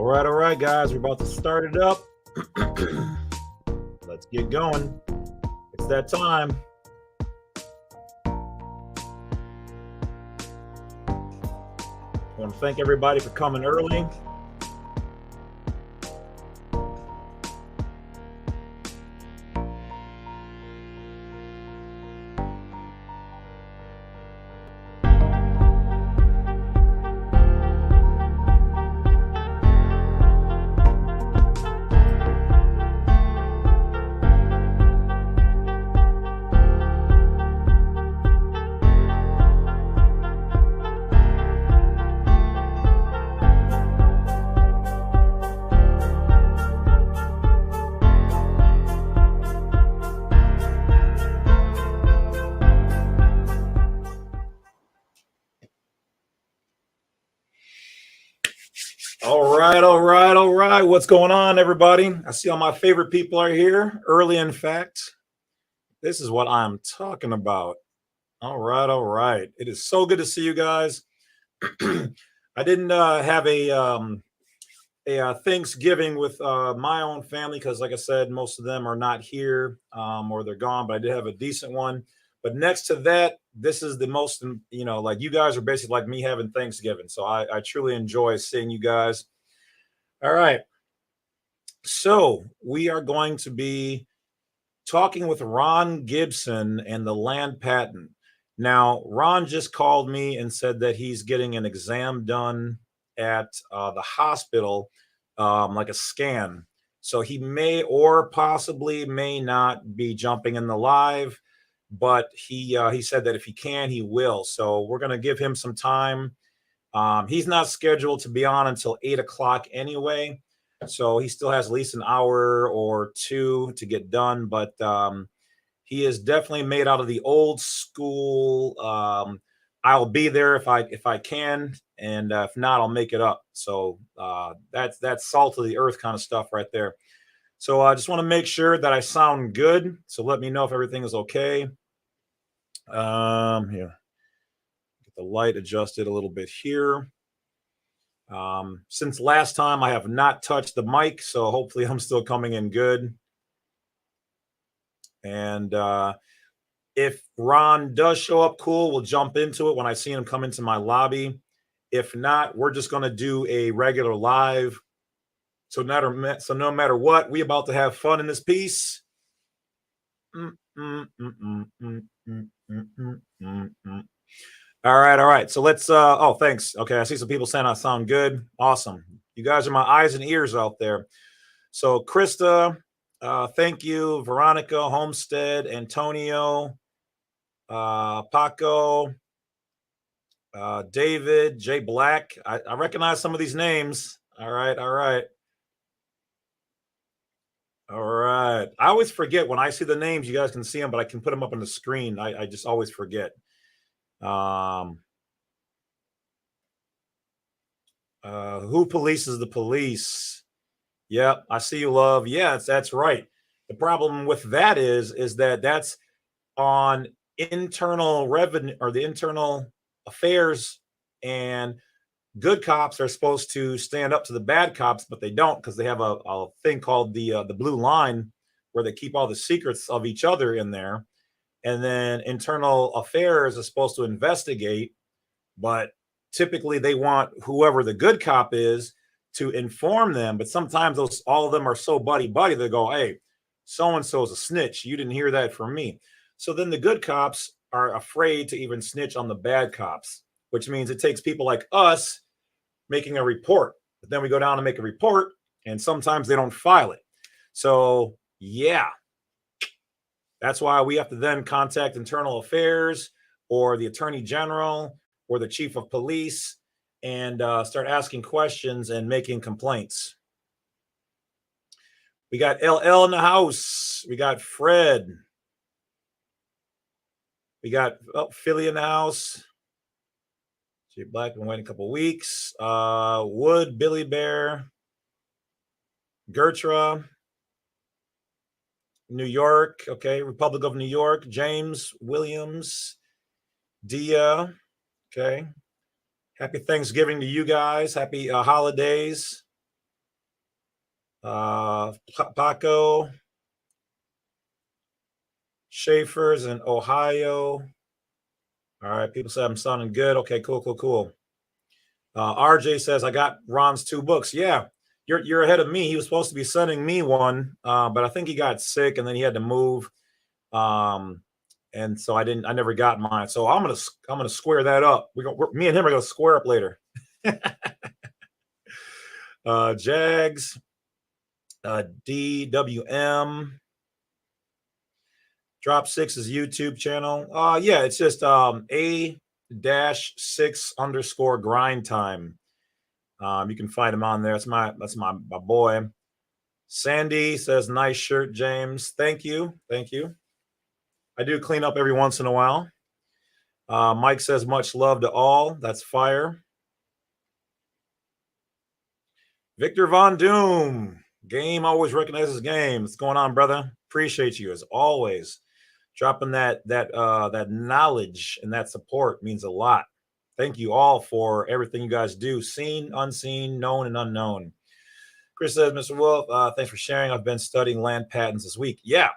All right, guys, we're about to start it up. Let's get going. It's that time. I want to thank everybody for coming early. All right. What's going on, everybody? I see all my favorite people are here early. In fact, this is what I'm talking about. All right. It is so good to see you guys. I didn't have a Thanksgiving with my own family because, like I said, most of them are not here or they're gone. But I did have a decent one. But next to that, this is the most, like you guys are basically like me having Thanksgiving. So I truly enjoy seeing you guys. All right. So we are going to be talking with Ron Gibson and the land patent. Now, Ron just called me and said that he's getting an exam done at the hospital, like a scan. So he may or possibly may not be jumping in the live, but he said that if he can, he will. So we're going to give him some time. He's not scheduled to be on until 8 o'clock anyway. So he still has at least an hour or two to get done, but he is definitely made out of the old school. I'll be there if I can, and if not, I'll make it up. So that's salt of the earth kind of stuff right there. So I just want to make sure that I sound good. So let me know if everything is okay. Here, get the light adjusted a little bit here. Since last time, I have not touched the mic, so hopefully I'm still coming in good. And if Ron does show up cool, we'll jump into it when I see him come into my lobby. If not, we're just going to do a regular live. So no matter what, we about to have fun in this piece. All right. So let's oh, thanks. Okay, I see some people saying I sound good. Awesome. You guys are my eyes and ears out there. So Krista, thank you. Veronica, Homestead, Antonio, Paco, David, Jay Black. I recognize some of these names. All right. I always forget when I see the names. You guys can see them, but I can put them up on the screen. I just always forget. Who polices the police? Yep, I see you, love. Yes, that's right. The problem with that is that that's on internal revenue or the internal affairs, and good cops are supposed to stand up to the bad cops, but they don't because they have a thing called the blue line where they keep all the secrets of each other in there. And then internal affairs is supposed to investigate, but typically they want whoever the good cop is to inform them. But sometimes all of them are so buddy they go, hey, so-and-so is a snitch. You didn't hear that from me. So then the good cops are afraid to even snitch on the bad cops, which means it takes people like us making a report. But then we go down and make a report, and sometimes they don't file it. So yeah, that's why we have to then contact internal affairs or the attorney general or the chief of police and start asking questions and making complaints. We got LL in the house. We got Fred. We got Philly in the house. Jay Black, been waiting a couple weeks. Wood, Billy Bear, Gertra, New York. Okay, Republic of New York. James Williams, Dia. Okay. Happy Thanksgiving to you guys. Happy holidays. Paco, Schaefer's in Ohio. All right, people say I'm sounding good. Okay, cool. RJ says I got Ron's 2 books. Yeah, you're ahead of me. He was supposed to be sending me one, but I think he got sick and then he had to move, and so I never got mine. So I'm gonna square that up. Me and him are gonna square up later. Jags, DWM. Drop 6's YouTube channel. Yeah, it's just A-6_grind time. You can find him on there. That's my boy. Sandy says, nice shirt, James. Thank you. I do clean up every once in a while. Mike says, much love to all. That's fire. Victor Von Doom. Game always recognizes game. What's going on, brother? Appreciate you as always. Dropping that knowledge and that support means a lot. Thank you all for everything you guys do, seen, unseen, known, and unknown. Chris says, Mr. Wolf, thanks for sharing. I've been studying land patents this week. Yeah.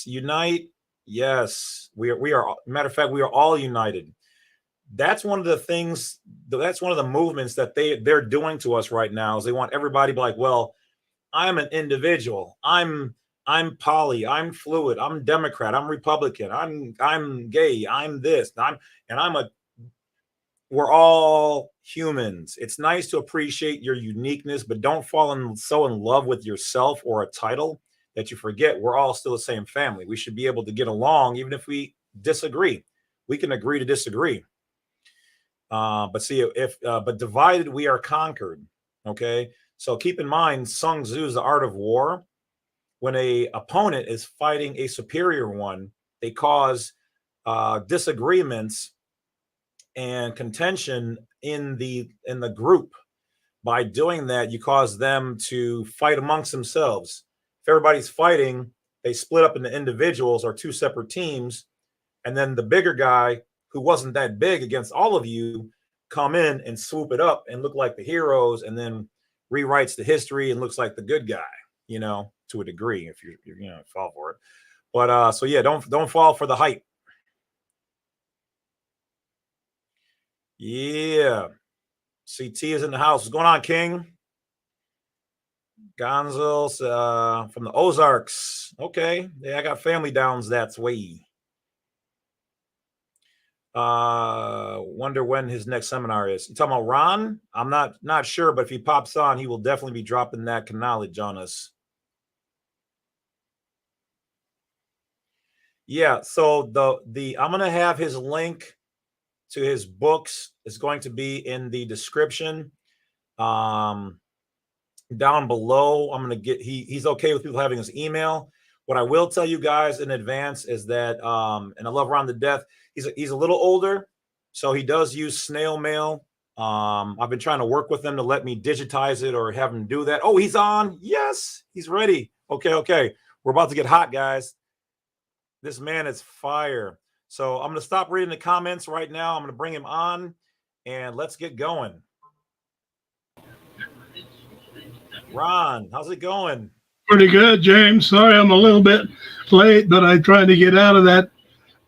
Unite. Yes. We are. Matter of fact, we are all united. That's one of the things. That's one of the movements that they're doing to us right now. Is they want everybody to be like, well, I'm an individual. I'm poly. I'm fluid. I'm Democrat. I'm Republican. I'm gay. I'm this. We're all humans. It's nice to appreciate your uniqueness, but don't fall so in love with yourself or a title that you forget we're all still the same family. We should be able to get along even if we disagree. We can agree to disagree. But divided we are conquered. Okay. So keep in mind, Sun Tzu's The Art of War. When a opponent is fighting a superior one, they cause disagreements and contention in the group. By doing that, you cause them to fight amongst themselves. If everybody's fighting, they split up into individuals or 2 separate teams, and then the bigger guy who wasn't that big against all of you come in and swoop it up and look like the heroes, and then rewrites the history and looks like the good guy, to a degree, if you fall for it. But so yeah, don't fall for the hype. Yeah. CT is in the house. What's going on, King? Gonzales from the Ozarks. Okay. Yeah, I got family downs that way. Wonder when his next seminar is. You talking about Ron? I'm not sure, but if he pops on, he will definitely be dropping that knowledge on us. Yeah, so the I'm gonna have his link to his books is going to be in the description. Down below, I'm gonna get he's okay with people having his email. What I will tell you guys in advance is that and I love Ron to death. He's a little older, so he does use snail mail. I've been trying to work with him to let me digitize it or have him do that. Oh, he's on. Yes, he's ready. Okay. We're about to get hot, guys. This man is fire. So I'm going to stop reading the comments right now. I'm going to bring him on and let's get going. Ron, how's it going? Pretty good, James. Sorry I'm a little bit late, but I tried to get out of that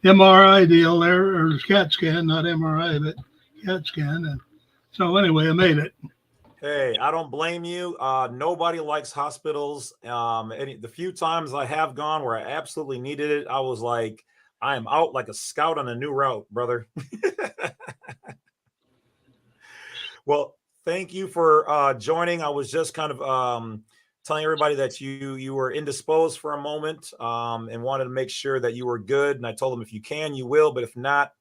MRI deal there, or CAT scan, not MRI, but CAT scan. And so anyway, I made it. Hey, I don't blame you. Nobody likes hospitals. The few times I have gone where I absolutely needed it, I was like, I am out like a scout on a new route, brother. Well, thank you for joining. I was just kind of telling everybody that you were indisposed for a moment and wanted to make sure that you were good. And I told them if you can, you will. But if not,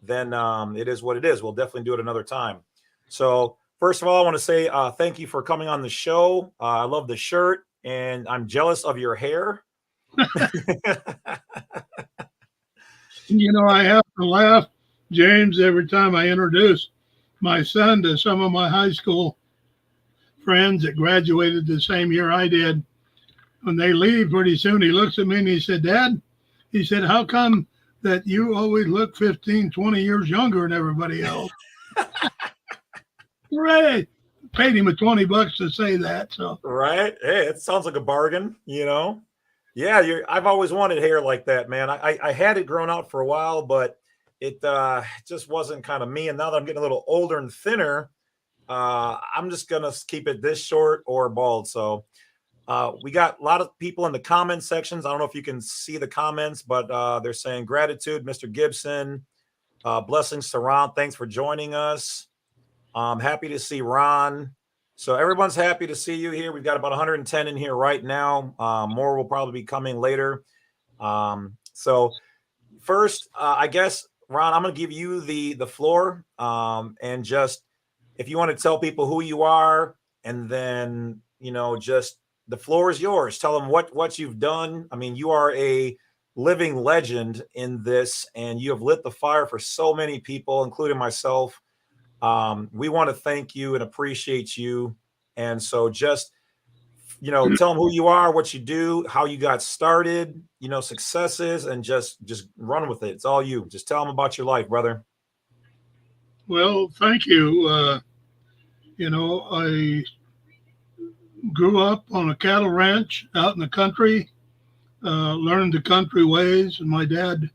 then it is what it is. We'll definitely do it another time. So first of all, I want to say thank you for coming on the show. I love the shirt, and I'm jealous of your hair. I have to laugh, James, every time I introduce my son to some of my high school friends that graduated the same year I did. When they leave pretty soon, he looks at me and he said, Dad, he said, how come that you always look 15, 20 years younger than everybody else? Hooray! paid him $20 to say that. So Right. Hey, it sounds like a bargain, Yeah, I've always wanted hair like that, man. I had it grown out for a while, but it just wasn't kind of me. And now that I'm getting a little older and thinner, I'm just gonna keep it this short or bald. So we got a lot of people in the comment sections. I don't know if you can see the comments, but they're saying gratitude, Mr. Gibson. Blessings to Ron. Thanks for joining us. I'm happy to see Ron. So everyone's happy to see you here. We've got about 110 in here right now. More will probably be coming later. So first, I guess, Ron, I'm going to give you the floor, and just if you want to tell people who you are, and then just the floor is yours. Tell them what you've done. I mean, you are a living legend in this, and you have lit the fire for so many people, including myself. We want to thank you and appreciate you. And so just, tell them who you are, what you do, how you got started, successes, and just run with it. It's all you. Just tell them about your life, brother. well, thank you. I grew up on a cattle ranch out in the country, learned the country ways, and my dad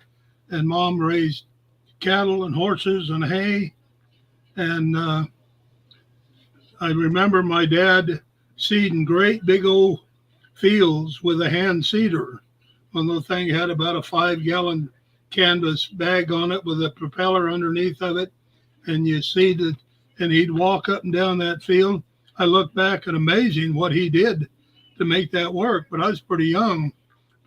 and mom raised cattle and horses and hay. And I remember my dad seeding great big old fields with a hand seeder. One of the thing had about a 5-gallon canvas bag on it with a propeller underneath of it, and you seeded, and he'd walk up and down that field. I look back and amazing what he did to make that work. But I was pretty young,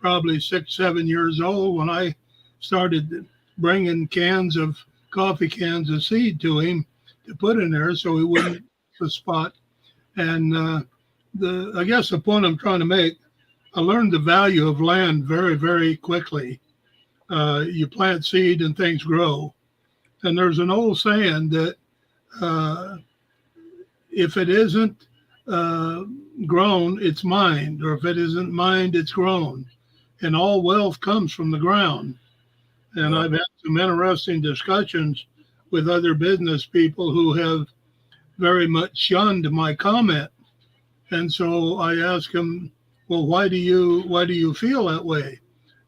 probably 6, 7 years old, when I started bringing coffee cans of seed to him to put in there so he wouldn't the spot. And I guess the point I'm trying to make, I learned the value of land very, very quickly. You plant seed and things grow. And there's an old saying that if it isn't grown, it's mined, or if it isn't mined, it's grown. And all wealth comes from the ground. And I've had some interesting discussions with other business people who have very much shunned my comment. And so I ask them, well, why do you feel that way?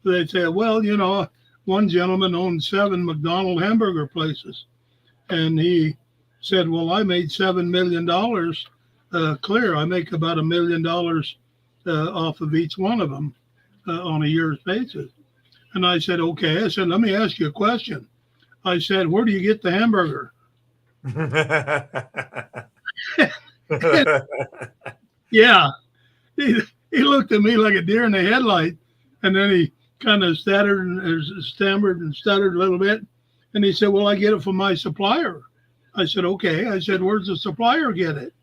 They say, well, one gentleman owned 7 McDonald's hamburger places. And he said, well, I made $7 million clear. I make about $1 million off of each one of them on a year's basis. And I said, okay. I said, let me ask you a question. I said, where do you get the hamburger? Yeah. He looked at me like a deer in the headlight. And then he kind of stammered and stuttered a little bit. And he said, well, I get it from my supplier. I said, okay. I said, where's the supplier get it?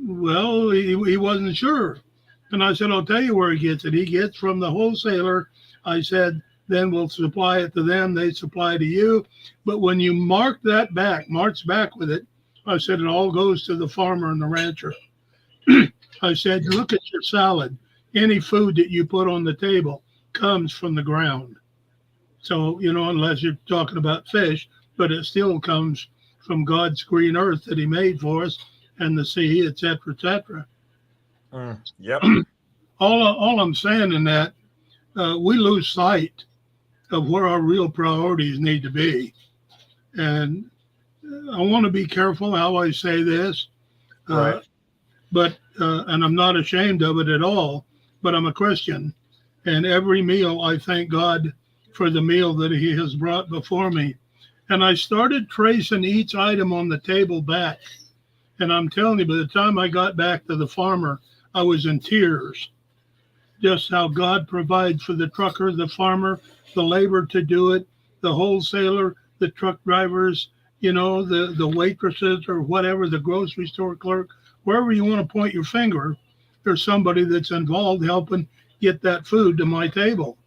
Well, he wasn't sure. And I said, I'll tell you where he gets it. He gets from the wholesaler. I said, then we'll supply it to them. They supply to you. But when you march back with it, I said, it all goes to the farmer and the rancher. I said, look at your salad. Any food that you put on the table comes from the ground. So, unless you're talking about fish, but it still comes from God's green earth that he made for us, and the sea, et cetera, et cetera. Yep. All I'm saying in that, we lose sight of where our real priorities need to be. And I want to be careful how I say this. Right. But I'm not ashamed of it at all, but I'm a Christian. And every meal, I thank God for the meal that he has brought before me. And I started tracing each item on the table back. And I'm telling you, by the time I got back to the farmer, I was in tears. Just how God provides for the trucker, the farmer, the labor to do it, the wholesaler, the truck drivers, the waitresses or whatever, the grocery store clerk, wherever you want to point your finger, there's somebody that's involved helping get that food to my table.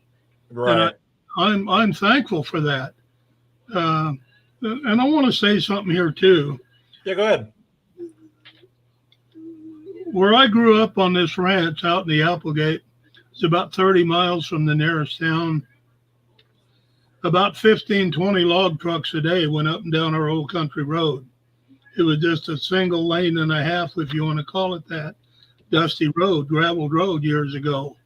Right. And I'm thankful for that. And I want to say something here too. Yeah, go ahead. Where I grew up on this ranch out in the Applegate, it's about 30 miles from the nearest town. About 15, 20 log trucks a day went up and down our old country road. It was just a single lane and a half, if you want to call it that, dusty road, graveled road years ago.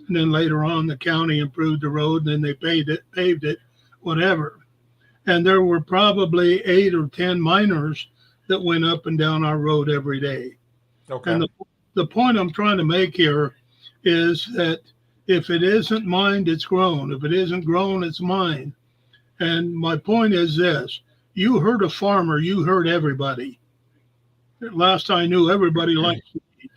And then later on, the county improved the road, and then they paved it, whatever. And there were probably 8 or 10 miners that went up and down our road every day. Okay. And the point I'm trying to make here is that if it isn't mined, it's grown. If it isn't grown, it's mined. And my point is this. You hurt a farmer, you hurt everybody. Last I knew, everybody likes to eat.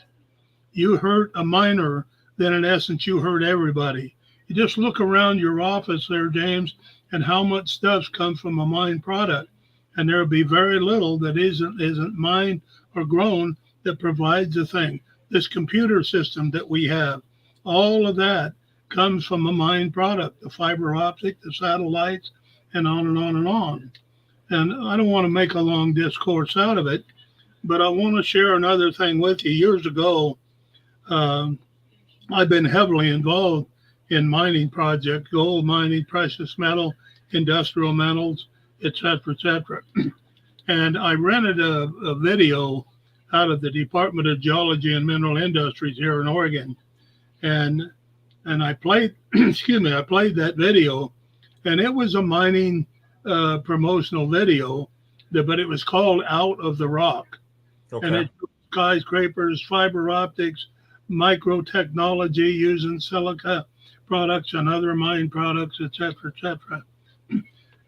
You hurt a miner, then in essence, you hurt everybody. You just look around your office there, James, and how much stuff comes from a mined product. And there'll be very little that isn't mined or grown that provides a thing. This computer system that we have, all of that comes from a mined product, the fiber optic, the satellites, and on and on and on. And I don't want to make a long discourse out of it, but I want to share another thing with you. Years ago, I've been heavily involved in mining projects, gold mining, precious metal, industrial metals, et cetera, and I rented a video out of the Department of Geology and Mineral Industries here in Oregon. And I played, I played that video, and it was a mining promotional video, but it was called Out of the Rock. Okay. And it skyscrapers, fiber optics, micro technology using silica products and other mine products, et cetera.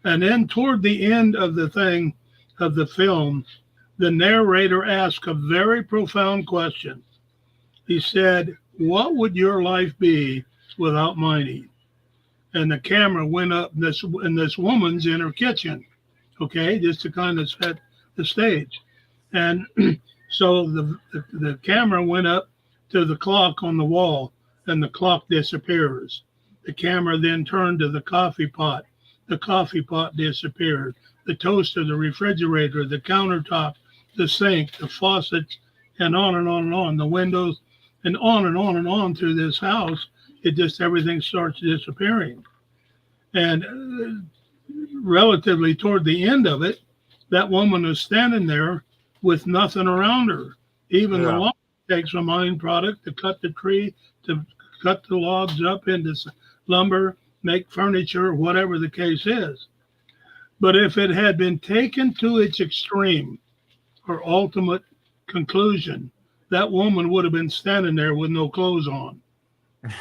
And then toward the end of the thing, of the film, the narrator asked a very profound question. He said, "What would your life be without mining?" And the camera went up, and this woman's in her kitchen, okay, just to kind of set the stage. And so the camera went up to the clock on the wall, and the clock disappears. The camera then turned to the coffee pot. The coffee pot disappeared. The toaster, the refrigerator, the countertop, the sink, the faucets, and on and on and on, the windows, and on and on and on through this house. It just, everything starts disappearing. And relatively toward the end of it, that woman is standing there with nothing around her. Even the log takes a mine product to cut the tree, to cut the logs up into lumber, make furniture, whatever the case is. But if it had been taken to its extreme or ultimate conclusion, that woman would have been standing there with no clothes on.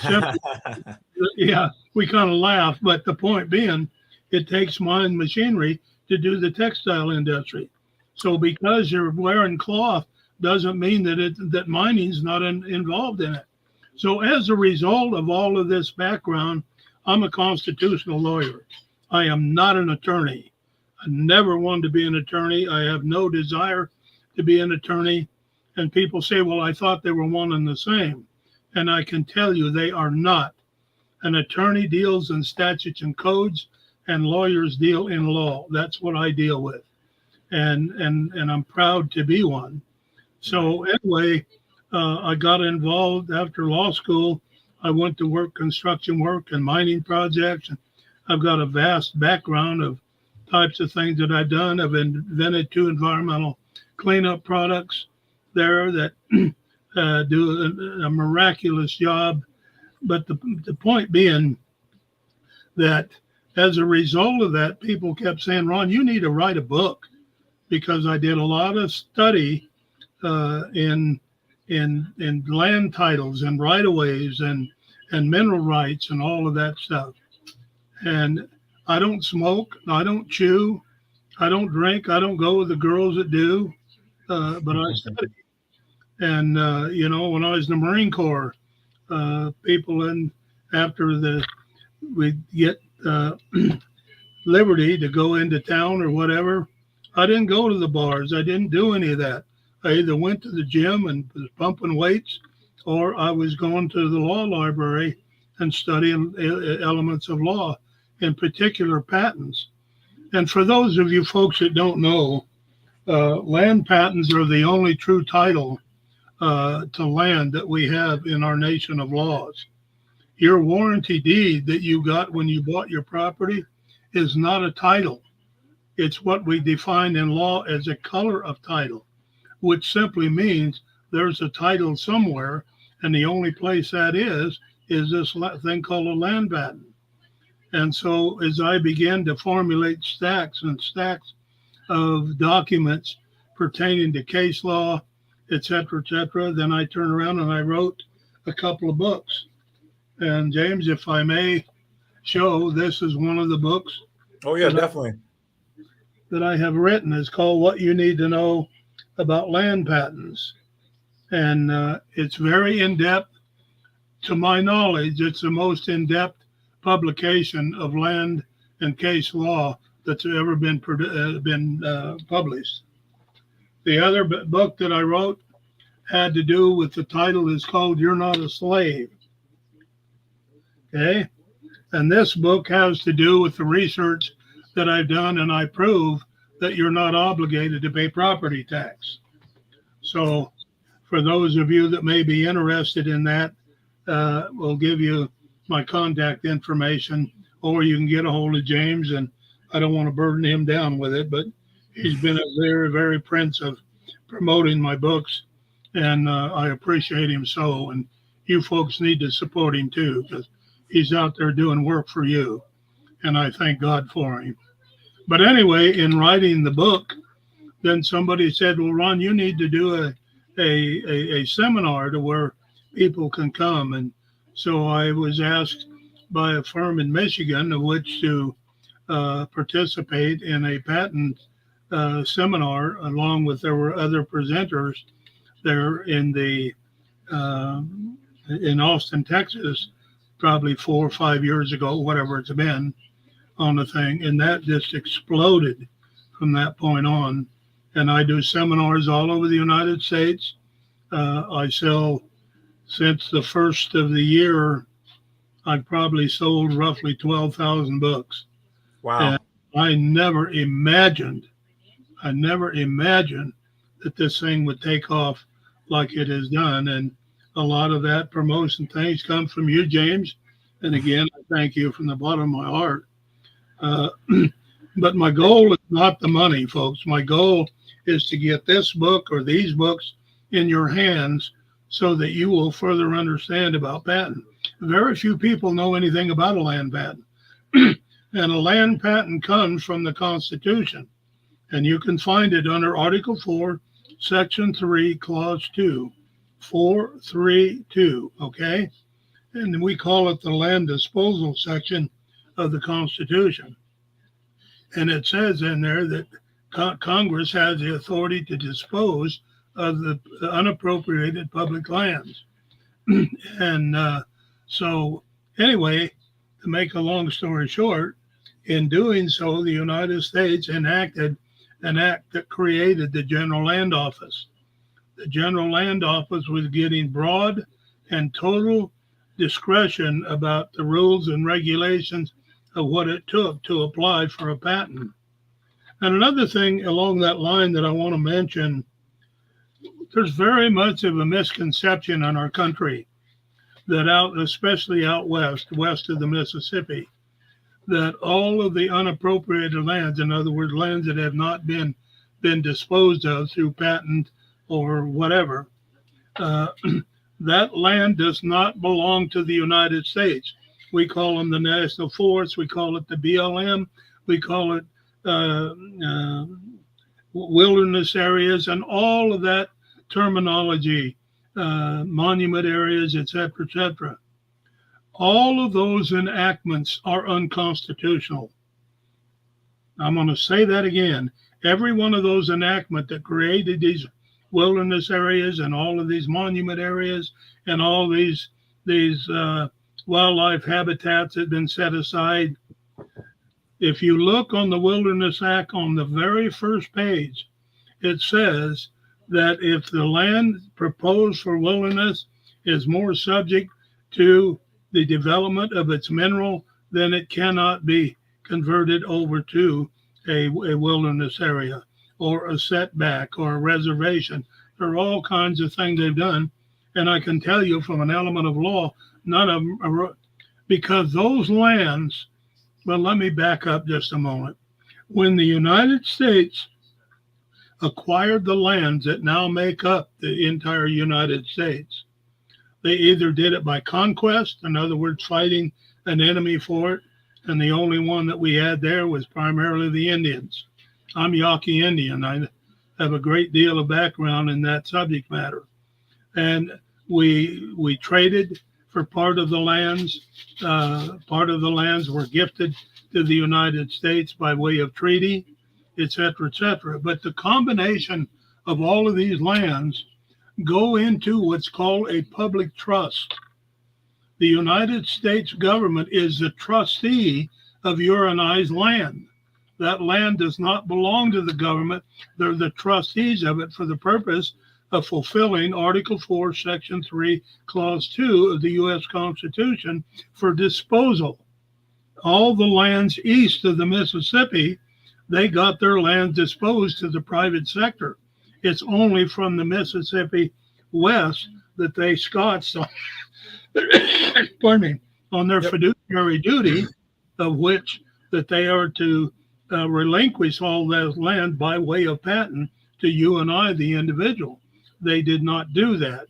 Simply, yeah, we kind of laugh, but the point being, it takes mine machinery to do the textile industry. So because you're wearing cloth doesn't mean that mining's not involved in it. So as a result of all of this background, I'm a constitutional lawyer. I am not an attorney. I never wanted to be an attorney. I have no desire to be an attorney. And people say, well, I thought they were one and the same. And I can tell you they are not. An attorney deals in statutes and codes, and lawyers deal in law. That's what I deal with. And I'm proud to be one. So anyway, I got involved after law school. I went to work construction work and mining projects. And I've got a vast background of types of things that I've done. I've invented 2 environmental cleanup products there that do a miraculous job. But the point being that as a result of that, people kept saying, Ron, you need to write a book, because I did a lot of study in land titles and right-of-ways and mineral rights and all of that stuff. And I don't smoke, I don't chew, I don't drink, I don't go with the girls that do, but I study. And, when I was in the Marine Corps, people after we get liberty to go into town or whatever, I didn't go to the bars. I didn't do any of that. I either went to the gym and was pumping weights, or I was going to the law library and studying elements of law, in particular patents. And for those of you folks that don't know, land patents are the only true title to land that we have in our nation of laws. Your warranty deed that you got when you bought your property is not a title. It's what we define in law as a color of title, which simply means there's a title somewhere, and the only place that is this thing called a land patent. And so as I began to formulate stacks and stacks of documents pertaining to case law, et cetera, then I turned around and I wrote a couple of books. And James, if I may show, this is one of the books. Oh, yeah, definitely. That I have written. Is called What You Need to Know About Land Patents. And it's very in-depth. To my knowledge, it's the most in-depth publication of land and case law that's ever been published. The other book that I wrote had to do with, the title is called You're Not a Slave. Okay? And this book has to do with the research that I've done, and I prove that you're not obligated to pay property tax. So for those of you that may be interested in that, we'll give you my contact information, or you can get a hold of James, and I don't want to burden him down with it, but he's been a very, very prince of promoting my books, and I appreciate him so. And you folks need to support him too, because he's out there doing work for you, and I thank God for him. But anyway, in writing the book, then somebody said, well, Ron, you need to do a seminar to where people can come. And so I was asked by a firm in Michigan of which to participate in a patent seminar, along with, there were other presenters there in Austin, Texas, probably 4 or 5 years ago, whatever it's been, on the thing. And that just exploded from that point on. And I do seminars all over the United States. I sell, since the first of the year, I've probably sold roughly 12,000 books. Wow. And I never imagined that this thing would take off like it has done. And a lot of that promotion things come from you, James. And again, I thank you from the bottom of my heart. But my goal is not the money, folks. My goal is to get this book or these books in your hands so that you will further understand about patent. Very few people know anything about a land patent. And a land patent comes from the Constitution. And you can find it under Article 4, Section 3, Clause 2. 432, okay? And we call it the land disposal section of the Constitution. And it says in there that Congress has the authority to dispose of the unappropriated public lands. And so anyway, to make a long story short, in doing so, the United States enacted an act that created the General Land Office. The General Land Office was getting broad and total discretion about the rules and regulations of what it took to apply for a patent. And another thing along that line that I want to mention, there's very much of a misconception in our country that especially out west of the Mississippi, that all of the unappropriated lands, in other words, lands that have not been disposed of through patent or whatever, that land does not belong to the United States. We call them the national forests, we call it the BLM, we call it wilderness areas, and all of that terminology, monument areas, et cetera. All of those enactments are unconstitutional. I'm going to say that again. Every one of those enactments that created these wilderness areas and all of these monument areas and all these wildlife habitats that have been set aside. If you look on the Wilderness Act on the very first page, it says that if the land proposed for wilderness is more subject to the development of its mineral, then it cannot be converted over to a wilderness area or a setback or a reservation. There are all kinds of things they've done. And I can tell you from an element of law, none of them are, because those lands, well, let me back up just a moment. When the United States acquired the lands that now make up the entire United States, they either did it by conquest, in other words, fighting an enemy for it, and the only one that we had there was primarily the Indians. I'm Yaqui Indian. I have a great deal of background in that subject matter. And we traded for part of the lands. Part of the lands were gifted to the United States by way of treaty, et cetera, et cetera. But the combination of all of these lands go into what's called a public trust. The United States government is the trustee of your and I's land. That land does not belong to the government. They're the trustees of it for the purpose of fulfilling Article 4, Section 3, Clause 2 of the U.S. Constitution for disposal. All the lands east of the Mississippi, they got their land disposed to the private sector. It's only from the Mississippi west that they scotched on, pardon me, on their fiduciary duty, of which that they are to relinquish all that land by way of patent to you and I, the individual. They did not do that.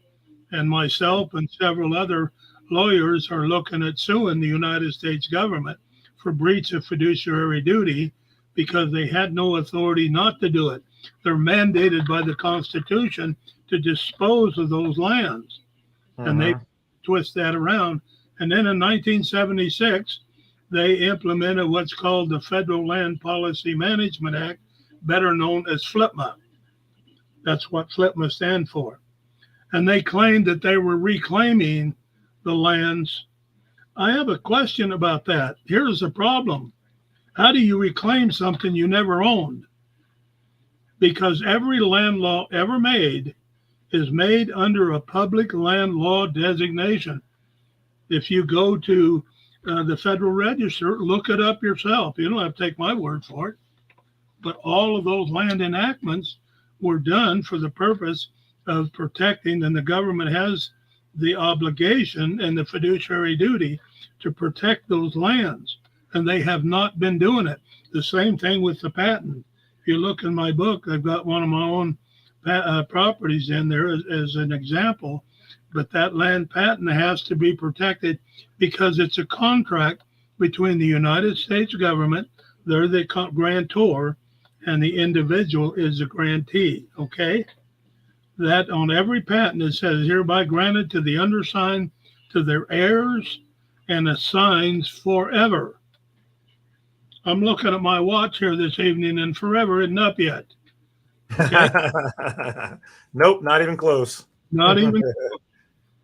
And myself and several other lawyers are looking at suing the United States government for breach of fiduciary duty because they had no authority not to do it. They're mandated by the Constitution to dispose of those lands. And they twist that around. And then in 1976, they implemented what's called the Federal Land Policy Management Act, better known as FLPMA. That's what FLPMA stands for. And they claimed that they were reclaiming the lands. I have a question about that. Here's the problem. How do you reclaim something you never owned? Because every land law ever made is made under a public land law designation. If you go to the Federal Register, look it up yourself. You don't have to take my word for it. But all of those land enactments were done for the purpose of protecting, and the government has the obligation and the fiduciary duty to protect those lands. And they have not been doing it. The same thing with the patent. If you look in my book, I've got one of my own properties in there as an example. But that land patent has to be protected because it's a contract between the United States government, they're the grantor, and the individual is the grantee, okay? That on every patent it says hereby granted to the undersigned, to their heirs, and assigns forever. I'm looking at my watch here this evening, and forever isn't up yet. Okay? Nope, not even close. Not even close.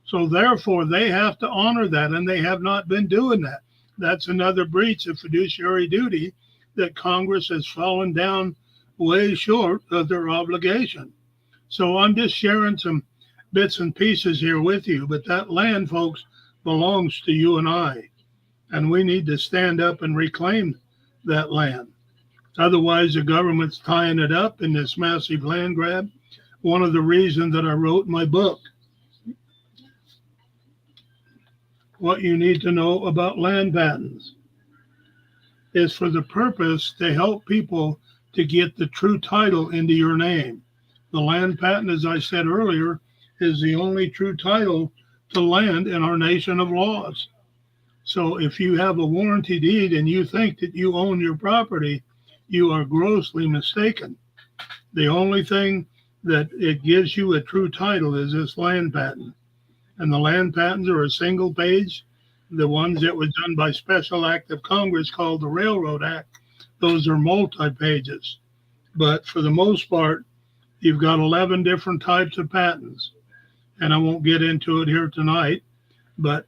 So therefore, they have to honor that, and they have not been doing that. That's another breach of fiduciary duty that Congress has fallen down way short of their obligation. So I'm just sharing some bits and pieces here with you, but that land, folks, belongs to you and I, and we need to stand up and reclaim that land. Otherwise, the government's tying it up in this massive land grab. One of the reasons that I wrote my book, What You Need to Know About Land Patents, is for the purpose to help people to get the true title into your name. The land patent, as I said earlier, is the only true title to land in our nation of laws. So if you have a warranty deed and you think that you own your property, you are grossly mistaken. The only thing that it gives you a true title is this land patent. And the land patents are a single page. The ones that were done by special act of Congress called the Railroad Act, those are multi-pages. But for the most part, you've got 11 different types of patents. And I won't get into it here tonight, but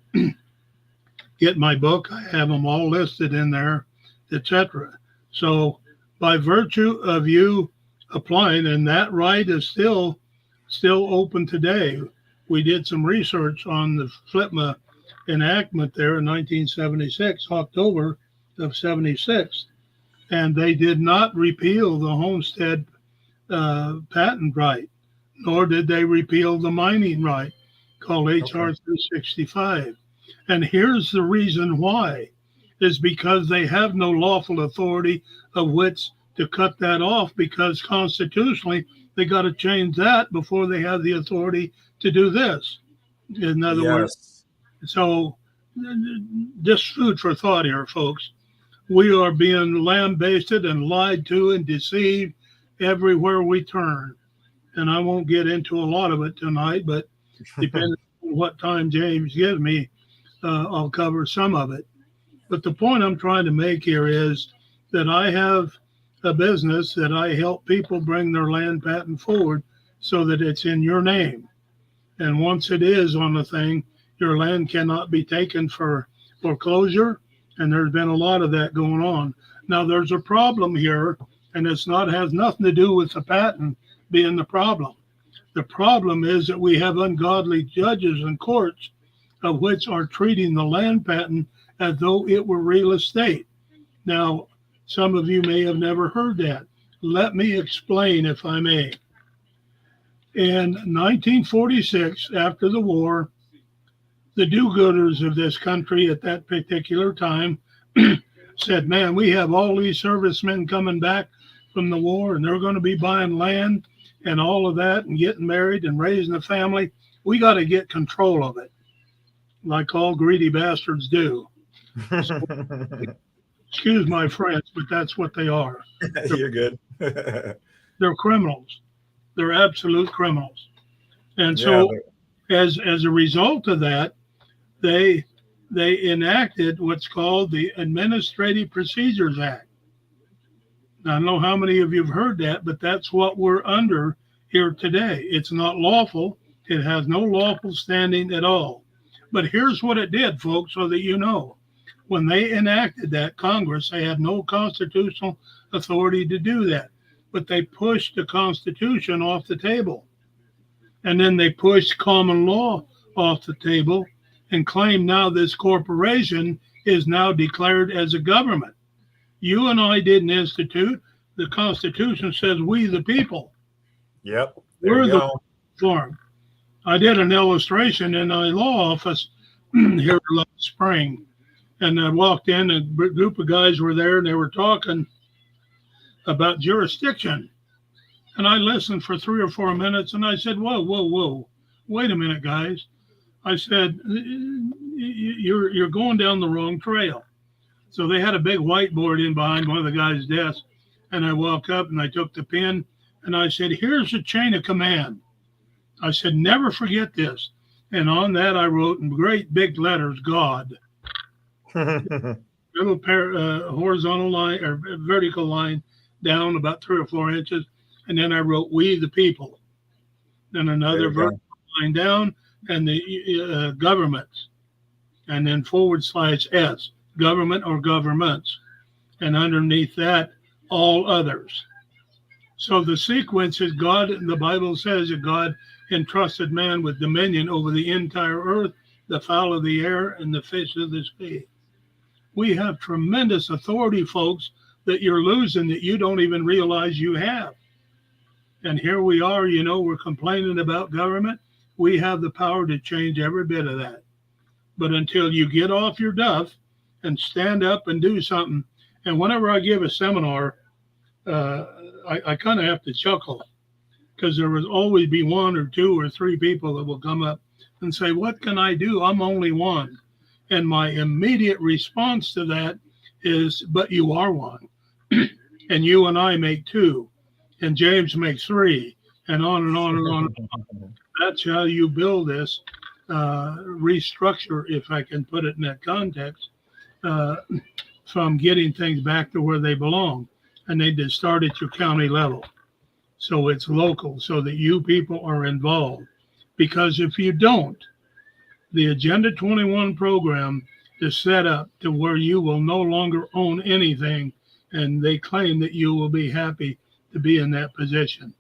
get my book. I have them all listed in there, etc. So by virtue of you applying, and that right is still open today. We did some research on the FLPMA enactment there in 1976, October of 76, and they did not repeal the homestead patent right, nor did they repeal the mining right, called H.R. 365. And here's the reason why. is because they have no lawful authority of which to cut that off, because constitutionally they got to change that before they have the authority to do this. In other words, Yes. so just food for thought here, folks. We are being lambasted and lied to and deceived everywhere we turn. And I won't get into a lot of it tonight, but depending on what time James gives me, I'll cover some of it. But the point I'm trying to make here is that I have a business that I help people bring their land patent forward so that it's in your name. And once it is on the thing, your land cannot be taken for foreclosure. And there's been a lot of that going on. Now, there's a problem here, and has nothing to do with the patent being the problem. The problem is that we have ungodly judges and courts of which are treating the land patent as though it were real estate. Now, some of you may have never heard that. Let me explain, if I may. In 1946, after the war, the do-gooders of this country at that particular time said, man, we have all these servicemen coming back from the war, and they're going to be buying land and all of that and getting married and raising a family. We got to get control of it, like all greedy bastards do. So, excuse my French, but that's what they are. You're good. They're criminals. They're absolute criminals. And so as a result of that, they enacted what's called the Administrative Procedures Act. Now, I don't know how many of you have heard that, but that's what we're under here today. It's not lawful. It has no lawful standing at all. But here's what it did, folks, so that you know. When they enacted that, Congress, they had no constitutional authority to do that. But they pushed the Constitution off the table. And then they pushed common law off the table and claimed now this corporation is now declared as a government. You and I didn't institute. The Constitution says we the people. Yep. We're the form. I did an illustration in my law office here last spring. And I walked in, a group of guys were there, and they were talking about jurisdiction. And I listened for 3 or 4 minutes, and I said, whoa, wait a minute, guys. I said, you're going down the wrong trail. So they had a big whiteboard in behind one of the guys' desks, and I walked up, and I took the pen, and I said, here's a chain of command. I said, never forget this. And on that, I wrote in great big letters, God. Little horizontal line or vertical line down about 3 or 4 inches, and then I wrote "We the people." Then another vertical line down, and the governments, and then /S, government or governments, and underneath that, all others. So the sequence is God. The Bible says that God entrusted man with dominion over the entire earth, the fowl of the air, and the fish of the sea. We have tremendous authority, folks, that you're losing that you don't even realize you have. And here we are, we're complaining about government. We have the power to change every bit of that. But until you get off your duff and stand up and do something, and whenever I give a seminar, I kind of have to chuckle, because there will always be 1 or 2 or 3 people that will come up and say, what can I do? I'm only one. And my immediate response to that is, but you are one. And you and I make 2. And James makes 3. And on and on and on. That's how you build this restructure, if I can put it in that context, from getting things back to where they belong. And they just start at your county level. So it's local, so that you people are involved. Because if you don't, the Agenda 21 program is set up to where you will no longer own anything, and they claim that you will be happy to be in that position.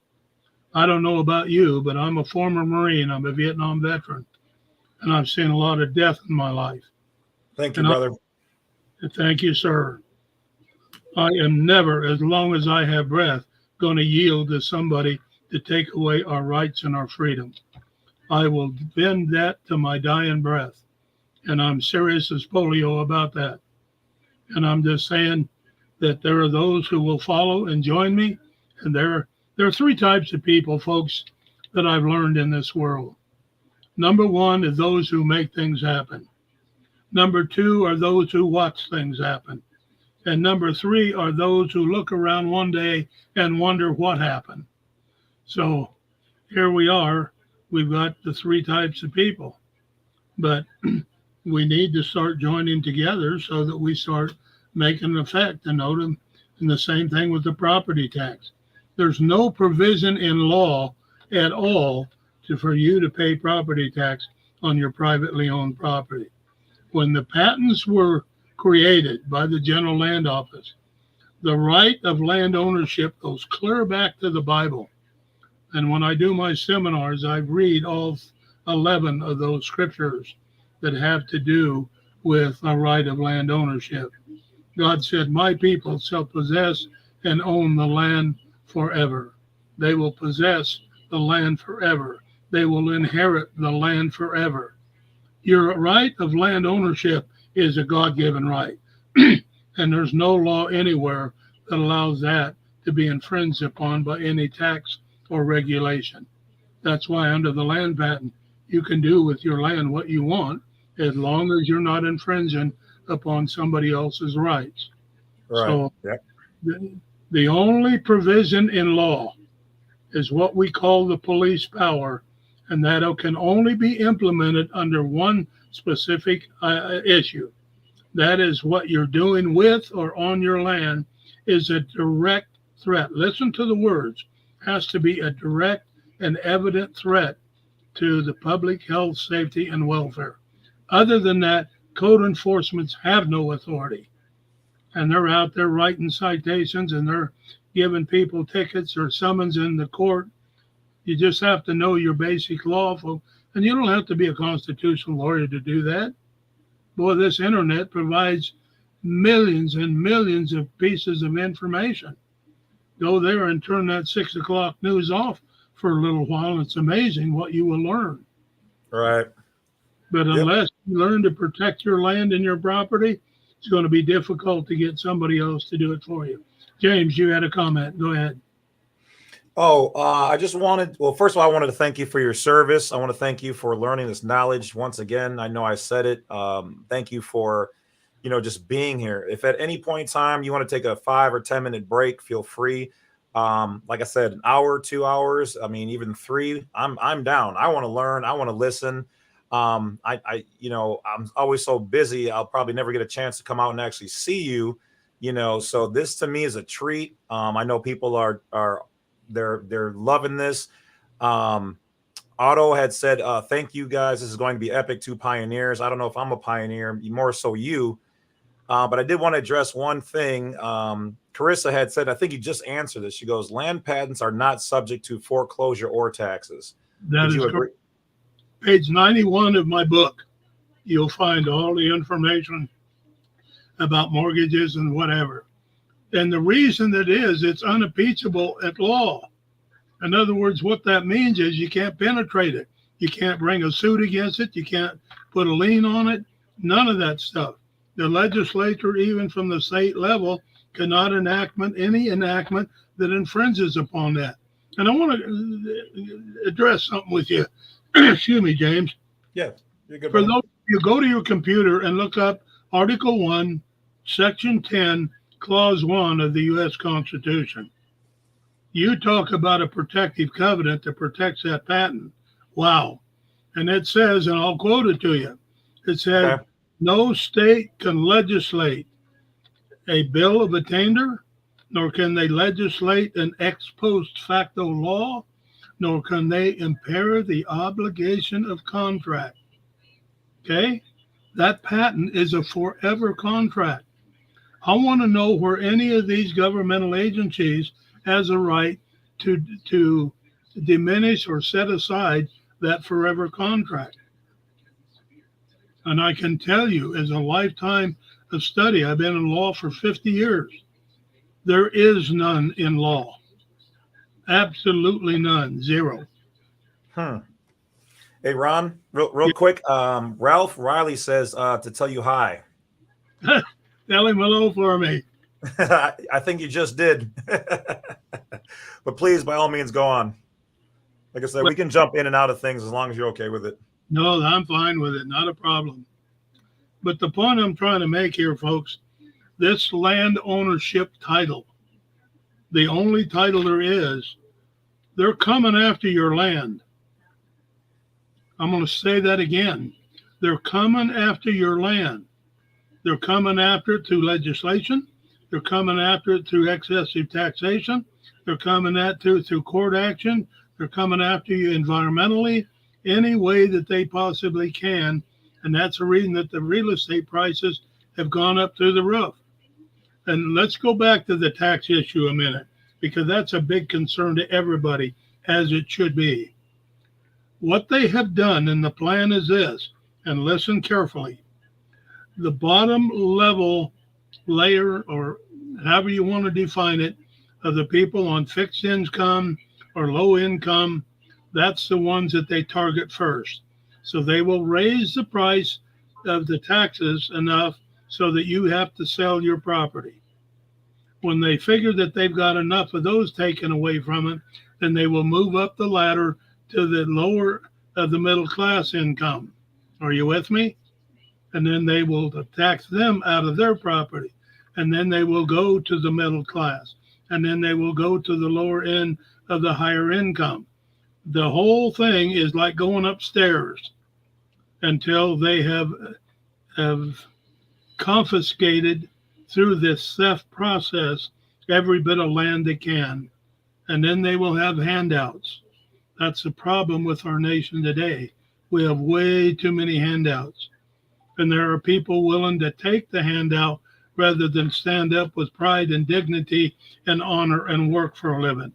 I don't know about you, but I'm a former Marine. I'm a Vietnam veteran, and I've seen a lot of death in my life. Thank you, brother. Thank you, sir. I am never, as long as I have breath, going to yield to somebody to take away our rights and our freedom. I will bend that to my dying breath. And I'm serious as polio about that. And I'm just saying that there are those who will follow and join me. And there are three types of people, folks, that I've learned in this world. Number one is those who make things happen. Number two are those who watch things happen. And number three are those who look around one day and wonder what happened. So here we are. We've got the three types of people. But we need to start joining together so that we start making an effect and note them. And the same thing with the property tax. There's no provision in law at all for you to pay property tax on your privately owned property. When the patents were created by the General Land Office, the right of land ownership goes clear back to the Bible. And when I do my seminars, I read all 11 of those scriptures that have to do with a right of land ownership. God said, my people shall possess and own the land forever. They will possess the land forever. They will inherit the land forever. Your right of land ownership is a God-given right. And there's no law anywhere that allows that to be infringed upon by any tax or regulation. That's why under the land patent, you can do with your land what you want, as long as you're not infringing upon somebody else's rights. Right. So Yep. the only provision in law is what we call the police power, and that can only be implemented under one specific issue. That is what you're doing with or on your land is a direct threat. Listen to the words. Has to be a direct and evident threat to the public health, safety, and welfare. Other than that, code enforcements have no authority. And they're out there writing citations and they're giving people tickets or summons in the court. You just have to know your basic law. And you don't have to be a constitutional lawyer to do that. Boy, this internet provides millions and millions of pieces of information. Go there and turn that 6 o'clock news off for a little while. It's amazing what you will learn. Right. But unless you learn to protect your land and your property, it's going to be difficult to get somebody else to do it for you. James, you had a comment. Go ahead. Oh, I just wanted, well, first of all, I wanted to thank you for your service. I want to thank you for learning this knowledge once again. I know I said it. Thank you for, just being here. If at any point in time you want to take a 5 or 10-minute break, feel free. Like I said, an hour, 2 hours, I mean, even 3, I'm down. I want to learn. I want to listen. I'm always so busy. I'll probably never get a chance to come out and actually see you, so this to me is a treat. I know people are they're loving this. Otto had said, thank you guys. This is going to be epic. 2 pioneers. I don't know if I'm a pioneer, more so you. But I did want to address one thing. Carissa had said, I think you just answered this. She goes, land patents are not subject to foreclosure or taxes. That is correct. Page 91 of my book, you'll find all the information about mortgages and whatever. And the reason that is, it's unimpeachable at law. In other words, what that means is you can't penetrate it. You can't bring a suit against it. You can't put a lien on it. None of that stuff. The legislature, even from the state level, cannot enact any enactment that infringes upon that. And I want to address something with you. Excuse me, James. Yeah, you're good. For those, you go to your computer and look up Article 1, Section 10, Clause 1 of the U.S. Constitution. You talk about a protective covenant that protects that patent. Wow. And it says, and I'll quote it to you, it says, okay, no state can legislate a bill of attainder, nor can they legislate an ex post facto law, nor can they impair the obligation of contract. Okay? That patent is a forever contract. I want to know where any of these governmental agencies has a right to diminish or set aside that forever contract. And I can tell you, as a lifetime of study, I've been in law for 50 years, there is none in law. Absolutely none. Zero. Hey, Ron, real quick. Ralph Riley says to tell you hi. Tell him hello for me. I think you just did. But please, by all means, go on. Like I said, we can jump in and out of things as long as you're okay with it. No, I'm fine with it. Not a problem. But the point I'm trying to make here, folks, this land ownership title, the only title there is, they're coming after your land. I'm going to say that again. They're coming after your land. They're coming after it through legislation. They're coming after it through excessive taxation. They're coming after it through court action. They're coming after you environmentally, any way that they possibly can. And that's the reason that the real estate prices have gone up through the roof. And let's go back to the tax issue a minute, because that's a big concern to everybody, as it should be. What they have done, and the plan is this, and listen carefully. The bottom level layer, or however you want to define it, of the people on fixed income or low income, that's the ones that they target first. So they will raise the price of the taxes enough so that you have to sell your property. When they figure that they've got enough of those taken away from it, then they will move up the ladder to the lower of the middle class income. Are you with me? And then they will tax them out of their property. And then they will go to the middle class. And then they will go to the lower end of the higher income. The whole thing is like going upstairs until they have confiscated through this theft process every bit of land they can. And then they will have handouts. That's the problem with our nation today. We have way too many handouts. And there are people willing to take the handout rather than stand up with pride and dignity and honor and work for a living.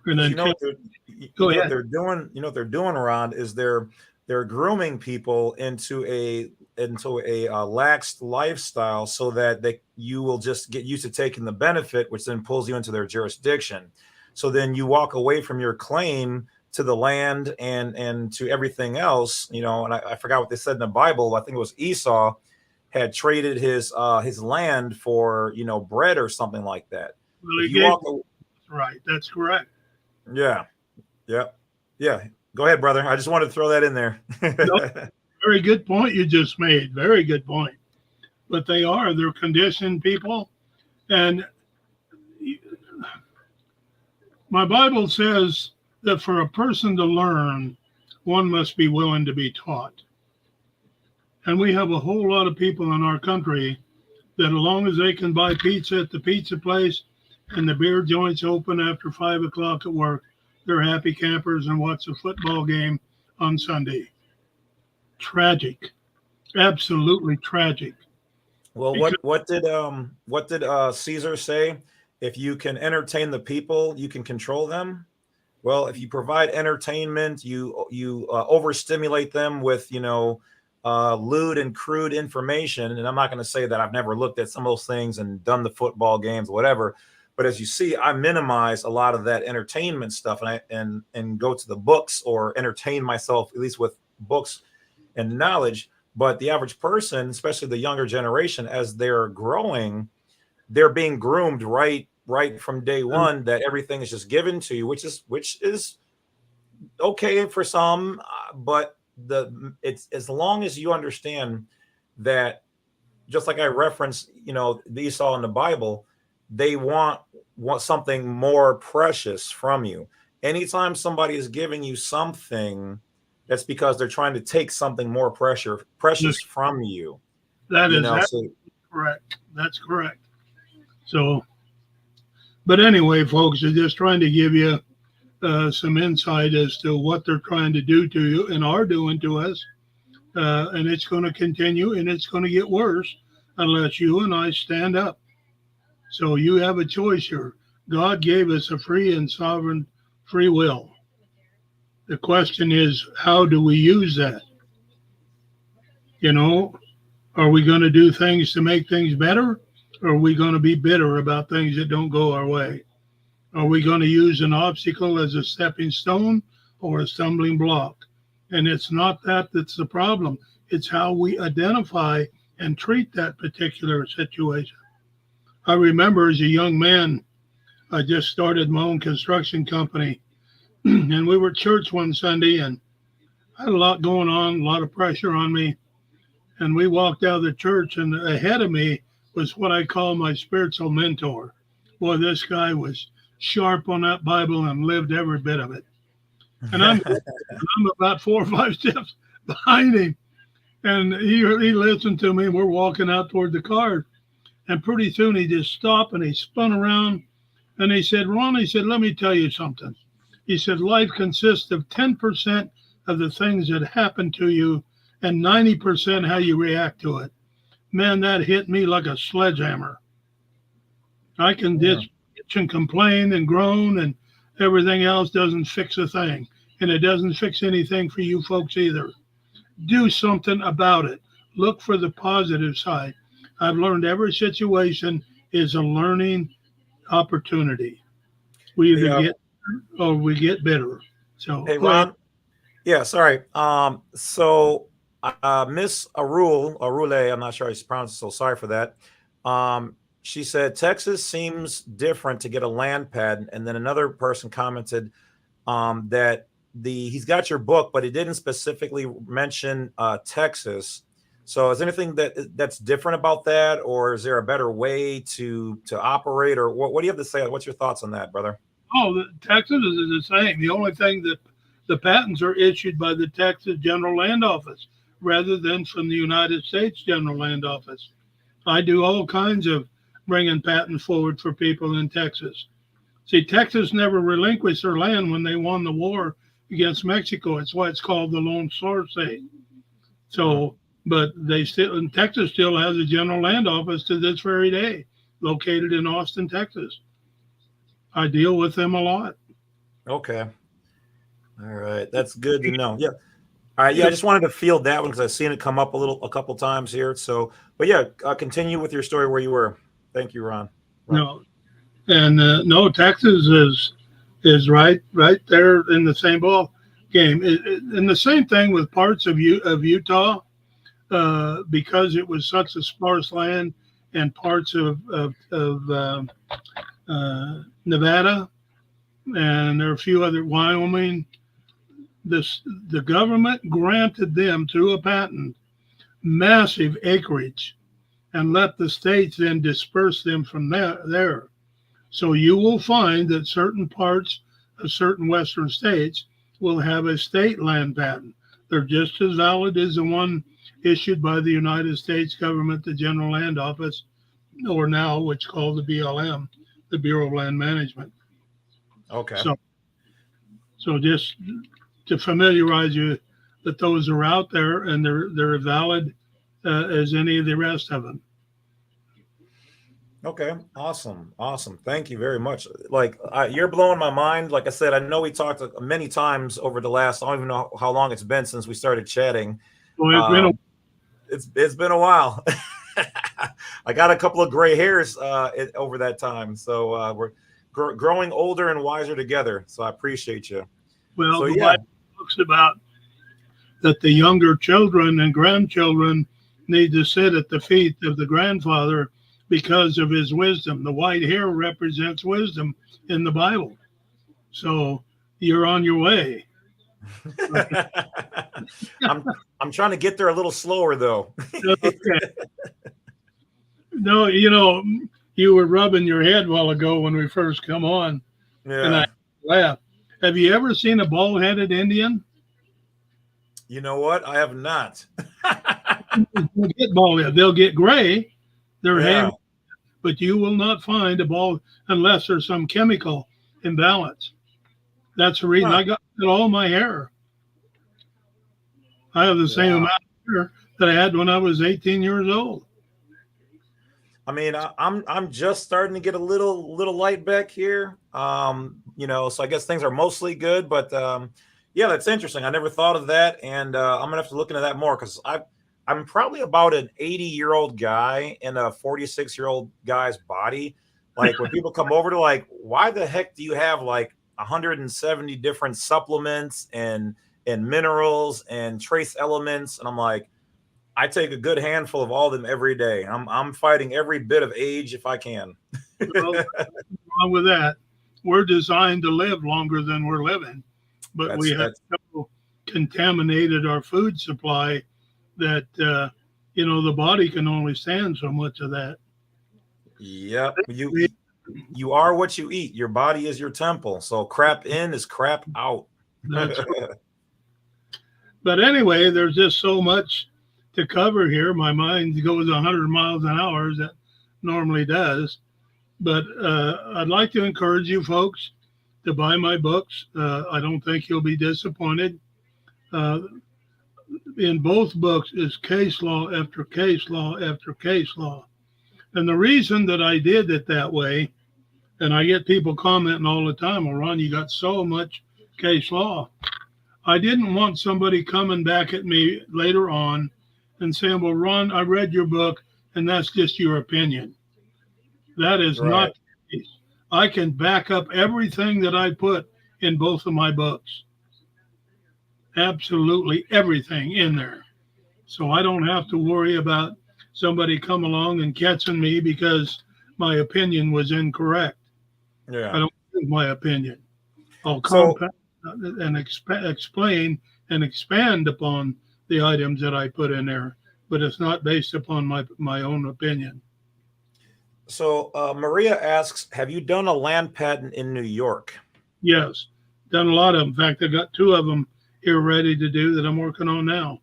And then what they're doing, what they're doing, Ron, is they're grooming people into a laxed lifestyle so that you will just get used to taking the benefit, which then pulls you into their jurisdiction. So then you walk away from your claim to the land and to everything else, and I forgot what they said in the Bible. I think it was Esau had traded his land for, bread or something like that. Well, right. That's correct. Yeah. Go ahead, brother. I just wanted to throw that in there. Very good point you just made. Very good point. But they're conditioned people. And my Bible says that for a person to learn, one must be willing to be taught. And we have a whole lot of people in our country that as long as they can buy pizza at the pizza place and the beer joint's open after 5 o'clock at work, they're happy campers and watch a football game on Sunday. Tragic. Absolutely tragic. Well, what did Caesar say? If you can entertain the people, you can control them. Well, if you provide entertainment, you overstimulate them with lewd and crude information. And I'm not going to say that I've never looked at some of those things and done the football games, whatever. But as you see, I minimize a lot of that entertainment stuff, and go to the books or entertain myself at least with books and knowledge. But the average person, especially the younger generation, as they're growing, they're being groomed right from day one that everything is just given to you, which is okay for some, but it's as long as you understand that, just like I referenced, the Esau in the Bible, they want something more precious from you. Anytime somebody is giving you something, that's because they're trying to take something more precious from you. That is correct. That's correct. So, but anyway, folks, I'm just trying to give you some insight as to what they're trying to do to you and are doing to us. And it's going to continue, and it's going to get worse unless you and I stand up. So you have a choice here. God gave us a free and sovereign free will. The question is, how do we use that? Are we going to do things to make things better? Or are we going to be bitter about things that don't go our way? Are we going to use an obstacle as a stepping stone or a stumbling block? And it's not that's the problem. It's how we identify and treat that particular situation. I remember as a young man, I just started my own construction company, and we were at church one Sunday, and I had a lot going on, a lot of pressure on me. And we walked out of the church, and ahead of me was what I call my spiritual mentor. Boy, this guy was sharp on that Bible and lived every bit of it. And I'm about 4 or 5 steps behind him. And he listened to me. We're walking out toward the car. And pretty soon he just stopped and he spun around. And he said, Ron, he said, let me tell you something. He said, life consists of 10% of the things that happen to you and 90% how you react to it. Man, that hit me like a sledgehammer. I can bitch and complain and groan, and everything else doesn't fix a thing. And it doesn't fix anything for you folks either. Do something about it. Look for the positive side. I've learned every situation is a learning opportunity. We either get or we get bitter. So, hey, Ron. Yeah, sorry. So Miss Arule, I'm not sure how you pronounce it, so sorry for that. She said Texas seems different to get a land patent, and then another person commented that he's got your book, but he didn't specifically mention Texas. So is anything that's different about that, or is there a better way to operate, or what do you have to say? What's your thoughts on that, brother? Oh, Texas is the same. The only thing that the patents are issued by the Texas General Land Office rather than from the United States General Land Office. I do all kinds of bringing patents forward for people in Texas. See, Texas never relinquished their land when they won the war against Mexico. It's why it's called the Lone Star State. So, but Texas still has a General Land Office to this very day, located in Austin, Texas. I deal with them a lot. Okay. All right. That's good to know. Yeah. All right. Yeah. I just wanted to field that one because I've seen it come up a couple times here. So, but yeah, continue with your story where you were. Thank you, Ron. No, and no, Texas is right there in the same ball game. And the same thing with parts of Utah, because it was such a sparse land, and parts of Nevada, and there are a few other, Wyoming. The government granted them through a patent massive acreage and let the states then disperse them from there. So you will find that certain parts of certain western states will have a state land patent. They're just as valid as the one issued by the United States government, the General Land Office, or now what's called the BLM, the Bureau of Land Management. Okay. So just to familiarize you that those are out there and they're valid as any of the rest of them. Okay. Awesome. Thank you very much. Like you're blowing my mind. Like I said, I know we talked many times over the last, I don't even know how long it's been since we started chatting. Well, it's been a while. I got a couple of gray hairs over that time. So we're growing older and wiser together. So I appreciate you. Well, so, the Bible talks about that the younger children and grandchildren need to sit at the feet of the grandfather because of his wisdom. The white hair represents wisdom in the Bible. So you're on your way. I'm trying to get there a little slower though. Okay. No, you were rubbing your head a while ago when we first come on. Yeah. And I laughed. Have you ever seen a bald-headed Indian? You know what? I have not. They'll get bald-headed. They'll get gray. Their hair, but you will not find a bald unless there's some chemical imbalance. That's the reason I got all my hair. I have the same amount of hair that I had when I was 18 years old. I mean, I'm just starting to get a little light back here. So I guess things are mostly good, but yeah, that's interesting. I never thought of that, and I'm gonna have to look into that more because I'm probably about an 80-year-old guy in a 46-year-old guy's body. Like when people come over to like, why the heck do you have like 170 different supplements and minerals and trace elements? And I'm like, I take a good handful of all of them every day. I'm fighting every bit of age if I can. Well, wrong with that. We're designed to live longer than we're living, but we have That's so contaminated our food supply that the body can only stand so much of that. yep. You are what you eat. Your body is your temple. So crap in is crap out. That's But anyway, there's just so much to cover here. My mind goes 100 miles an hour as it normally does. But I'd like to encourage you folks to buy my books. I don't think you'll be disappointed. Uh, in both books is case law after case law after case law. And the reason that I did it that way, and I get people commenting all the time, well, Ron, you got so much case law. I didn't want somebody coming back at me later on and saying, well, Ron, I read your book and that's just your opinion. That is not the case. I can back up everything that I put in both of my books. Absolutely everything in there. So I don't have to worry about somebody come along and catching me because my opinion was incorrect. Yeah. I don't give my opinion. I'll So- compound and explain and expand upon the items that I put in there, but it's not based upon my own opinion. So Maria asks, have you done a land patent in New York? Yes, done a lot of them. In fact, I got 2 of them here ready to do that I'm working on now.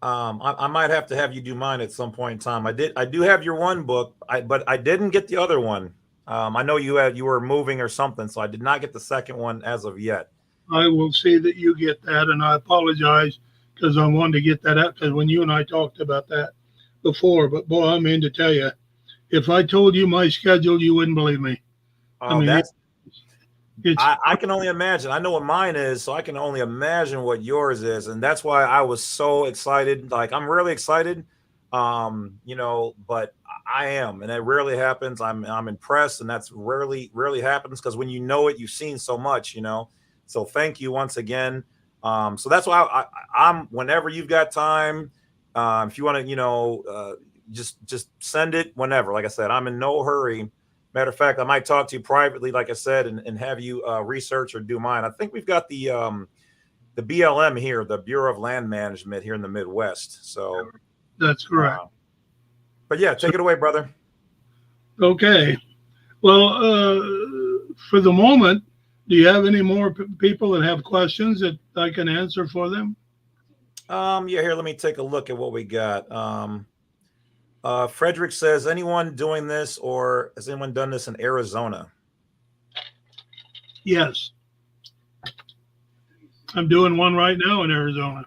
I might have to have you do mine at some point in time. I do have your one book, but I didn't get the other one. I know you were moving or something, so I did not get the second one as of yet. I will see that you get that, and I apologize because I wanted to get that out because when you and I talked about that before, but boy, I mean to tell you, if I told you my schedule, you wouldn't believe me. I mean, I can only imagine. I know what mine is, so I can only imagine what yours is, and that's why I was so excited. Like, I'm really excited, but I am, and it rarely happens. I'm impressed, and that's rarely happens because when you know it, you've seen so much, So thank you once again. So that's why I'm whenever you've got time, if you want to, just send it whenever. Like I said, I'm in no hurry. Matter of fact, I might talk to you privately, like I said, and have you research or do mine. I think we've got the BLM here, the Bureau of Land Management here in the Midwest. So that's correct. But yeah, take it away, brother. Okay. Well, for the moment, do you have any more people that have questions that I can answer for them? Yeah, here, let me take a look at what we got. Frederick says, anyone doing this, or has anyone done this in Arizona? Yes. I'm doing one right now in Arizona.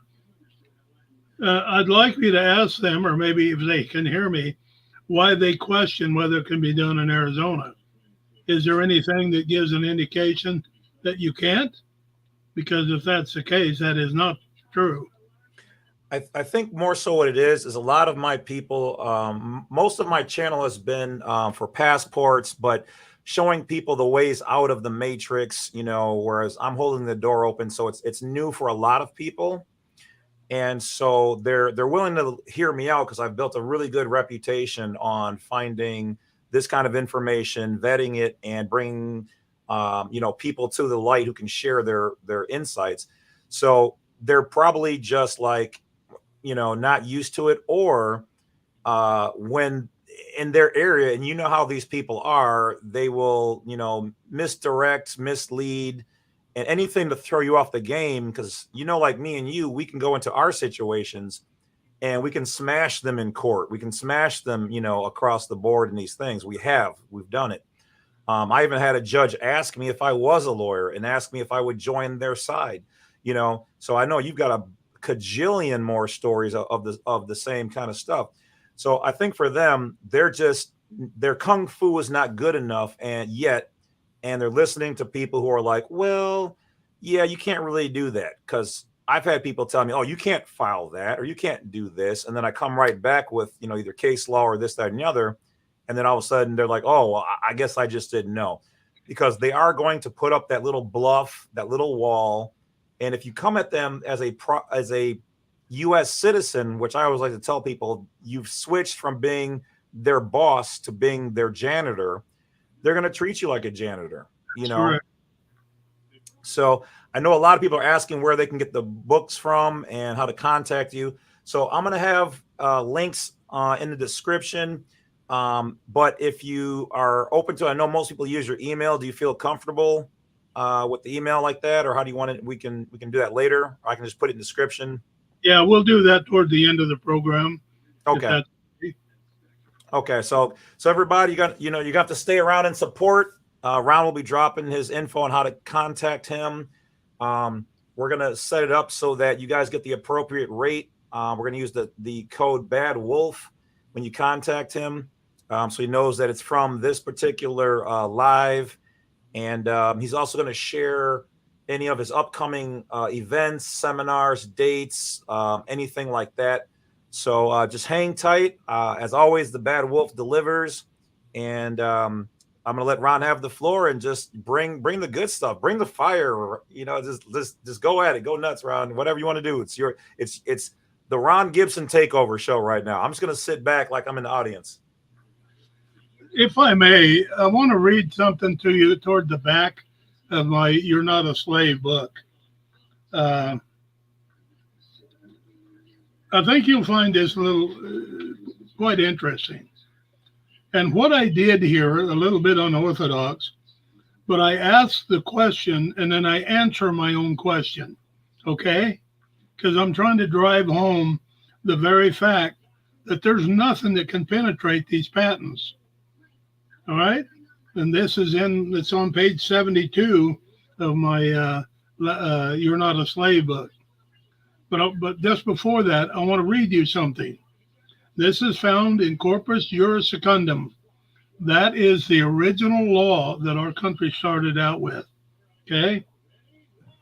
I'd like you to ask them, or maybe if they can hear me, why they question whether it can be done in Arizona. Is there anything that gives an indication that you can't? Because if that's the case, that is not true. I think more so what it is a lot of my people, most of my channel has been for passports, but showing people the ways out of the matrix, whereas I'm holding the door open. So it's new for a lot of people. And so they're willing to hear me out because I've built a really good reputation on finding this kind of information, vetting it, and bringing people to the light who can share their insights. So they're probably just like, not used to it, or when in their area, and how these people are, they will, misdirect, mislead, and anything to throw you off the game. Because, like me and you, we can go into our situations and we can smash them in court. We can smash them, across the board in these things. We've done it. I even had a judge ask me if I was a lawyer and ask me if I would join their side, so I know you've got a cajillion more stories of the same kind of stuff. So I think for them, their kung fu is not good enough, and they're listening to people who are like, well, yeah, you can't really do that, because I've had people tell me, oh, you can't file that, or you can't do this, and then I come right back with either case law or this, that, and the other, and then all of a sudden they're like, oh, well, I guess I just didn't know, because they are going to put up that little bluff, that little wall. And if you come at them as a U.S. citizen, which I always like to tell people, you've switched from being their boss to being their janitor, they're going to treat you like a janitor, you know? Correct. So I know a lot of people are asking where they can get the books from and how to contact you. So I'm going to have links in the description. But if you are open to, I know most people use your email. Do you feel comfortable with the email like that, or how do you want it? We can do that later. Or I can just put it in the description. Yeah, we'll do that toward the end of the program. Okay. Okay. So everybody, you got to stay around and support. Ron will be dropping his info on how to contact him. We're going to set it up so that you guys get the appropriate rate. We're going to use the code Badwolf when you contact him. So he knows that it's from this particular live. And he's also going to share any of his upcoming events, seminars, dates, anything like that. So just hang tight. As always, the Bad Wolf delivers. And I'm going to let Ron have the floor and just bring the good stuff. Bring the fire. Just go at it. Go nuts, Ron. Whatever you want to do. It's the Ron Gibson takeover show right now. I'm just going to sit back like I'm in the audience. If I may, I want to read something to you toward the back of my You're Not a Slave book. I think you'll find this quite interesting. And what I did here, a little bit unorthodox, but I asked the question and then I answer my own question, okay? Because I'm trying to drive home the very fact that there's nothing that can penetrate these patents. All right, and it's on page 72 of my You're Not a Slave book. But just before that, I want to read you something. This is found in Corpus Juris Secundum. That is the original law that our country started out with. Okay,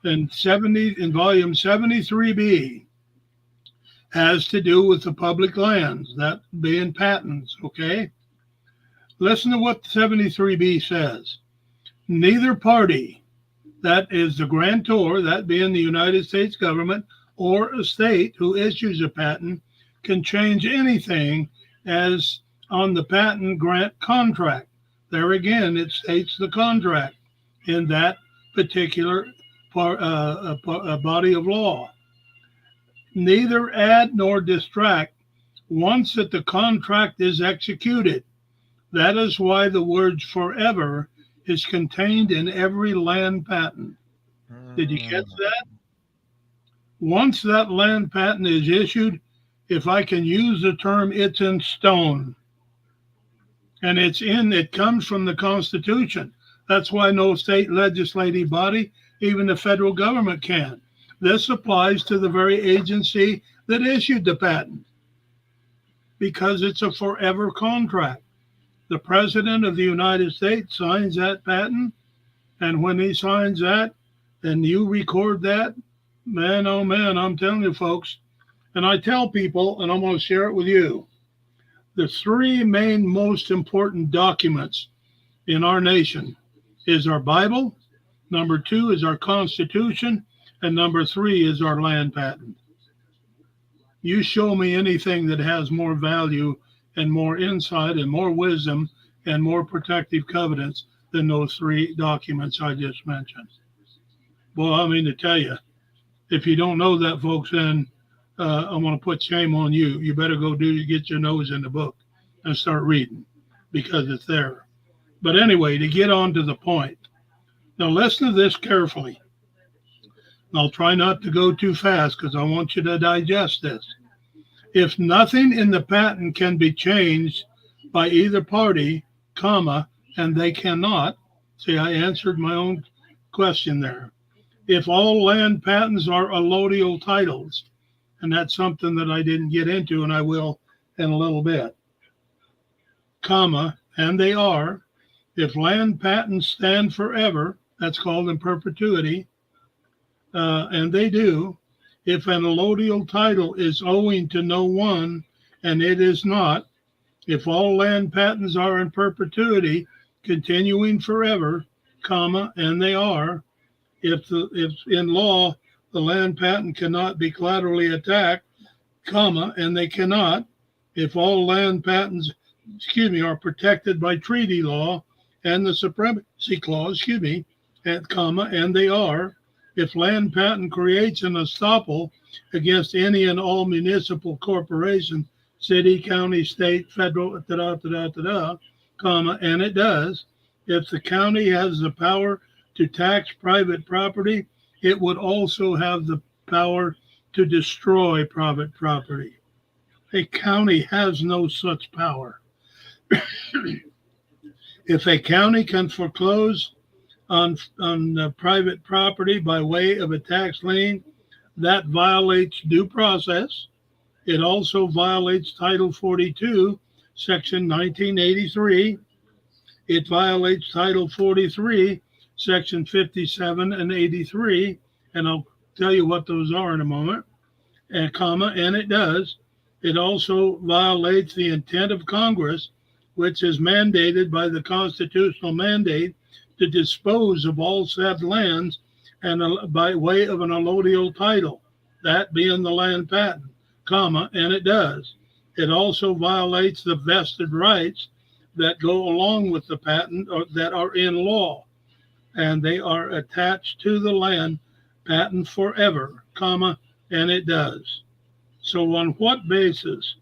in volume 73B has to do with the public lands, that being patents. Okay. Listen to what 73B says. Neither party, that is the grantor, that being the United States government, or a state who issues a patent, can change anything as on the patent grant contract. There again, it states the contract in that particular body of law. Neither add nor distract once that the contract is executed. That is why the word forever is contained in every land patent. Did you catch that? Once that land patent is issued, if I can use the term, it's in stone. And it comes from the Constitution. That's why no state legislative body, even the federal government, can. This applies to the very agency that issued the patent because it's a forever contract. The President of the United States signs that patent, and when he signs that, and you record that, man, oh man, I'm telling you folks, and I tell people, and I'm going to share it with you, the three main most important documents in our nation is our Bible, number 2 is our Constitution, and number 3 is our land patent. You show me anything that has more value and more insight and more wisdom and more protective covenants than those 3 documents I just mentioned. Well, I mean to tell you, if you don't know that, folks, then I want to put shame on you. You better go get your nose in the book and start reading because it's there. But anyway, to get on to the point. Now listen to this carefully. I'll try not to go too fast because I want you to digest this. If nothing in the patent can be changed by either party, comma, and they cannot, see, I answered my own question there. If all land patents are allodial titles, and that's something that I didn't get into, and I will in a little bit, comma, and they are, if land patents stand forever, that's called in perpetuity, and they do, if an allodial title is owing to no one, and it is not, if all land patents are in perpetuity, continuing forever, comma, and they are, if in law the land patent cannot be collaterally attacked comma, and they cannot if all land patents, are protected by treaty law and the supremacy clause, and comma, and they are, if land patent creates an estoppel against any and all municipal corporation, city, county, state, federal, comma, and it does, if the county has the power to tax private property, it would also have the power to destroy private property. A county has no such power. If a county can foreclose on private property by way of a tax lien, that violates due process. It also violates Title 42, Section 1983. It violates Title 43, Section 57 and 83, and I'll tell you what those are in a moment, and comma, and it does. It also violates the intent of Congress, which is mandated by the constitutional mandate to dispose of all said lands and by way of an allodial title, that being the land patent, comma, and it does. It also violates the vested rights that go along with the patent or that are in law, and they are attached to the land patent forever, comma, and it does. So on what basis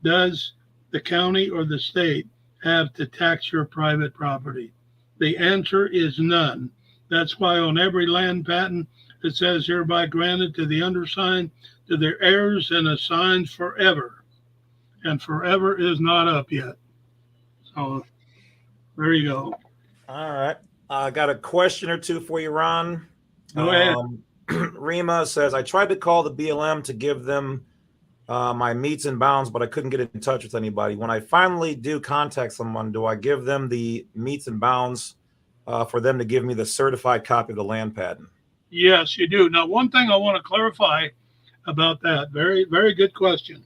does the county or the state have to tax your private property? The answer is none. That's why on every land patent it says hereby granted to the undersigned, to their heirs and assigned forever. And forever is not up yet. So there you go. All right. I got a question or two for you, Ron. Go ahead. Rima says, I tried to call the BLM to give them my meets and bounds, but I couldn't get in touch with anybody. When I finally do contact someone, do I give them the meets and bounds for them to give me the certified copy of the land patent? Yes, you do. Now, one thing I want to clarify about that, very, very good question.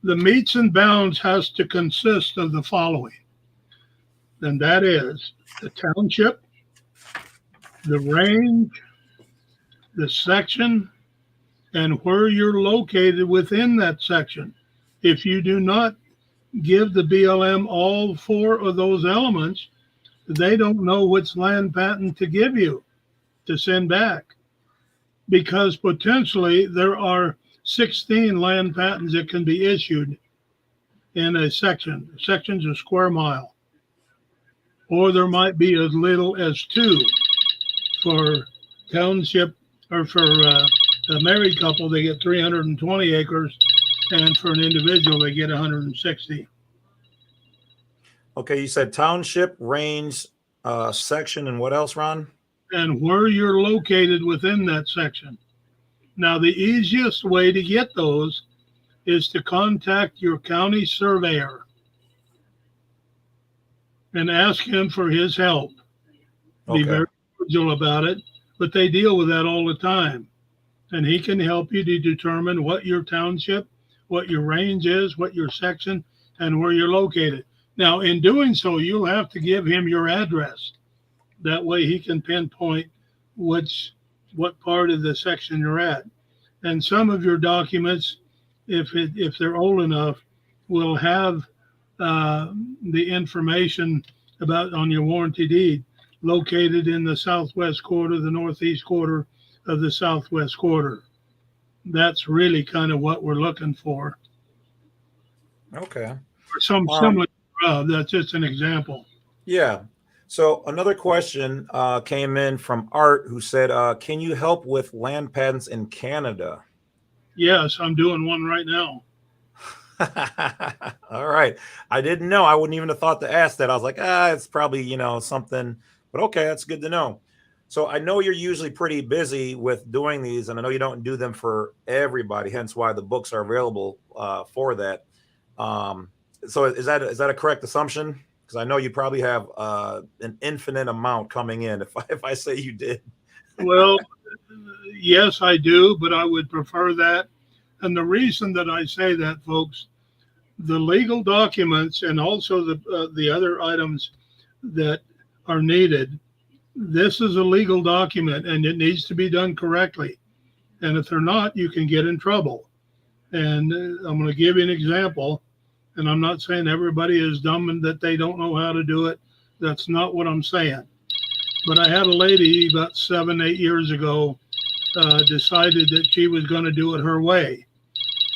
The meets and bounds has to consist of the following, and that is the township, the range, the section, and where you're located within that section. If you do not give the BLM all four of those elements, they don't know which land patent to give you to send back, because potentially there are 16 land patents that can be issued in a section. Section's a square mile, or there might be as little as 2 for township, or for a married couple, they get 320 acres, and for an individual, they get 160. Okay, you said township, range, section, and what else, Ron? And where you're located within that section. Now, the easiest way to get those is to contact your county surveyor and ask him for his help. Okay. Be very cordial about it, but they deal with that all the time. And he can help you to determine what your township, what your range is, what your section, and where you're located. Now, in doing so, you'll have to give him your address. That way he can pinpoint what part of the section you're at. And some of your documents, if they're old enough, will have the information about on your warranty deed located in the southwest quarter, the northeast quarter of the southwest quarter. That's really kind of what we're looking for. Okay. Or some similar, that's just an example. Yeah. So another question came in from Art, who said, can you help with land patents in Canada? Yes, I'm doing one right now. All right. I didn't know. I wouldn't even have thought to ask that. I was like, it's probably, something, but okay, that's good to know. So I know you're usually pretty busy with doing these, and I know you don't do them for everybody, hence why the books are available for that. So is that a correct assumption? Because I know you probably have an infinite amount coming in if I say you did. Well, yes, I do, but I would prefer that. And the reason that I say that, folks, the legal documents and also the other items that are needed, this is a legal document and it needs to be done correctly. And if they're not, you can get in trouble. And I'm going to give you an example. And I'm not saying everybody is dumb and that they don't know how to do it. That's not what I'm saying. But I had a lady about 7, 8 years ago decided that she was going to do it her way.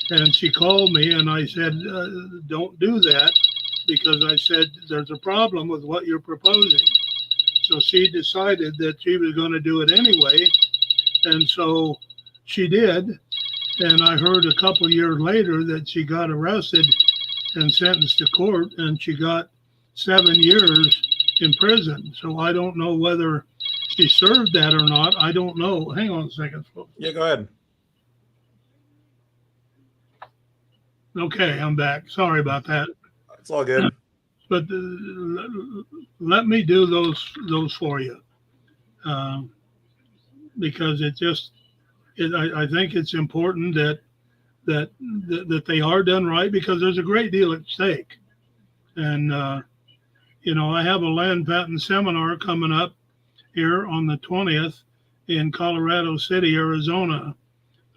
And she called me and I said, don't do that, because I said, there's a problem with what you're proposing. So she decided that she was going to do it anyway. And so she did. And I heard a couple years later that she got arrested and sentenced to court, and she got 7 years in prison. So I don't know whether she served that or not. I don't know. Hang on a second, folks. Yeah, go ahead. Okay, I'm back. Sorry about that. It's all good. But let me do those for you, because I think it's important that they are done right, because there's a great deal at stake. And I have a land patent seminar coming up here on the 20th in Colorado City, Arizona.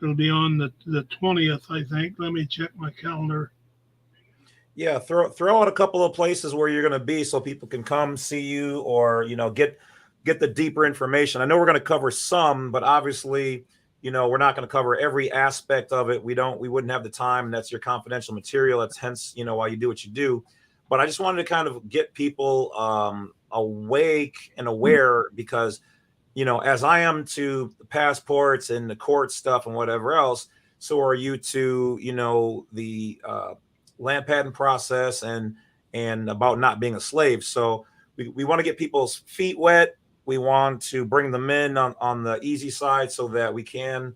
It'll be on the 20th, I think. Let me check my calendar. Yeah, throw out a couple of places where you're going to be so people can come see you, or get the deeper information. I know we're going to cover some, but obviously, we're not going to cover every aspect of it. We wouldn't have the time, and that's your confidential material. That's hence, why you do what you do. But I just wanted to kind of get people awake and aware, because, as I am to the passports and the court stuff and whatever else, so are you to, the land patent process and about not being a slave. So we want to get people's feet wet. We want to bring them in on the easy side so that we can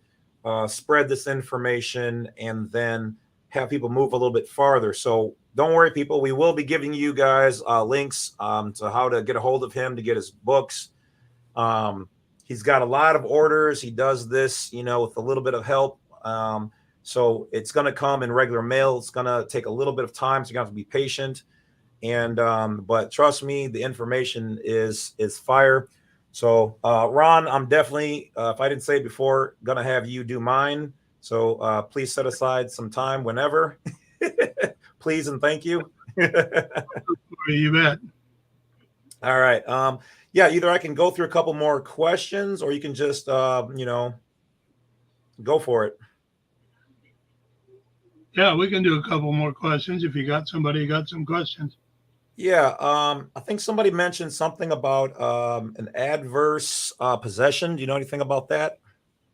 spread this information and then have people move a little bit farther. So don't worry, people. We will be giving you guys links to how to get a hold of him to get his books. He's got a lot of orders. He does this, with a little bit of help. So it's going to come in regular mail. It's going to take a little bit of time, so you have to be patient. And but trust me, the information is fire. So Ron, I'm definitely, if I didn't say it before, going to have you do mine. So please set aside some time whenever. Please and thank you. You bet. All right. Yeah, either I can go through a couple more questions, or you can just go for it. Yeah, we can do a couple more questions if you got somebody who got some questions. Yeah, I think somebody mentioned something about an adverse possession. Do you know anything about that?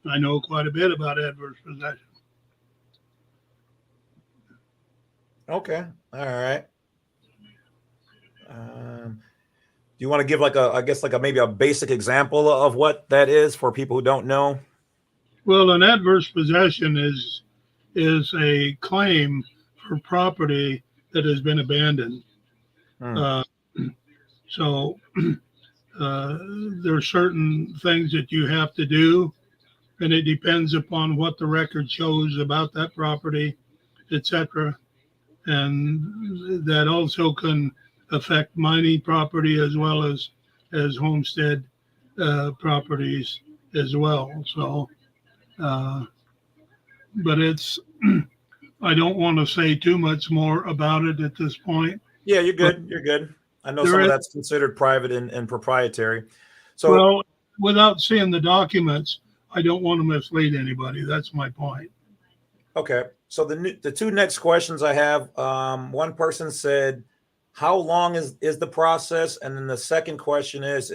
I know quite a bit about adverse possession. Okay, all right. Do you want to give maybe a basic example of what that is for people who don't know? Well, an adverse possession is a claim for property that has been abandoned. So there are certain things that you have to do, and it depends upon what the record shows about that property, etc. And that also can affect mining property as well as homestead properties as well. So, but it's I don't want to say too much more about it at this point. Yeah, you're good. You're good. I know some of that's considered private and proprietary. So, well, without seeing the documents, I don't want to mislead anybody. That's my point. Okay. So the two next questions I have, one person said, how long is the process? And then the second question is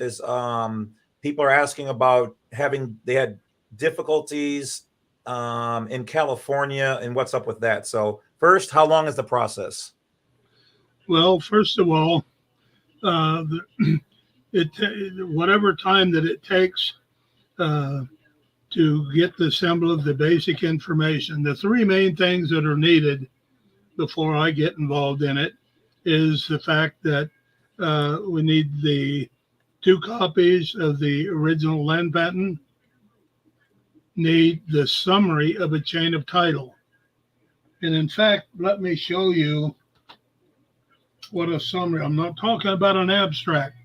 people are asking about they had difficulties in California and what's up with that. So first, how long is the process? Well, first of all, whatever time that it takes to get the assemble of the basic information, the three main things that are needed before I get involved in it is the fact that we need the 2 copies of the original land patent, need the summary of a chain of title. And in fact, let me show you what a summary. I'm not talking about an abstract.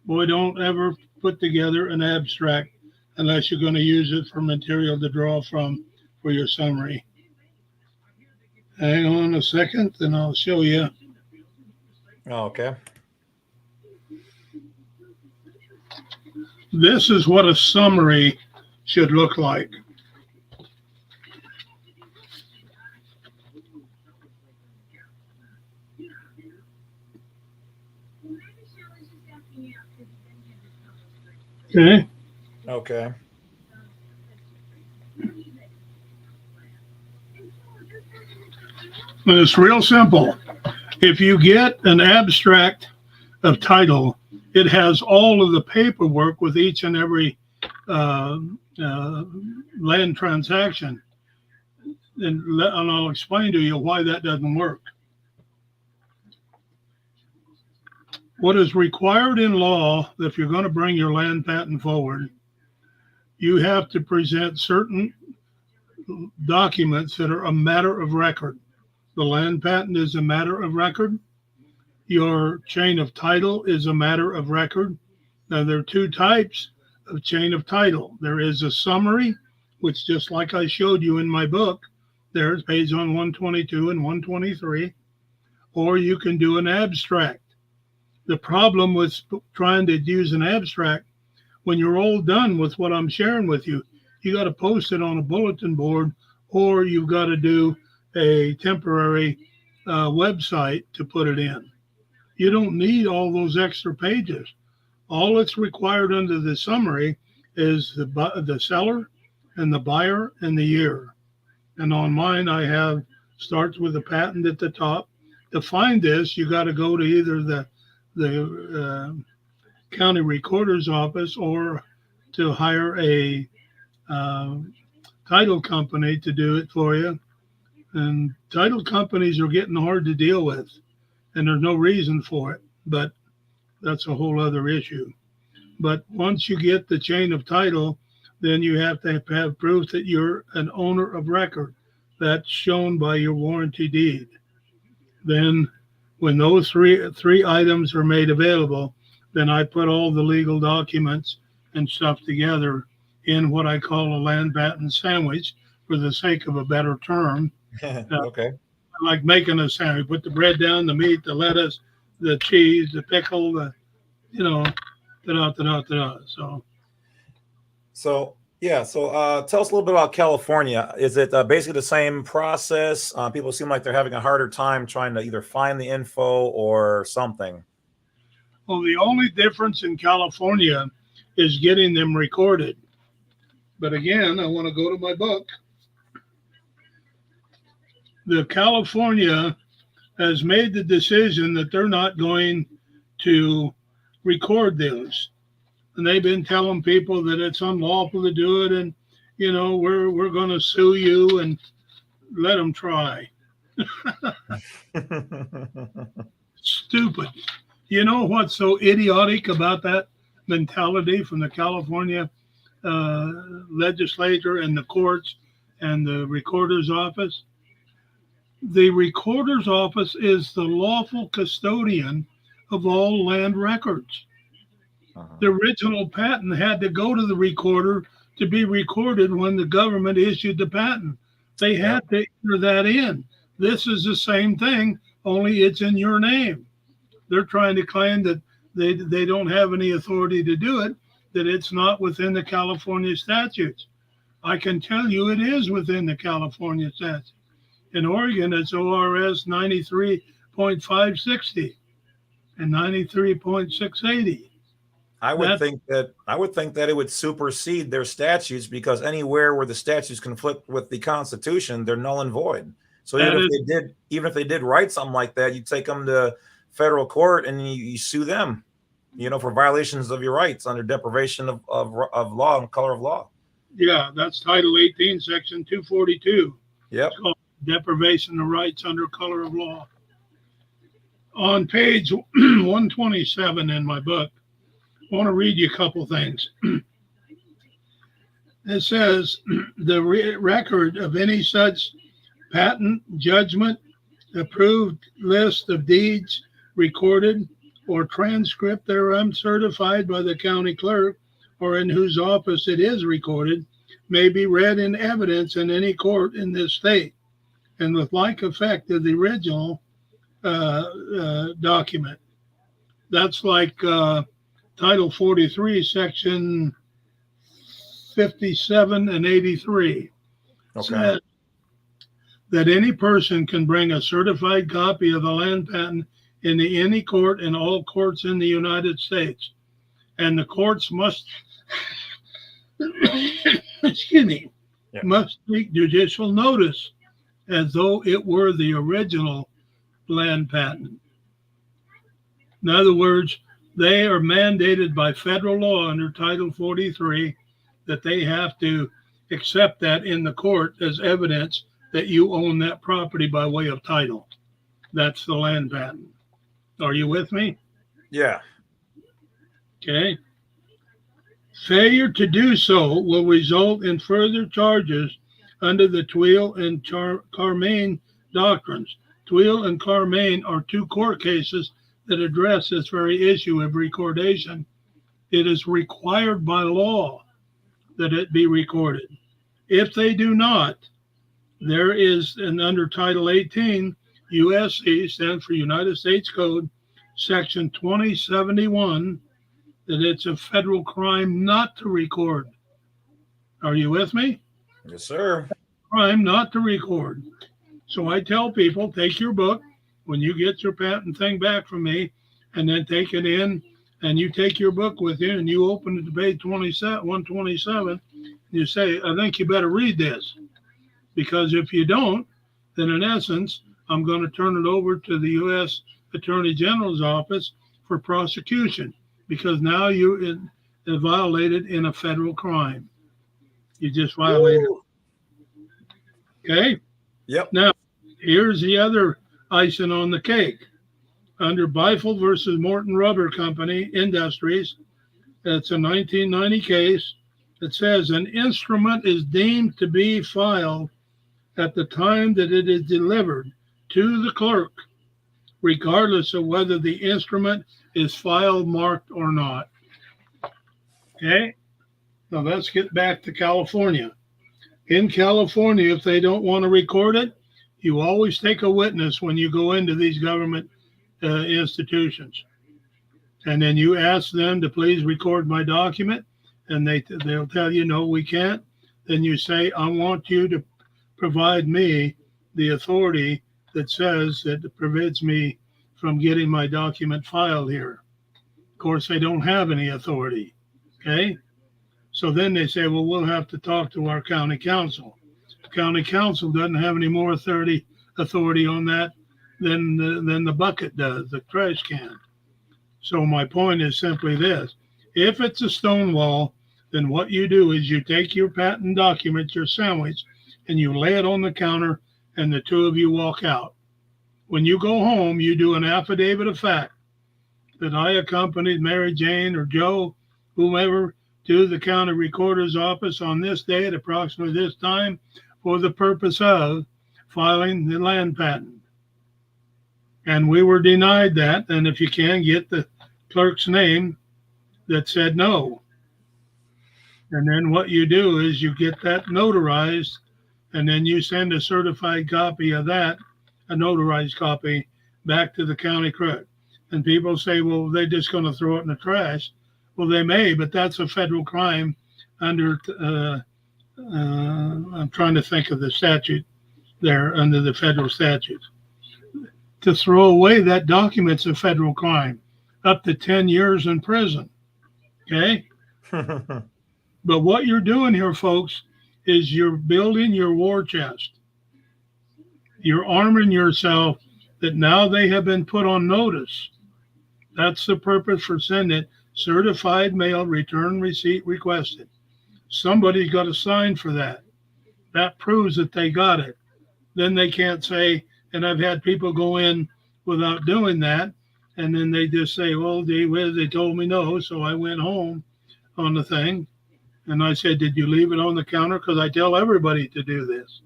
Boy, don't ever put together an abstract unless you're going to use it for material to draw from for your summary. Hang on a second, and I'll show you. Oh, okay. This is what a summary should look like. Okay. Okay. And it's real simple. If you get an abstract of title, it has all of the paperwork with each and every land transaction. And I'll explain to you why that doesn't work. What is required in law, if you're going to bring your land patent forward, you have to present certain documents that are a matter of record. The land patent is a matter of record. Your chain of title is a matter of record. Now, there are two types of chain of title. There is a summary, which just like I showed you in my book, there's page on 122 and 123, or you can do an abstract. The problem with trying to use an abstract, when you're all done with what I'm sharing with you, you got to post it on a bulletin board, or you've got to do a temporary website to put it in. You don't need all those extra pages. All that's required under the summary is the seller and the buyer and the year. And on mine, I have starts with the patent at the top. To find this, you got to go to either the county recorder's office or to hire a title company to do it for you. And title companies are getting hard to deal with, and there's no reason for it, but that's a whole other issue. But once you get the chain of title, then you have to have proof that you're an owner of record. That's shown by your warranty deed. Then when those three items are made available, then I put all the legal documents and stuff together in what I call a land patent sandwich, for the sake of a better term. Okay. Like making a sandwich, put the bread down, the meat, the lettuce, the cheese, the pickle, da-da. So tell us a little bit about California. Is it basically the same process? People seem like they're having a harder time trying to either find the info or something. Well, the only difference in California is getting them recorded. But again, I want to go to my book. The California has made the decision that they're not going to record those. And they've been telling people that it's unlawful to do it, and we're going to sue you, and let them try. Stupid. You know what's so idiotic about that mentality from the California legislature and the courts and the recorder's office? The recorder's office is the lawful custodian of all land records. The original patent had to go to the recorder to be recorded when the government issued the patent. They had to enter that in. This is the same thing, only it's in your name. They're trying to claim that they don't have any authority to do it, that it's not within the California statutes. I can tell you it is within the California statute. In Oregon, it's ORS 93.560 and 93.680. I would think that it would supersede their statutes, because anywhere where the statutes conflict with the Constitution, they're null and void. So even if they did write something like that, you take them to federal court and you sue them, for violations of your rights under deprivation of law and color of law. Yeah, that's Title 18, Section 242. Yep. It's called deprivation of rights under color of law. On page 127 in my book, I want to read you a couple things. It says, the record of any such patent, judgment, approved list of deeds recorded, or transcript thereof certified by the county clerk, or in whose office it is recorded, may be read in evidence in any court in this state, and with like effect of the original document. That's like Title 43, Section 57 and 83. Okay. Said that any person can bring a certified copy of the land patent into any court in all courts in the United States. And the courts must, excuse me, must take judicial notice as though it were the original land patent. In other words, they are mandated by federal law under Title 43 that they have to accept that in the court as evidence that you own that property by way of title. That's the land patent. Are you with me? Yeah. Okay. Failure to do so will result in further charges under the Tweel and Carmaine doctrines. Tweel and Carmaine are two court cases that address this very issue of recordation. It is required by law that it be recorded. If they do not, there is, and under Title 18, USC, stands for United States Code, Section 2071, that it's a federal crime not to record. Are you with me? Yes, sir. Crime not to record. So I tell people, take your book when you get your patent thing back from me, and then take it in, and you take your book with you, and you open it to page 127, you say, I think you better read this. Because if you don't, then in essence, I'm going to turn it over to the U.S. Attorney General's office for prosecution, because now you violated in a federal crime. You just violated. Ooh. Okay? Yep. Now, here's the other icing on the cake. Under Badwolf versus Morton Rubber Company Industries, it's a 1990 case. It says an instrument is deemed to be filed at the time that it is delivered to the clerk, regardless of whether the instrument is file marked or not. Okay? Now let's get back to California. In California, if they don't want to record it, you always take a witness when you go into these government institutions. And then you ask them to please record my document, and they'll tell you, no, we can't. Then you say, I want you to provide me the authority that says that it prevents me from getting my document filed here. Of course, they don't have any authority. Okay? So then they say, well, we'll have to talk to our county council. The county council doesn't have any more authority on that than the bucket does, the trash can. So my point is simply this. If it's a stone wall, then what you do is you take your patent document, your sandwich, and you lay it on the counter, and the two of you walk out. When you go home, you do an affidavit of fact that I accompanied Mary Jane or Joe, whomever, to the county recorder's office on this day at approximately this time for the purpose of filing the land patent. And we were denied that. And if you can, get the clerk's name that said no. And then what you do is you get that notarized, and then you send a certified copy of that, a notarized copy, back to the county clerk. And people say, well, they're just going to throw it in the trash. Well, they may, but that's a federal crime under, I'm trying to think of the statute there, under the federal statute. To throw away that document's a federal crime, up to 10 years in prison. Okay? But what you're doing here, folks, is you're building your war chest. You're arming yourself that now they have been put on notice. That's the purpose for sending it. Certified mail, return receipt requested. Somebody's got to sign for that. That proves that they got it. Then they can't say, and I've had people go in without doing that, and then they just say, well, gee whiz, they told me no, so I went home on the thing. And I said, did you leave it on the counter? Because I tell everybody to do this,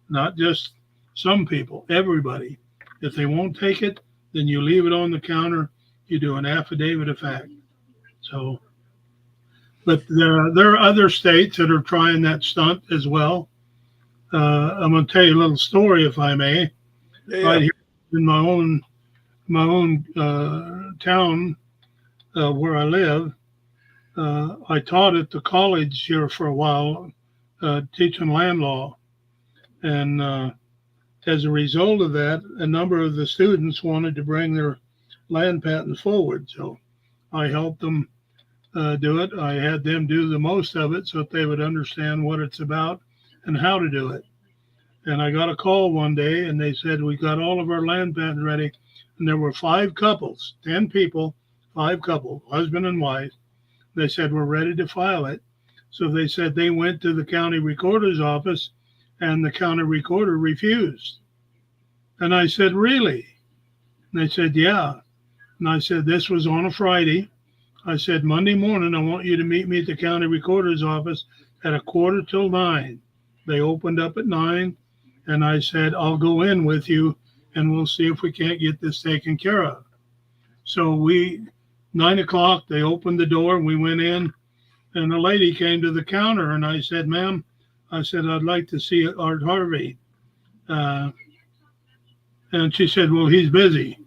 not just some people, everybody. If they won't take it, then you leave it on the counter. You do an affidavit of fact. So, but there are other states that are trying that stunt as well. I'm going to tell you a little story, if I may. Yeah. Right here in my own town where I live. I taught at the college here for a while, teaching land law. And as a result of that, a number of the students wanted to bring their land patents forward. So I helped them do it. I had them do the most of it so that they would understand what it's about and how to do it. And I got a call one day and they said, we got all of our land patents ready. And there were 5 couples, 10 people, 5 couples, husband and wife. They said, we're ready to file it. So they said they went to the county recorder's office and the county recorder refused. And I said, really? And they said, yeah. And I said, this was on a Friday. I said, Monday morning, I want you to meet me at the county recorder's office at 8:45. They opened up at 9. And I said, I'll go in with you and we'll see if we can't get this taken care of. So 9 o'clock, they opened the door, we went in, and a lady came to the counter and I said, ma'am, I said, I'd like to see Art Harvey. And she said, well, he's busy.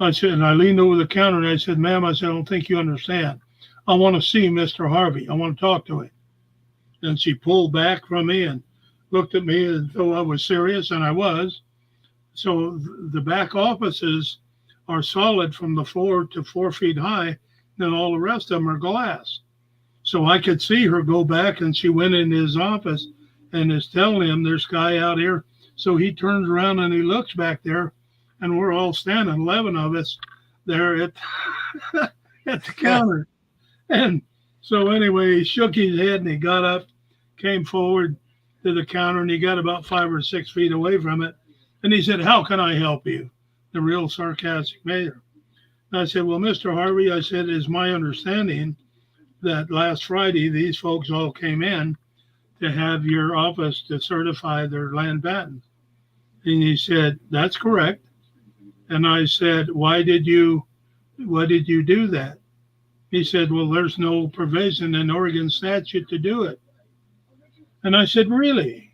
I said, and I leaned over the counter and I said, ma'am, I said, I don't think you understand. I want to see Mr. Harvey. I want to talk to him. And she pulled back from me and looked at me as though I was serious, and I was. So the back offices are solid from the floor to 4 feet high, and all the rest of them are glass. So I could see her go back, and she went in his office and is telling him there's a guy out here. So he turns around and he looks back there, and we're all standing, 11 of us there at the counter. And so anyway, he shook his head and he got up, came forward to the counter, and he got about 5 or 6 feet away from it. And he said, how can I help you? The real sarcastic manner. And I said, well, Mr. Harvey, I said, it's my understanding that last Friday, these folks all came in to have your office to certify their land patent. And he said, that's correct. And I said, why did you do that? He said, well, there's no provision in Oregon statute to do it. And I said, really?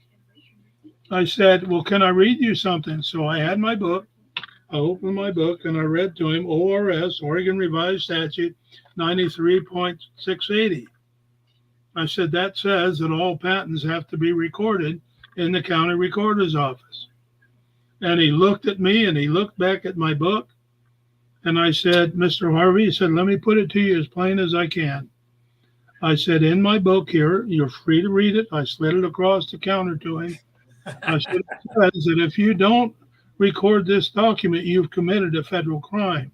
I said, well, can I read you something? So I had my book. I opened my book and I read to him ORS, Oregon Revised Statute 93.680. I said, that says that all patents have to be recorded in the county recorder's office. And he looked at me and he looked back at my book. And I said, Mr. Harvey, he said, let me put it to you as plain as I can. I said, in my book here, you're free to read it. I slid it across the counter to him. I said, it says that if you don't record this document, you've committed a federal crime.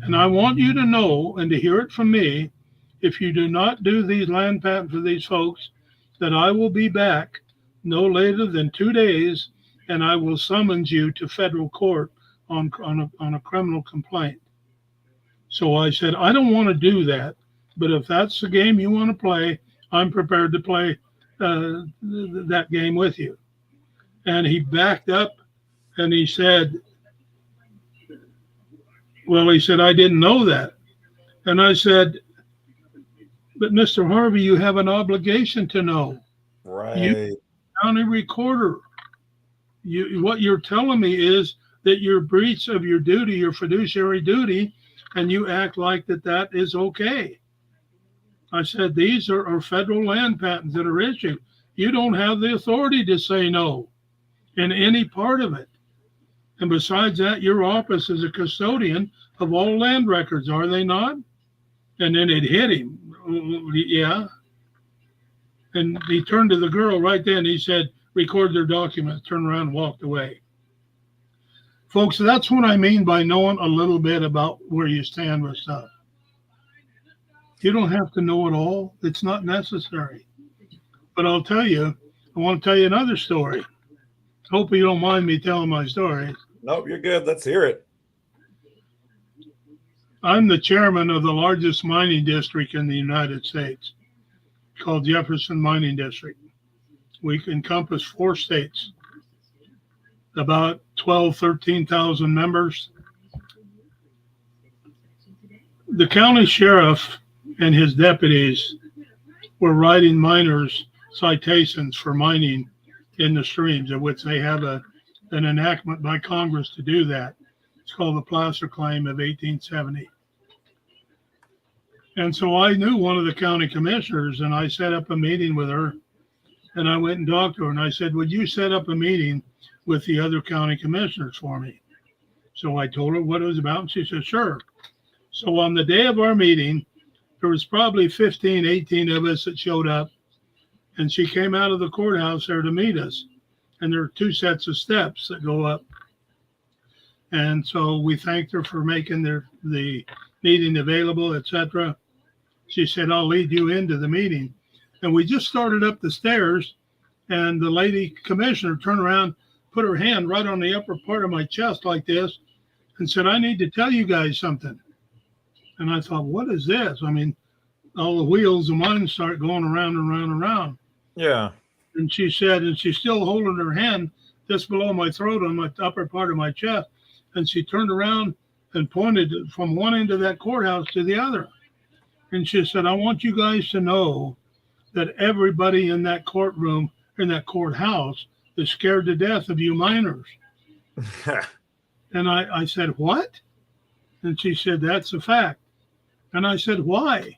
And I want you to know and to hear it from me, if you do not do these land patents for these folks, that I will be back no later than 2 days, and I will summons you to federal court on a criminal complaint. So I said, I don't want to do that, but if that's the game you want to play, I'm prepared to play that game with you. And he backed up and he said, well, he said, I didn't know that. And I said, but Mr. Harvey, you have an obligation to know. Right. You county recorder. What you're telling me is that you're breach of your duty, your fiduciary duty, and you act like that is okay. I said, these are federal land patents that are issued. You don't have the authority to say no in any part of it. And besides that, your office is a custodian of all land records, are they not? And then it hit him. Yeah. And he turned to the girl right then. He said, record their documents, turned around and walked away. Folks, that's what I mean by knowing a little bit about where you stand with stuff. You don't have to know it all. It's not necessary. But I'll tell you, I want to tell you another story. Hope you don't mind me telling my story. Nope, you're good. Let's hear it. I'm the chairman of the largest mining district in the United States, called Jefferson Mining District. We encompass 4 states, about 12, 13,000 members. The county sheriff and his deputies were writing miners citations for mining in the streams, of which they have an enactment by Congress to do that. It's called the Placer Claim of 1870. And so I knew one of the county commissioners, and I set up a meeting with her, and I went and talked to her, and I said, would you set up a meeting with the other county commissioners for me? So I told her what it was about, and she said, sure. So on the day of our meeting, there was probably 15, 18 of us that showed up, and she came out of the courthouse there to meet us. And there are 2 sets of steps that go up. And so we thanked her for making the meeting available, etc. She said, I'll lead you into the meeting. And we just started up the stairs, and the lady commissioner turned around, put her hand right on the upper part of my chest like this, and said, I need to tell you guys something. And I thought, what is this? I mean, all the wheels of mine start going around and around and around. Yeah. And she said, and she's still holding her hand just below my throat on my upper part of my chest. And she turned around and pointed from one end of that courthouse to the other. And she said, I want you guys to know that everybody in that courtroom, in that courthouse, is scared to death of you minors. And I said, what? And she said, that's a fact. And I said, why?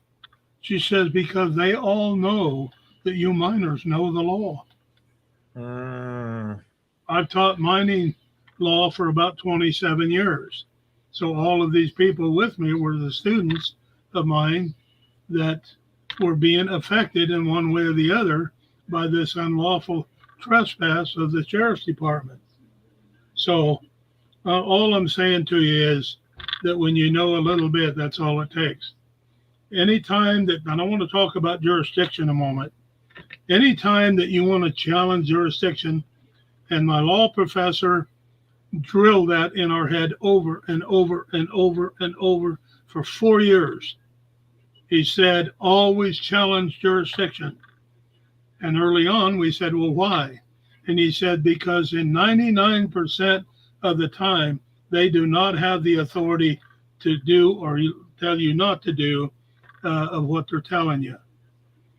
She says, because they all know that you minors know the law. I've taught mining law for about 27 years. So all of these people with me were the students of mine that were being affected in one way or the other by this unlawful trespass of the sheriff's department. So all I'm saying to you is that when you know a little bit, that's all it takes. Anytime that, and I want to talk about jurisdiction a moment, anytime that you want to challenge jurisdiction, and my law professor drilled that in our head over and over and over and over for 4 years. He said, always challenge jurisdiction. And early on, we said, well, why? And he said, because in 99% of the time, they do not have the authority to do or tell you not to do of what they're telling you.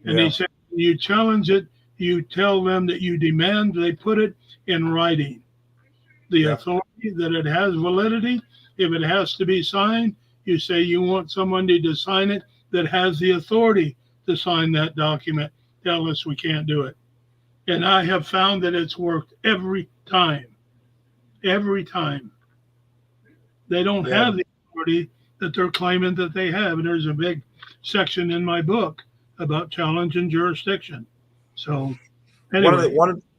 And he said, when you challenge it, you tell them that you demand they put it in writing. The authority, that it has validity. If it has to be signed, you say you want somebody to sign it that has the authority to sign that document. Tell us we can't do it. And I have found that it's worked every time. Every time. They don't have the authority that they're claiming that they have. And there's a big section in my book about challenging jurisdiction. So anyway.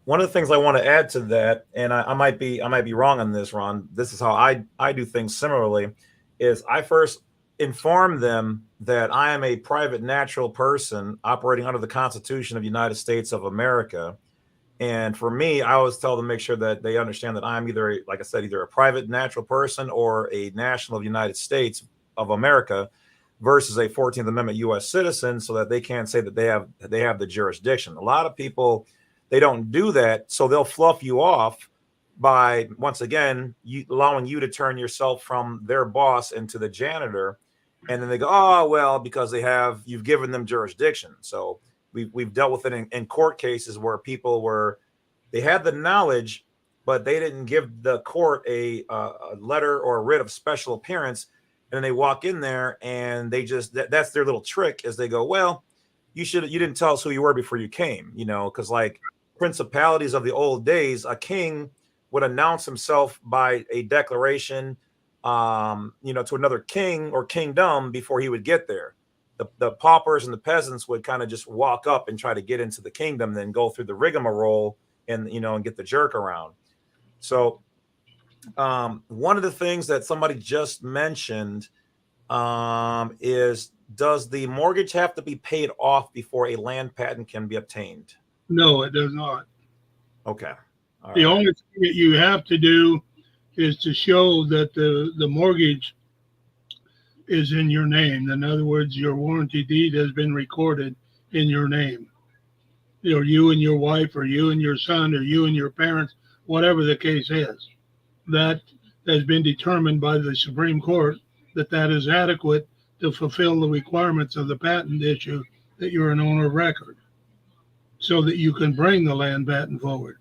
One of the things I want to add to that, and I might be wrong on this, Ron. This is how I do things similarly, is I first inform them that I am a private natural person operating under the Constitution of the United States of America. And for me, I always tell them, make sure that they understand that I'm either, like I said, either a private natural person or a national of the United States of America versus a 14th Amendment U.S. citizen, so that they can't say that they have the jurisdiction. A lot of people, they don't do that, so they'll fluff you off by, once again, allowing you to turn yourself from their boss into the janitor. And then they go, oh, well, because you've given them jurisdiction. So we've dealt with it in court cases where people they had the knowledge, but they didn't give the court a letter or a writ of special appearance. And then they walk in there and they just, that's their little trick, is they go, well, you didn't tell us who you were before you came, because like principalities of the old days, a king would announce himself by a declaration, to another king or kingdom before he would get there. The paupers and the peasants would kind of just walk up and try to get into the kingdom, then go through the rigmarole and get the jerk around. So one of the things that somebody just mentioned is, does the mortgage have to be paid off before a land patent can be obtained? No, it does not. Okay. The only thing that you have to do is to show that the mortgage is in your name. In other words, your warranty deed has been recorded in your name. You and your wife, or you and your son, or you and your parents, whatever the case is. That has been determined by the Supreme Court that is adequate to fulfill the requirements of the patent issue, that you're an owner of record, so that you can bring the land patent forward.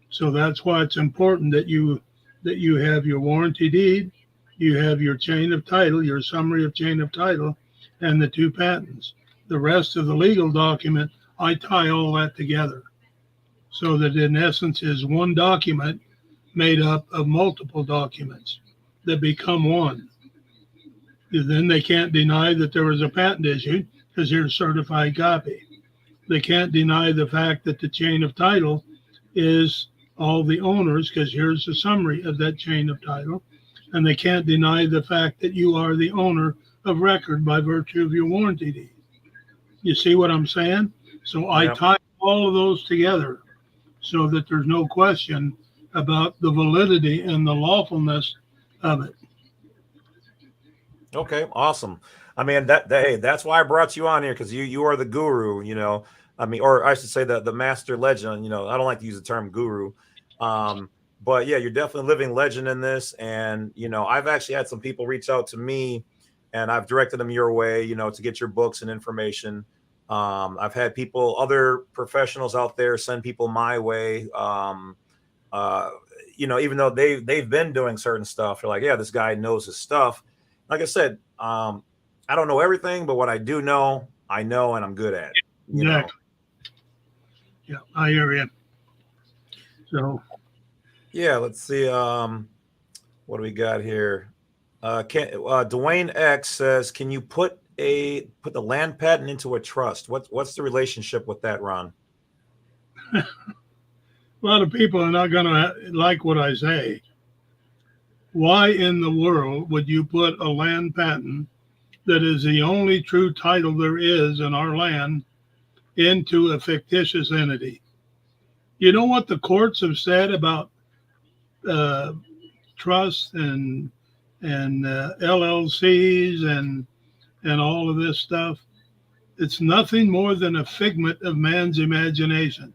So that's why it's important that you have your warranty deed, you have your chain of title, your summary of chain of title, and the 2 patents. The rest of the legal document, I tie all that together so that in essence is one document made up of multiple documents that become one. Then they can't deny that there was a patent issued because here's a certified copy. They can't deny the fact that the chain of title is all the owners because here's a summary of that chain of title. And they can't deny the fact that you are the owner of record by virtue of your warranty deed. You see what I'm saying? So I tie all of those together so that there's no question about the validity and the lawfulness of it. Okay, awesome. I mean, hey, that's why I brought you on here, because you are the guru, you know. I mean, or I should say the master legend, you know. I don't like to use the term guru. But yeah, you're definitely a living legend in this. And, you know, I've actually had some people reach out to me and I've directed them your way, you know, to get your books and information. I've had other professionals out there send people my way. You know, even though they've been doing certain stuff, they're like, yeah, this guy knows his stuff. Like I said, I don't know everything, but what I do know, I know, and I'm good at it. You know? Yeah, I hear you. So, yeah, let's see. What do we got here? Dwayne X says, can you put the land patent into a trust? What's the relationship with that, Ron? A lot of people are not going to like what I say. Why in the world would you put a land patent that is the only true title there is in our land into a fictitious entity? You know what the courts have said about trusts and LLCs and all of this stuff? It's nothing more than a figment of man's imagination.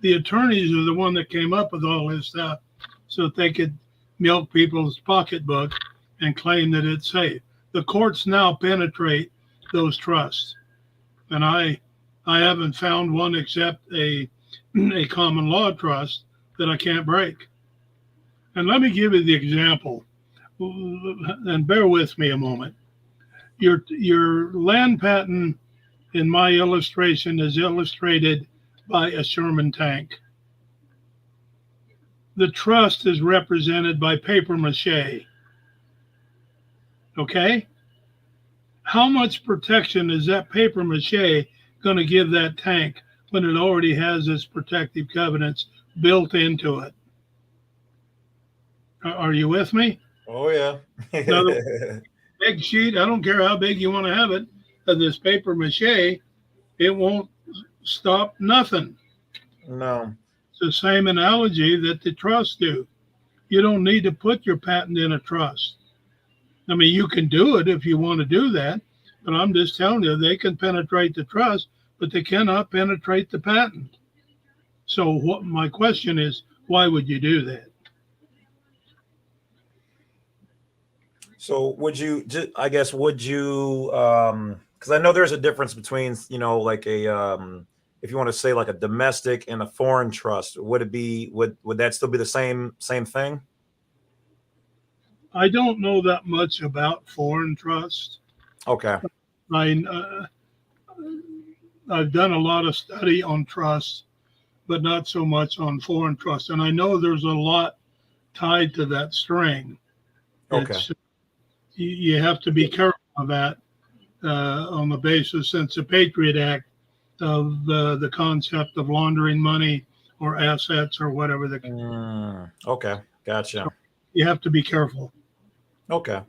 The attorneys are the one that came up with all this stuff so that they could milk people's pocketbook and claim that it's safe. The courts now penetrate those trusts, and I haven't found one except a common law trust that I can't break. And let me give you the example, and bear with me a moment. Your land patent in my illustration is illustrated by a Sherman tank. The trust is represented by paper mache. Okay? How much protection is that paper mache going to give that tank when it already has its protective covenants built into it? Are you with me? Oh, yeah. Another big sheet, I don't care how big you want to have it, of this paper mache, it won't stop nothing. No. It's the same analogy that the trusts do. You don't need to put your patent in a trust. I mean, you can do it if you want to do that, but I'm just telling you, they can penetrate the trust, but they cannot penetrate the patent. So what my question is, why would you do that? So would you, because I know there's a difference between, you know, like if you want to say like a domestic and a foreign trust, would that still be the same thing? I don't know that much about foreign trust. Okay. I've done a lot of study on trust, but not so much on foreign trust. And I know there's a lot tied to that string. Okay. You have to be careful of that on the basis, since the Patriot Act, of the concept of laundering money or assets or whatever. Okay, gotcha. So you have to be careful. Okay.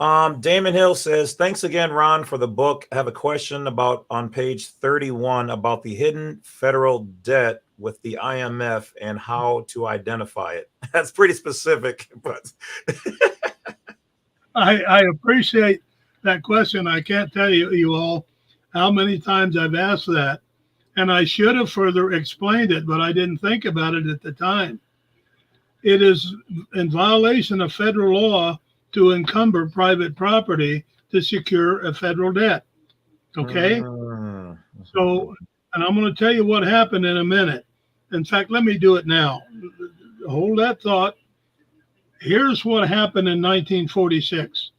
Damon Hill says, thanks again, Ron, for the book. I have a question on page 31 about the hidden federal debt with the IMF and how to identify it. That's pretty specific, but I appreciate that question. I can't tell you all how many times I've asked that, and I should have further explained it, but I didn't think about it at the time. It is in violation of federal law to encumber private property to secure a federal debt. Okay? So, and I'm going to tell you what happened in a minute, In fact, let me do it now. Hold that thought. Here's what happened in 1946.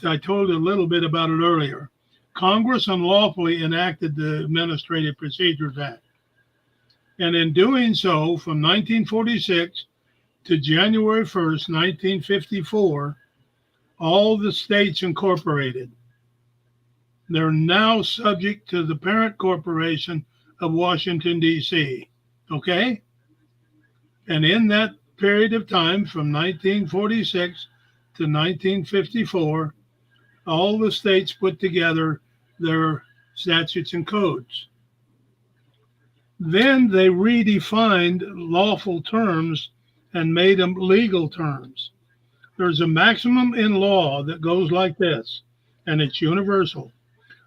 I told you a little bit about it earlier. Congress unlawfully enacted the Administrative Procedures Act. And in doing so, from 1946 to January 1st, 1954, all the states incorporated. They're now subject to the parent corporation of Washington, D.C. Okay? And in that period of time, from 1946 to 1954, all the states put together their statutes and codes. Then they redefined lawful terms and made them legal terms. There's a maximum in law that goes like this, and it's universal.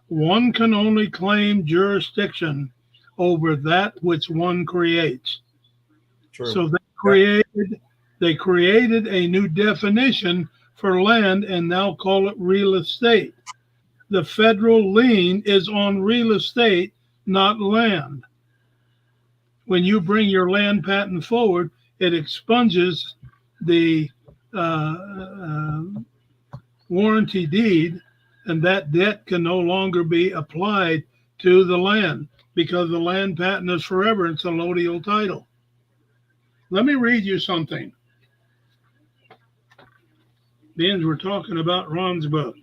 One can only claim jurisdiction over that which one creates. True. So they created a new definition for land and now call it real estate. The federal lien is on real estate, not land. When you bring your land patent forward, it expunges the warranty deed, and that debt can no longer be applied to the land because the land patent is forever. It's a allodial title. Let me read you something. Being we're talking about Ron's book.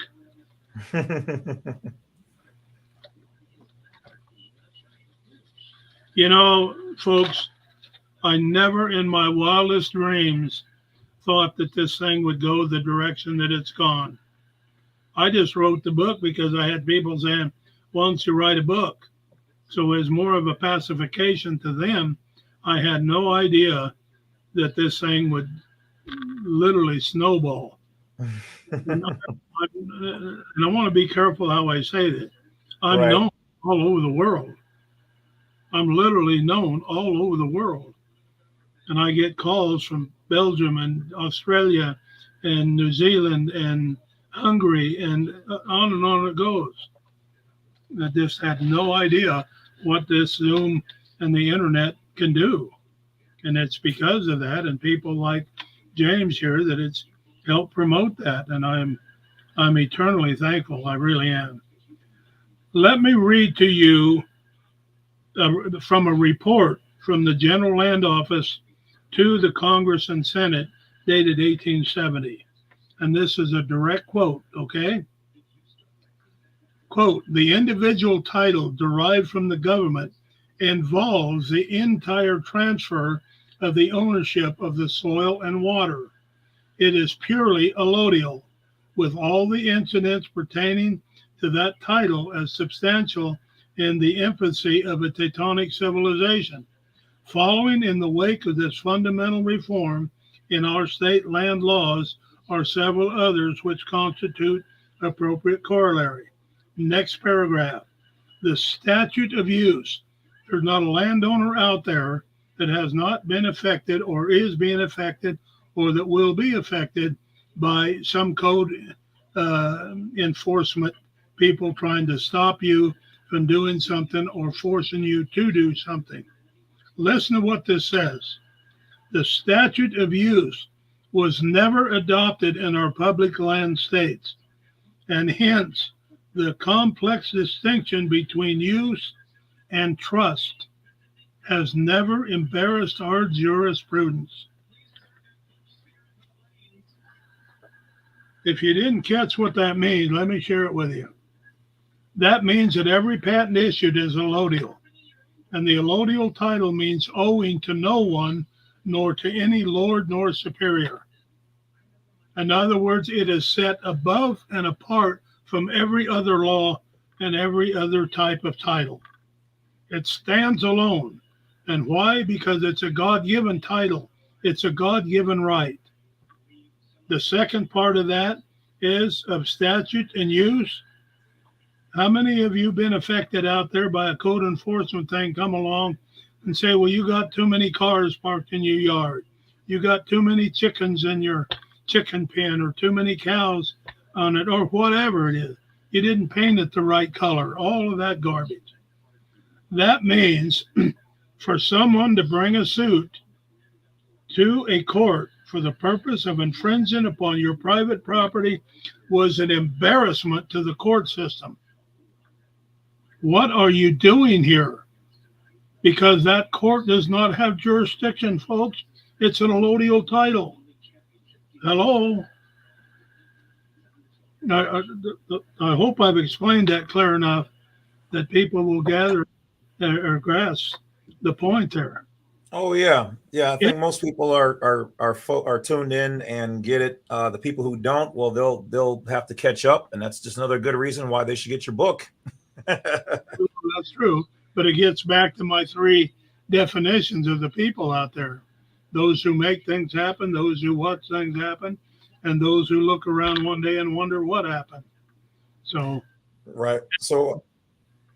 You know, folks, I never in my wildest dreams thought that this thing would go the direction that it's gone. I just wrote the book because I had people saying, why don't you write a book? So as more of a pacification to them, I had no idea that this thing would literally snowball. And I want to be careful how I say this. I'm Right. known all over the world. I'm literally known all over the world. And I get calls from Belgium and Australia and New Zealand and Hungary and on it goes. I just had no idea what this Zoom and the internet can do. And it's because of that and people like James here that it's helped promote that. And I'm eternally thankful. I really am. Let me read to you from a report from the General Land Office to the Congress and Senate dated 1870. And this is a direct quote, okay? Quote, the individual title derived from the government involves the entire transfer of the ownership of the soil and water. It is purely allodial, with all the incidents pertaining to that title as substantial in the infancy of a Teutonic civilization. Following in the wake of this fundamental reform in our state land laws are several others which constitute appropriate corollary. Next paragraph. The statute of use. There's not a landowner out there that has not been affected or is being affected or that will be affected by some code enforcement, people trying to stop you from doing something or forcing you to do something. Listen to what this says. The statute of use was never adopted in our public land states, and hence the complex distinction between use and trust has never embarrassed our jurisprudence. If you didn't catch what that means, let me share it with you. That means that every patent issued is allodial, and the allodial title means owing to no one, nor to any lord nor superior. In other words, it is set above and apart from every other law and every other type of title. It stands alone. And why? Because it's a God-given title. It's a God-given right. The second part of that is of statute and use. How many of you been affected out there by a code enforcement thing come along and say, well, you got too many cars parked in your yard. You got too many chickens in your chicken pen or too many cows on it or whatever it is. You didn't paint it the right color, all of that garbage. That means For someone to bring a suit to a court for the purpose of infringing upon your private property was an embarrassment to the court system. What are you doing here? Because that court does not have jurisdiction, folks. It's an allodial title. Hello? I hope I've explained that clear enough that people will gather or grasp the point there. Oh yeah, yeah. I think most people are tuned in and get it. The people who don't, well, they'll have to catch up, and that's just another good reason why they should get your book. That's true, but it gets back to my three definitions of the people out there: those who make things happen, those who watch things happen, and those who look around one day and wonder what happened. So, right. So,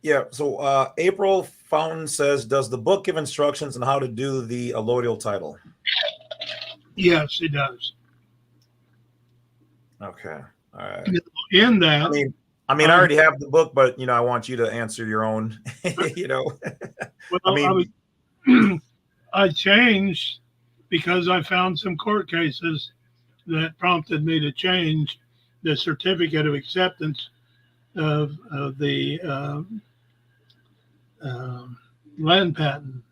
yeah. So, April Fountain says, "Does the book give instructions on how to do the allodial title?" yes, it does. Okay. All right. In that, I mean, I already have the book, but I want you to answer your own. Well, I changed because I found some court cases that prompted me to change the certificate of acceptance of the land patent.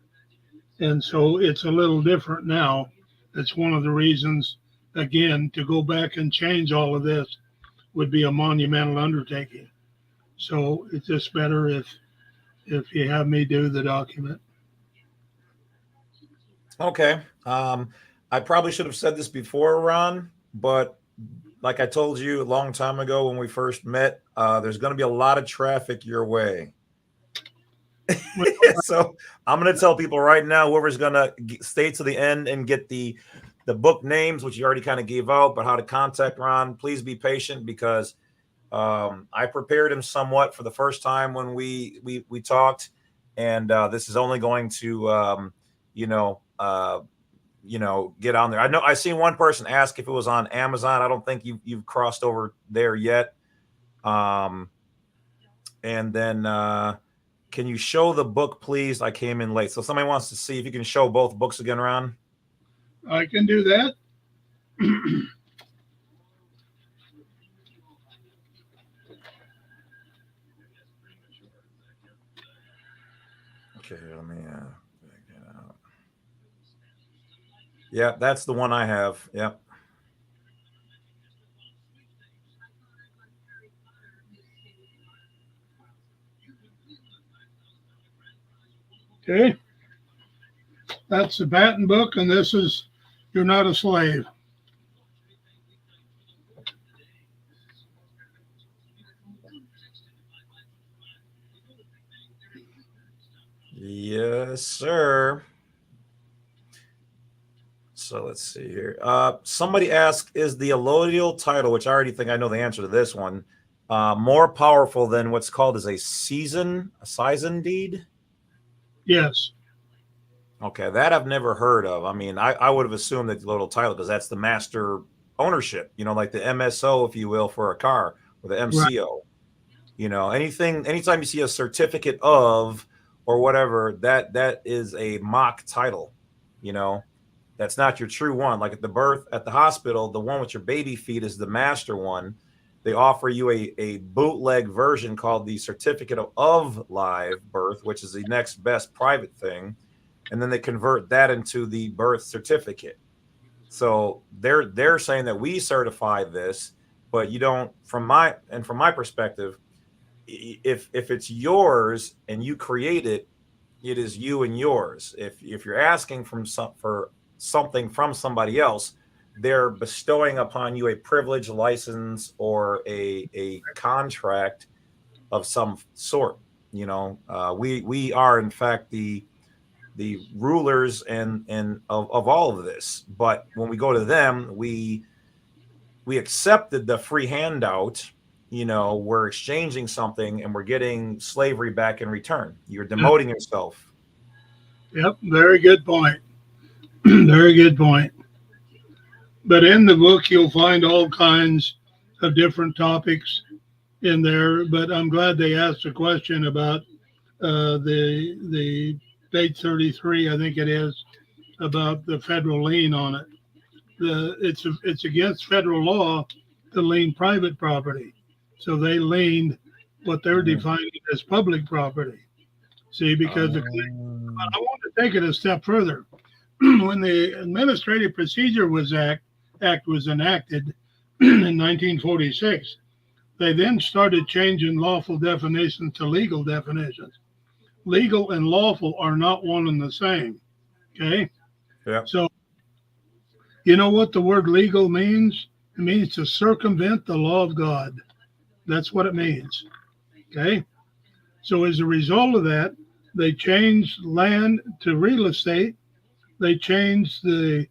And so it's a little different now. That's one of the reasons, again, to go back and change all of this would be a monumental undertaking. So it's just better if you have me do the document. Okay. I probably should have said this before, Ron, but like I told you a long time ago when we first met, there's going to be a lot of traffic your way. So I'm going to tell people right now, whoever's going to stay to the end and get the book names, which you already kind of gave out, but how to contact Ron, please be patient because I prepared him somewhat for the first time when we talked, and this is only going to get on there. I know I seen one person ask if it was on Amazon. I don't think you've crossed over there yet. And then can you show the book, please? I came in late, so somebody wants to see if you can show both books again, Ron. I can do that. Okay, let me get out. Yeah, that's the one I have. Yep. Okay. That's the patent book, and this is You're Not a Slave. Yes, sir. So let's see here. Somebody asked, is the allodial title, which I already think I know the answer to this one, more powerful than what's called as a season deed? Yes. Okay, that I've never heard of. I mean, I would have assumed that the allodial title, because that's the master ownership, like the MSO, if you will, for a car, or the MCO. Right. Anytime you see a certificate of or whatever, that is a mock title, That's not your true one. Like at the hospital, the one with your baby feet is the master one. They offer you a bootleg version called the certificate of live birth, which is the next best private thing. And then they convert that into the birth certificate. So they're saying that we certify this, but you don't, from my perspective, if it's yours and you create it, it is you and yours. If you're asking for something from somebody else, they're bestowing upon you a privilege, license, or a contract of some sort. We are in fact the rulers and of all of this. But when we go to them, we accepted the free handout. We're exchanging something and we're getting slavery back in return. You're demoting yourself. Yep, very good point. Very good point. But in the book, you'll find all kinds of different topics in there. But I'm glad they asked a question about the page 33, I think it is, about the federal lien on it. It's against federal law to lien private property. So they liened what they're defining as public property. See, because I want to take it a step further. When the Administrative Procedure Act was enacted in 1946, they then started changing lawful definitions to legal definitions. Legal and lawful are not one and the same. Okay? Yeah. So, you know what the word legal means? It means to circumvent the law of God. That's what it means. Okay? So as a result of that, they changed land to real estate. They changed the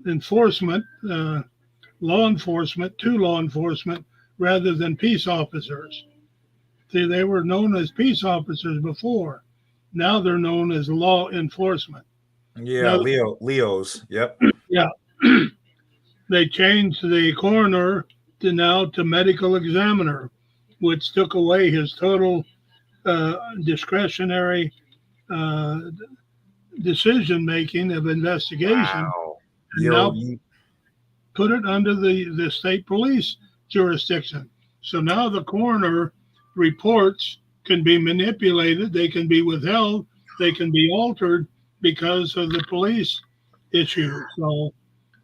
enforcement, law enforcement to law enforcement rather than peace officers. See, they were known as peace officers before. Now they're known as law enforcement. Yeah, now, Leos. Yep. Yeah. They changed the coroner to medical examiner, which took away his total discretionary decision making of investigation. Wow. And now put it under the state police jurisdiction. So now the coroner reports can be manipulated, they can be withheld, they can be altered because of the police issue. So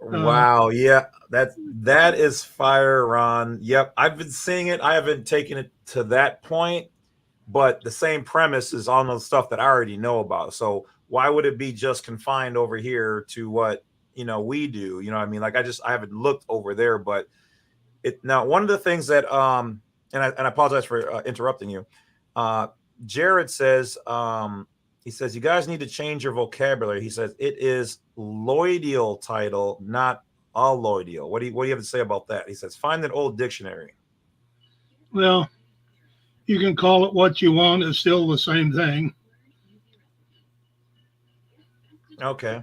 wow, yeah, that is fire, Ron. Yep, I've been seeing it. I haven't taken it to that point, but the same premise is on the stuff that I already know about. So why would it be just confined over here to what we do? You know what I mean? Like I haven't looked over there, but now one of the things that and I apologize for interrupting you. Jared says he says you guys need to change your vocabulary. He says it is Lloydial title, not alloidial. What do you have to say about that? He says find an old dictionary. Well, you can call it what you want. It's still the same thing. Okay.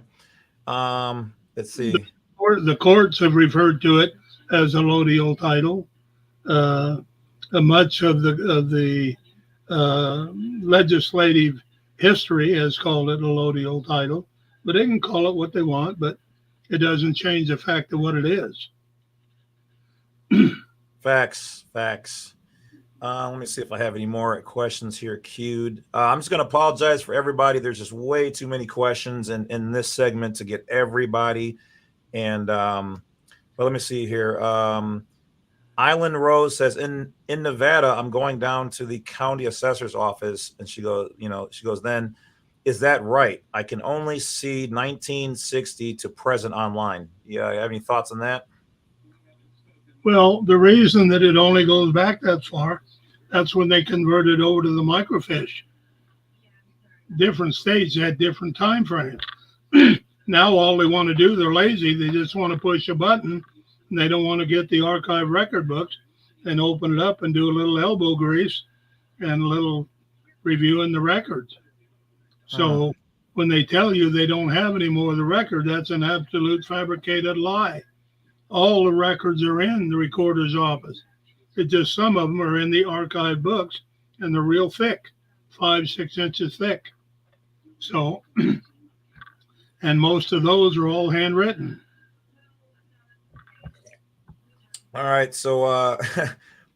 Let's see. The courts have referred to it as a allodial title. Much of the legislative history has called it a allodial title, but they can call it what they want, but it doesn't change the fact of what it is. Facts. Let me see if I have any more questions here queued. I'm just going to apologize for everybody. There's just way too many questions in this segment to get everybody. And but let me see here. Island Rose says in Nevada, I'm going down to the county assessor's office, and she goes, then is that right? I can only see 1960 to present online. Yeah, you have any thoughts on that? Well, the reason that it only goes back that far, that's when they converted over to the microfiche. Different states had different time frames. Now all they want to do, they're lazy. They just want to push a button, and they don't want to get the archive record books and open it up and do a little elbow grease and a little reviewing the records. So when they tell you they don't have any more of the record, that's an absolute fabricated lie. All the records are in the recorder's office. It's just some of them are in the archive books, and they're real thick, 5-6 inches thick. So, and most of those are all handwritten. All right. So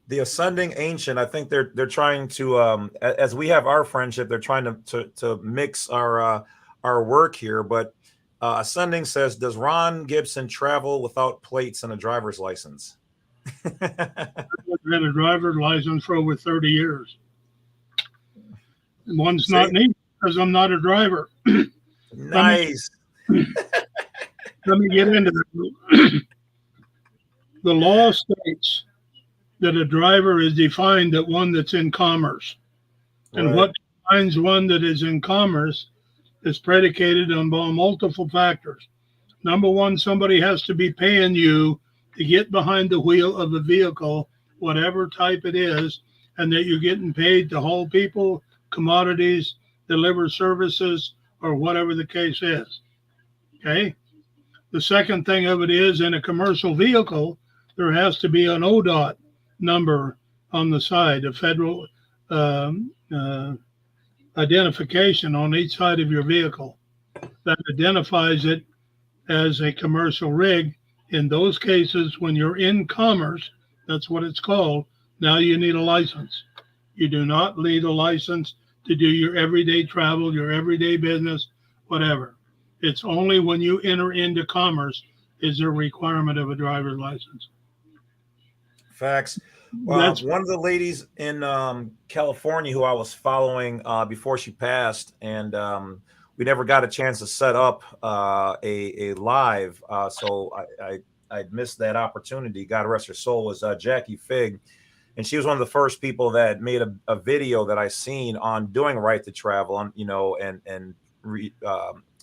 the Ascending Ancient, I think they're trying to, as we have our friendship, they're trying to mix our work here. But Ascending says, does Ron Gibson travel without plates and a driver's license? I've had a driver's license for over 30 years. One's not needed because I'm not a driver. Nice. Let me get into that. The law states that a driver is defined as one that's in commerce. And Right. what defines one that is in commerce is predicated on multiple factors. Number one, somebody has to be paying you to get behind the wheel of a vehicle, whatever type it is, and that you're getting paid to haul people, commodities, deliver services, or whatever the case is. Okay? The second thing of it is, in a commercial vehicle, there has to be an ODOT number on the side, a federal um, identification on each side of your vehicle that identifies it as a commercial rig. In those cases, when you're in commerce, that's what it's called. Now you need a license. You do not need a license to do your everyday travel, your everyday business, whatever. It's only when you enter into commerce is there a requirement of a driver's license. Facts. That's One of the ladies in California who I was following before she passed, and we never got a chance to set up a live, so I missed that opportunity. God rest her soul. Was Jackie Fig, and she was one of the first people that made a video that I seen on doing right to travel, on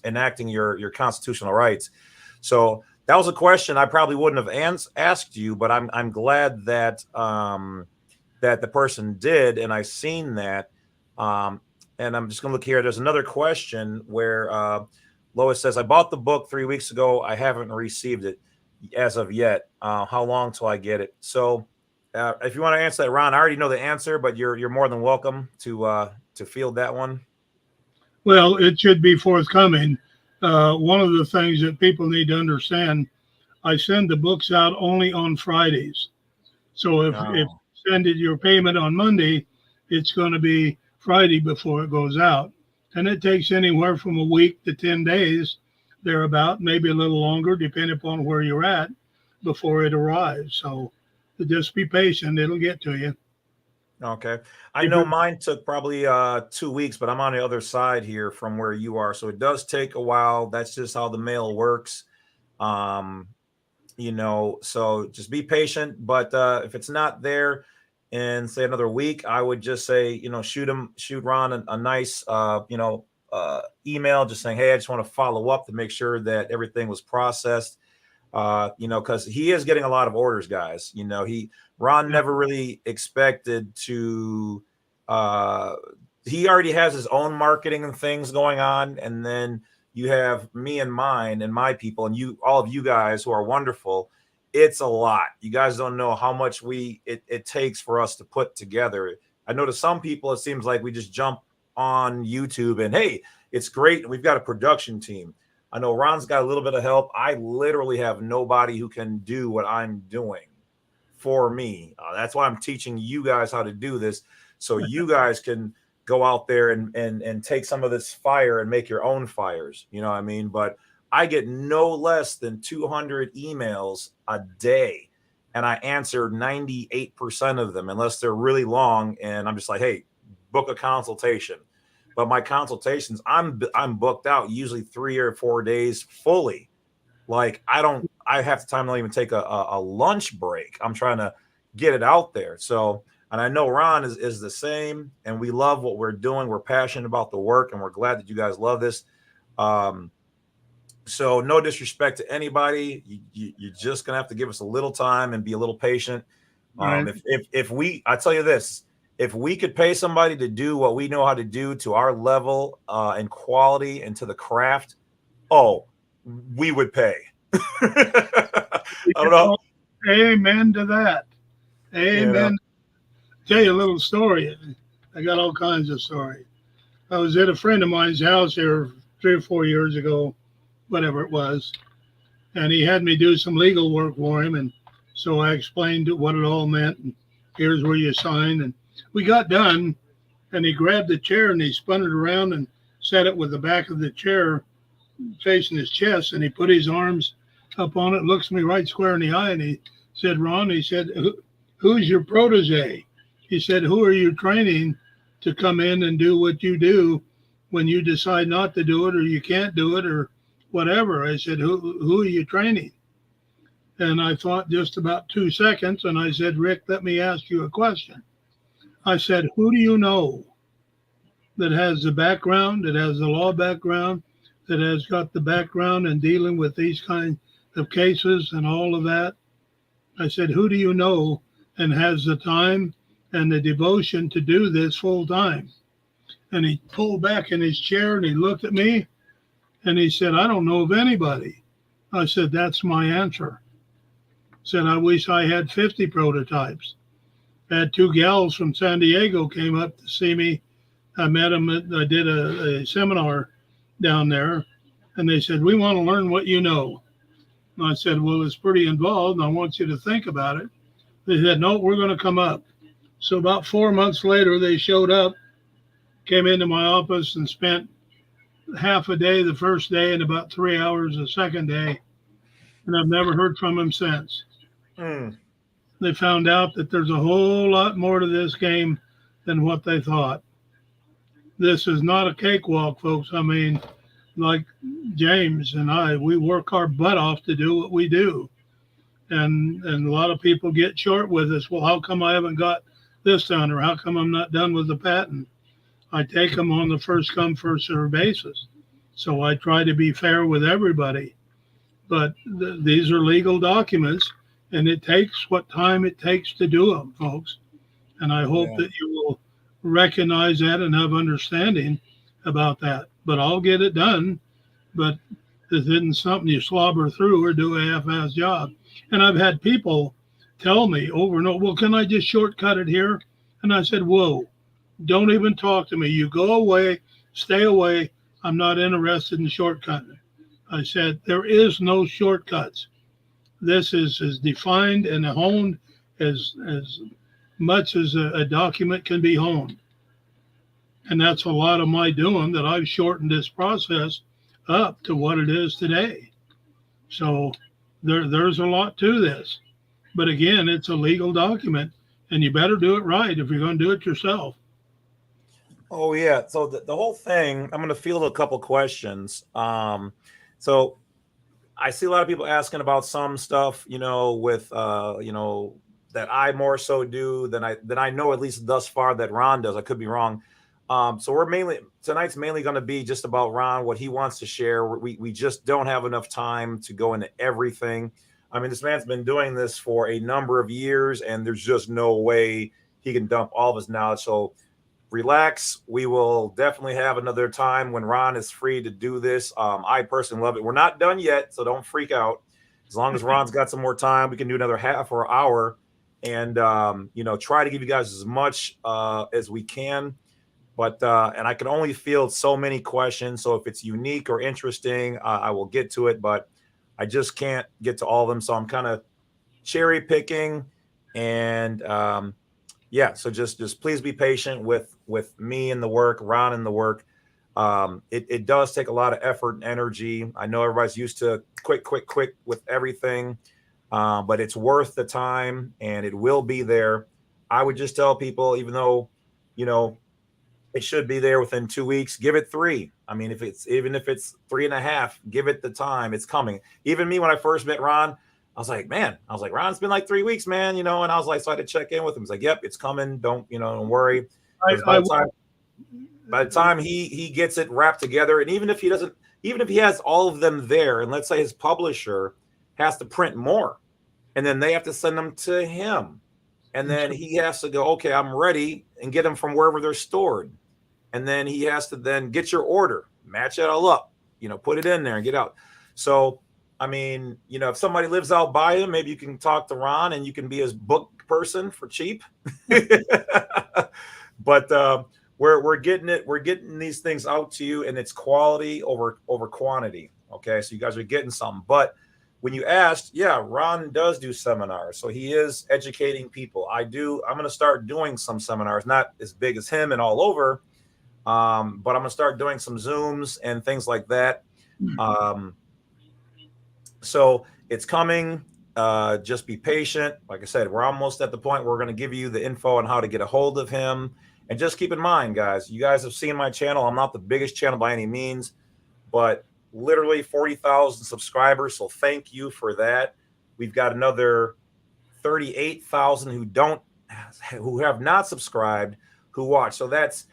enacting your constitutional rights. So that was a question I probably wouldn't have asked you, but I'm glad that that the person did, and I seen that. And I'm just gonna look here. There's another question where Lois says, "I bought the book 3 weeks ago. I haven't received it as of yet. How long till I get it?" So, if you want to answer that, Ron, I already know the answer, but you're more than welcome to field that one. Well, it should be forthcoming. One of the things that people need to understand, I send the books out only on Fridays. So if you send it your payment on Monday, it's going to be Friday before it goes out. And it takes anywhere from a week to 10 days, thereabout, maybe a little longer, depending upon where you're at, before it arrives. So just be patient. It'll get to you. Okay. I know mine took probably 2 weeks, but I'm on the other side here from where you are. So it does take a while. That's just how the mail works. So just be patient. But if it's not there in say another week, I would just say, shoot Ron a nice, email just saying, hey, I just want to follow up to make sure that everything was processed. Because he is getting a lot of orders, guys. Ron never really expected to. He already has his own marketing and things going on, and then you have me and mine and my people, and all of you guys who are wonderful. It's a lot. You guys don't know how much it takes for us to put together. I know to some people it seems like we just jump on YouTube and hey, it's great. We've got a production team. I know Ron's got a little bit of help. I literally have nobody who can do what I'm doing for me. That's why I'm teaching you guys how to do this, so you guys can go out there and take some of this fire and make your own fires. You know what I mean? But I get no less than 200 emails a day, and I answer 98% of them, unless they're really long. And I'm just like, hey, book a consultation. But my consultations, I'm booked out usually 3 or 4 days fully. Like I have the time to even take a lunch break. I'm trying to get it out there. So, and I know Ron is the same, and we love what we're doing. We're passionate about the work, and we're glad that you guys love this. So no disrespect to anybody. You're just going to have to give us a little time and be a little patient. Right. I tell you this, if we could pay somebody to do what we know how to do to our level and quality and to the craft, we would pay. I don't know. Amen to that. Amen. Tell you a little story. I got all kinds of stories. I was at a friend of mine's house here 3 or 4 years ago, whatever it was, and he had me do some legal work for him. And so I explained what it all meant. And here's where you sign. And we got done, and he grabbed the chair and he spun it around and set it with the back of the chair facing his chest, and he put his arms up on it, looks me right square in the eye, and he said, Ron, he said, who's your protege? He said, who are you training to come in and do what you do when you decide not to do it or you can't do it or whatever? I said, who are you training? And I thought just about 2 seconds, and I said, Rick, let me ask you a question. I said, who do you know that has the background, that has the law background, that has got the background in dealing with these kinds of cases and all of that? I said, who do you know and has the time and the devotion to do this full time? And he pulled back in his chair and he looked at me and he said, I don't know of anybody. I said, that's my answer. I said, I wish I had 50 prototypes. I had two gals from San Diego came up to see me. I met them. I did a seminar down there, and they said, "We want to learn what you know." And I said, "Well, it's pretty involved, and I want you to think about it." They said, "No, we're going to come up." So about 4 months later, they showed up, came into my office, and spent half a day the first day and about 3 hours the second day. And I've never heard from them since. Mm. They found out that there's a whole lot more to this game than what they thought. This is not a cakewalk, folks. I mean, like James and I, we work our butt off to do what we do. And a lot of people get short with us. Well, how come I haven't got this done, or how come I'm not done with the patent? I take them on the first come, first serve basis. So I try to be fair with everybody. But these are legal documents, and it takes what time it takes to do them, folks. And I hope that you will recognize that and have understanding about that. But I'll get it done. But this isn't something you slobber through or do a half-ass job. And I've had people tell me over and over, "Well, can I just shortcut it here?" And I said, "Whoa, don't even talk to me. You go away, stay away. I'm not interested in shortcutting." I said, there is no shortcuts. This is as defined and honed as much as a document can be honed. And that's a lot of my doing, that I've shortened this process up to what it is today. So there's a lot to this. But again, it's a legal document, and you better do it right if you're going to do it yourself. Oh, yeah. So the whole thing, I'm going to field a couple questions. So I see a lot of people asking about some stuff, with, that I more so do than I know, at least thus far, that Ron does. I could be wrong. So tonight's mainly going to be just about Ron, what he wants to share. We just don't have enough time to go into everything. I mean, this man's been doing this for a number of years, and there's just no way he can dump all of his knowledge. So relax. We will definitely have another time when Ron is free to do this. I personally love it. We're not done yet, so don't freak out. As long as Ron's got some more time, we can do another half or hour and, try to give you guys as much as we can. But and I can only field so many questions. So if it's unique or interesting, I will get to it. But I just can't get to all of them. So I'm kind of cherry picking. And so just please be patient with me and the work, Ron and the work. It does take a lot of effort and energy. I know everybody's used to quick with everything, but it's worth the time, and it will be there. I would just tell people, even though, it should be there within 2 weeks, give it 3. I mean, even if it's 3.5, give it the time. It's coming. Even me, when I first met Ron, I was like, Ron, it's been like 3 weeks, man, and I was like, so I had to check in with him. He's like, yep, it's coming. Don't worry. By the time he gets it wrapped together, and even if he has all of them there, and let's say his publisher has to print more, and then they have to send them to him, and then he has to go, okay, I'm ready, and get them from wherever they're stored. And then he has to then get your order, match it all up, put it in there and get out. So, I mean, if somebody lives out by him, maybe you can talk to Ron and you can be his book person for cheap. But we're getting these things out to you, and it's quality over quantity. Okay, so you guys are getting something. But when you asked, yeah, Ron does do seminars, so he is educating people. I'm going to start doing some seminars, not as big as him and all over. But I'm going to start doing some Zooms and things like that. So it's coming. Just be patient. Like I said, we're almost at the point where we're going to give you the info on how to get a hold of him. And just keep in mind, guys, you guys have seen my channel. I'm not the biggest channel by any means, but literally 40,000 subscribers. So thank you for that. We've got another 38,000 who have not subscribed, who watch. So that's,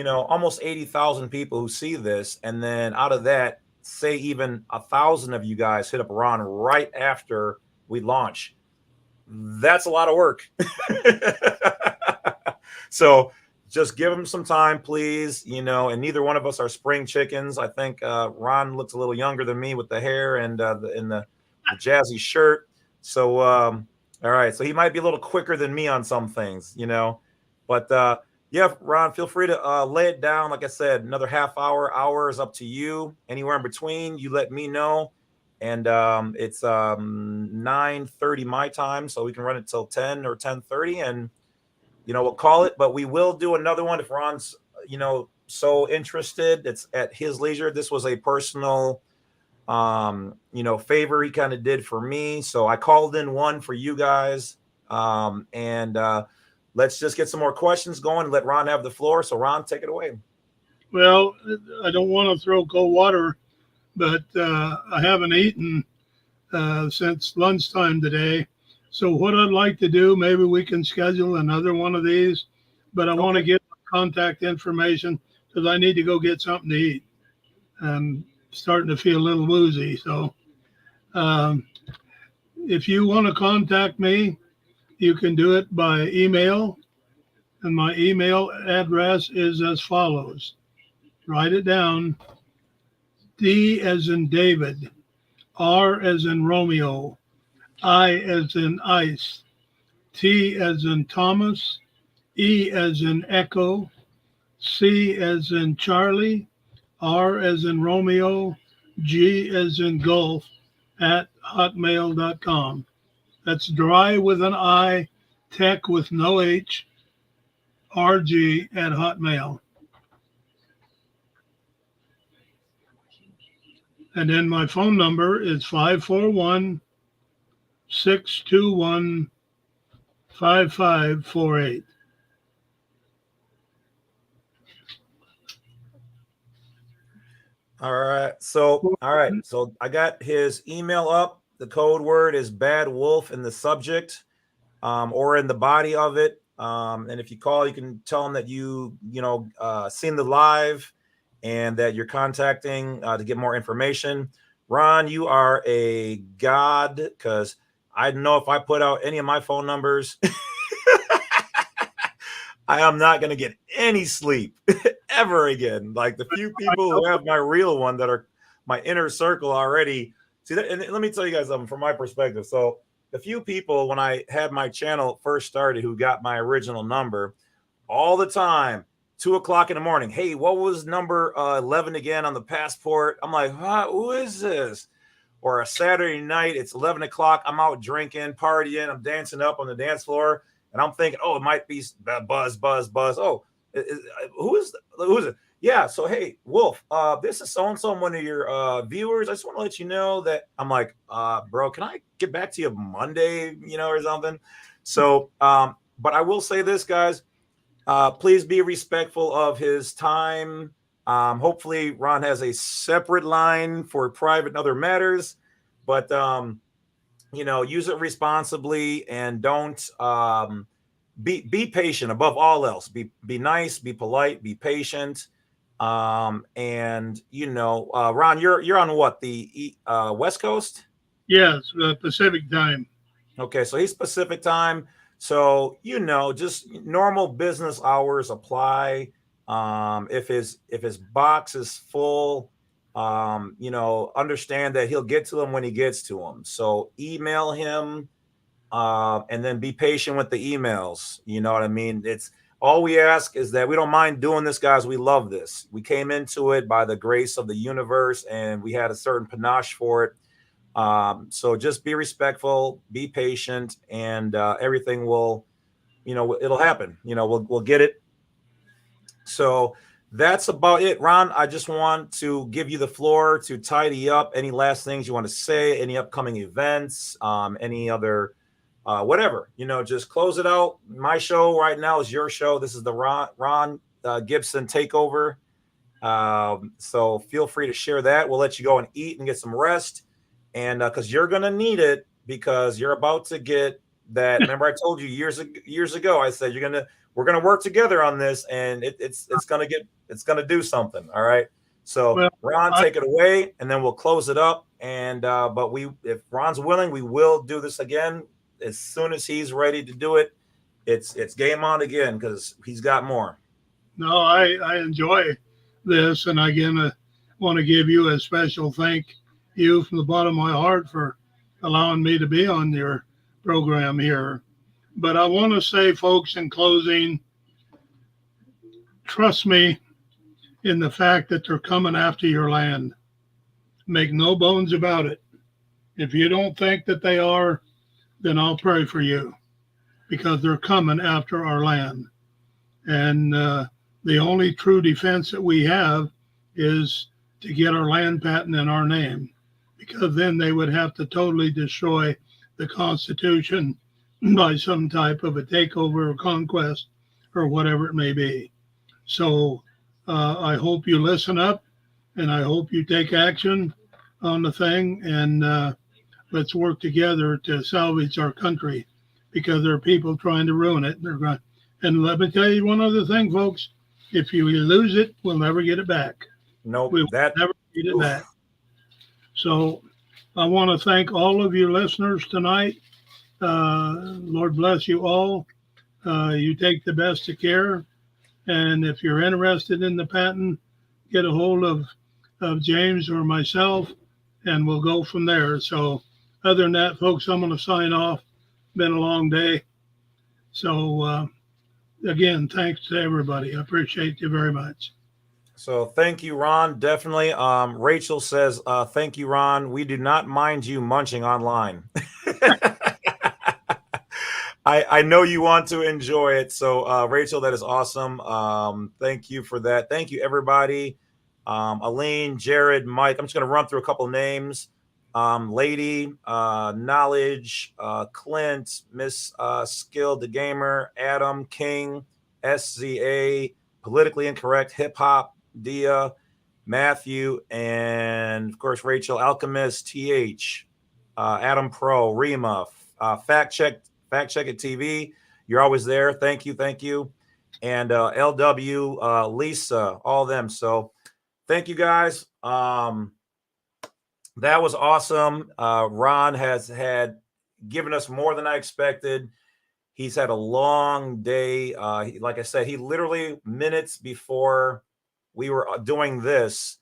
almost 80,000 people who see this. And then out of that, say even 1,000 of you guys hit up Ron right after we launch. That's a lot of work. So just give him some time, please. And neither one of us are spring chickens. I think Ron looks a little younger than me with the hair and the jazzy shirt. So All right. So he might be a little quicker than me on some things, but yeah, Ron, feel free to lay it down. Like I said, another half hour is up to you. Anywhere in between, you let me know. And it's 9:30 my time, so we can run it till 10 or 10:30, and we'll call it. But we will do another one if Ron's so interested. It's at his leisure. This was a personal favor he kind of did for me. So I called in one for you guys. And let's just get some more questions going and let Ron have the floor. So Ron, take it away. Well, I don't want to throw cold water, but I haven't eaten since lunchtime today. So what I'd like to do, maybe we can schedule another one of these, but I want to get contact information because I need to go get something to eat. I'm starting to feel a little woozy. So if you want to contact me, you can do it by email. And my email address is as follows. Write it down. D as in David, R as in Romeo, I as in ice, T as in Thomas, E as in echo, C as in Charlie, R as in Romeo, G as in golf at hotmail.com. That's dry with an I, tech with no H, RG at hotmail. And then my phone number is 541-621-5548. All right. So I got his email up. The code word is Badwolf in the subject, or in the body of it. And if you call, you can tell him that seen the live and that you're contacting to get more information. Ron, you are a god, because I know if I put out any of my phone numbers, I am not going to get any sleep ever again. Like the few people who have my real one that are my inner circle already. See that, and let me tell you guys something from my perspective. So the few people when I had my channel first started who got my original number all the time, 2:00 in the morning. Hey, what was number 11 again on the passport? I'm like, who is this? Or a Saturday night, it's 11 o'clock. I'm out drinking, partying. I'm dancing up on the dance floor. And I'm thinking, it might be Buzz. Oh, who is it? Yeah. So, hey, Wolf, this is so-and-so, one of your viewers. I just want to let you know that. I'm like, bro, can I get back to you Monday, or something? So, but I will say this, guys. Please be respectful of his time. Hopefully Ron has a separate line for private and other matters, but use it responsibly and don't be patient above all else. Be nice, be polite, be patient. And Ron, you're on what, the West Coast? Yes, Pacific time. Okay, so he's Pacific time. So, just normal business hours apply. If his box is full, understand that he'll get to them when he gets to them. So email him, and then be patient with the emails. You know what I mean? It's all we ask is that we don't mind doing this, guys. We love this. We came into it by the grace of the universe, and we had a certain panache for it. So just be respectful, be patient, and everything will, it'll happen. We'll get it. So that's about it. Ron, I just want to give you the floor to tidy up any last things you want to say, any upcoming events, any other, whatever, just close it out. My show right now is your show. This is the Ron Gibson takeover. So feel free to share that. We'll let you go and eat and get some rest. And because you're going to need it, because you're about to get that. Remember, I told you years ago, I said, we're going to work together on this, and it's going to do something. All right. So Ron, take it away, and then we'll close it up. And, but if Ron's willing, we will do this again as soon as he's ready to do it. It's game on again, because he's got more. No, I enjoy this. And again, I want to give you a special thank you from the bottom of my heart for allowing me to be on your program here. But I want to say, folks, in closing, trust me in the fact that they're coming after your land. Make no bones about it. If you don't think that they are, then I'll pray for you, because they're coming after our land. And the only true defense that we have is to get our land patent in our name, because then they would have to totally destroy the Constitution by some type of a takeover or conquest or whatever it may be. So I hope you listen up, and I hope you take action on the thing, and let's work together to salvage our country, because there are people trying to ruin it. And let me tell you one other thing, folks. If you lose it, we'll never get it back. Nope. We'll never get it back. So I want to thank all of you listeners tonight. Lord bless you all. You take the best of care. And if you're interested in the patent, get a hold of James or myself, and we'll go from there. So other than that, folks, I'm going to sign off. Been a long day. So again, thanks to everybody. I appreciate you very much. So thank you, Ron. Definitely. Rachel says, thank you, Ron. We do not mind you munching online. I know you want to enjoy it. So Rachel, that is awesome. Thank you for that. Thank you, everybody. Elaine, Jared, Mike. I'm just going to run through a couple of names. Lady, Knowledge, Clint, Miss Skill, the Gamer, Adam, King, SZA, Politically Incorrect, Hip Hop, Dia, Matthew, and of course Rachel, Alchemist, TH, Adam Pro, Rima, Fact Check It TV. You're always there. Thank you, and LW, Lisa, all of them. So thank you guys. That was awesome. Ron has given us more than I expected. He's had a long day. Like I said, he literally minutes before we were doing this,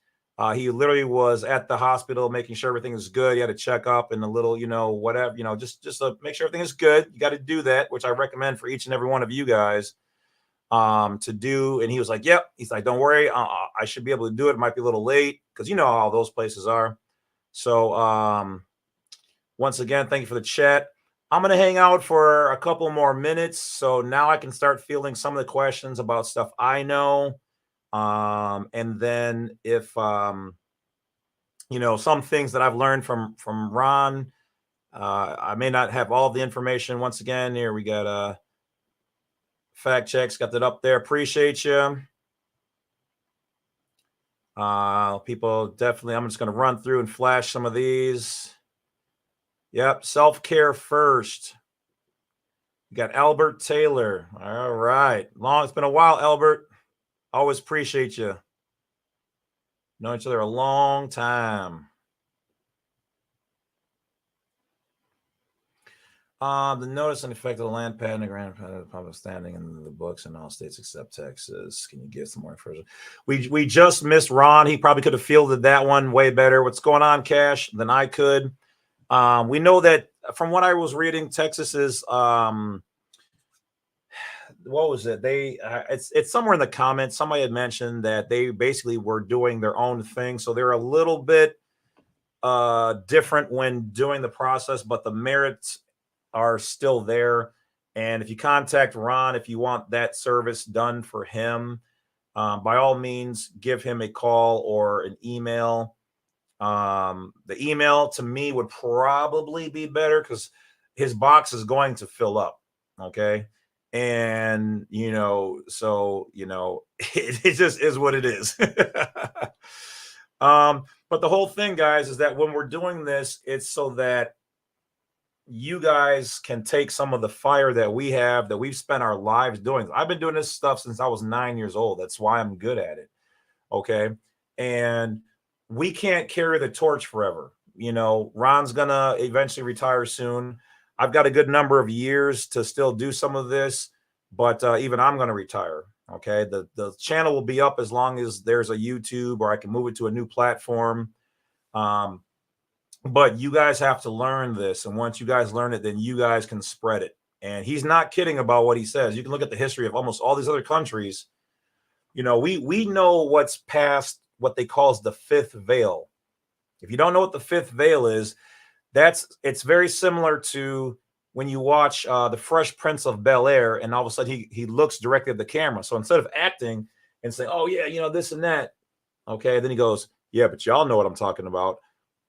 he literally was at the hospital making sure everything is good. He had a checkup and a little, whatever, just to make sure everything is good. You got to do that, which I recommend for each and every one of you guys to do. And he was like, yep. He's like, don't worry. I should be able to do it. It might be a little late, because you know how those places are. So once again, thank you for the chat. I'm going to hang out for a couple more minutes. So now I can start fielding some of the questions about stuff I know. And then if, some things that I've learned from Ron, I may not have all the information. Once again, here we got fact checks, got that up there. Appreciate you. People definitely, I'm just going to run through and flash some of these. Yep. Self-care first. You got Albert Taylor. All right. It's been a while, Albert. Always appreciate you. Know each other a long time. The notice and effect of the land patent and grand public standing in the books in all states except Texas. Can you give some more information? We just missed Ron. He probably could have fielded that one way better. What's going on, Cash, than I could. We know that from what I was reading, Texas is what was it? It's somewhere in the comments. Somebody had mentioned that they basically were doing their own thing, so they're a little bit different when doing the process, but the merits are still there. And if you contact Ron, if you want that service done for him, by all means, give him a call or an email. The email to me would probably be better, because his box is going to fill up. Okay. And, it just is what it is. But the whole thing, guys, is that when we're doing this, it's so that you guys can take some of the fire that we have, that we've spent our lives doing. I've been doing this stuff since I was 9 years old. That's why I'm good at it. Okay. And we can't carry the torch forever. Ron's going to eventually retire soon. I've got a good number of years to still do some of this, but even I'm going to retire. Okay. The channel will be up as long as there's a YouTube, or I can move it to a new platform. But you guys have to learn this. And once you guys learn it, then you guys can spread it. And he's not kidding about what he says. You can look at the history of almost all these other countries. You know, we know what's past what they call the fifth veil. If you don't know what the fifth veil is, it's very similar to when you watch the Fresh Prince of Bel-Air, and all of a sudden he looks directly at the camera. So instead of acting and saying, "Oh yeah, you know this and that," okay, then he goes, "Yeah, but y'all know what I'm talking about."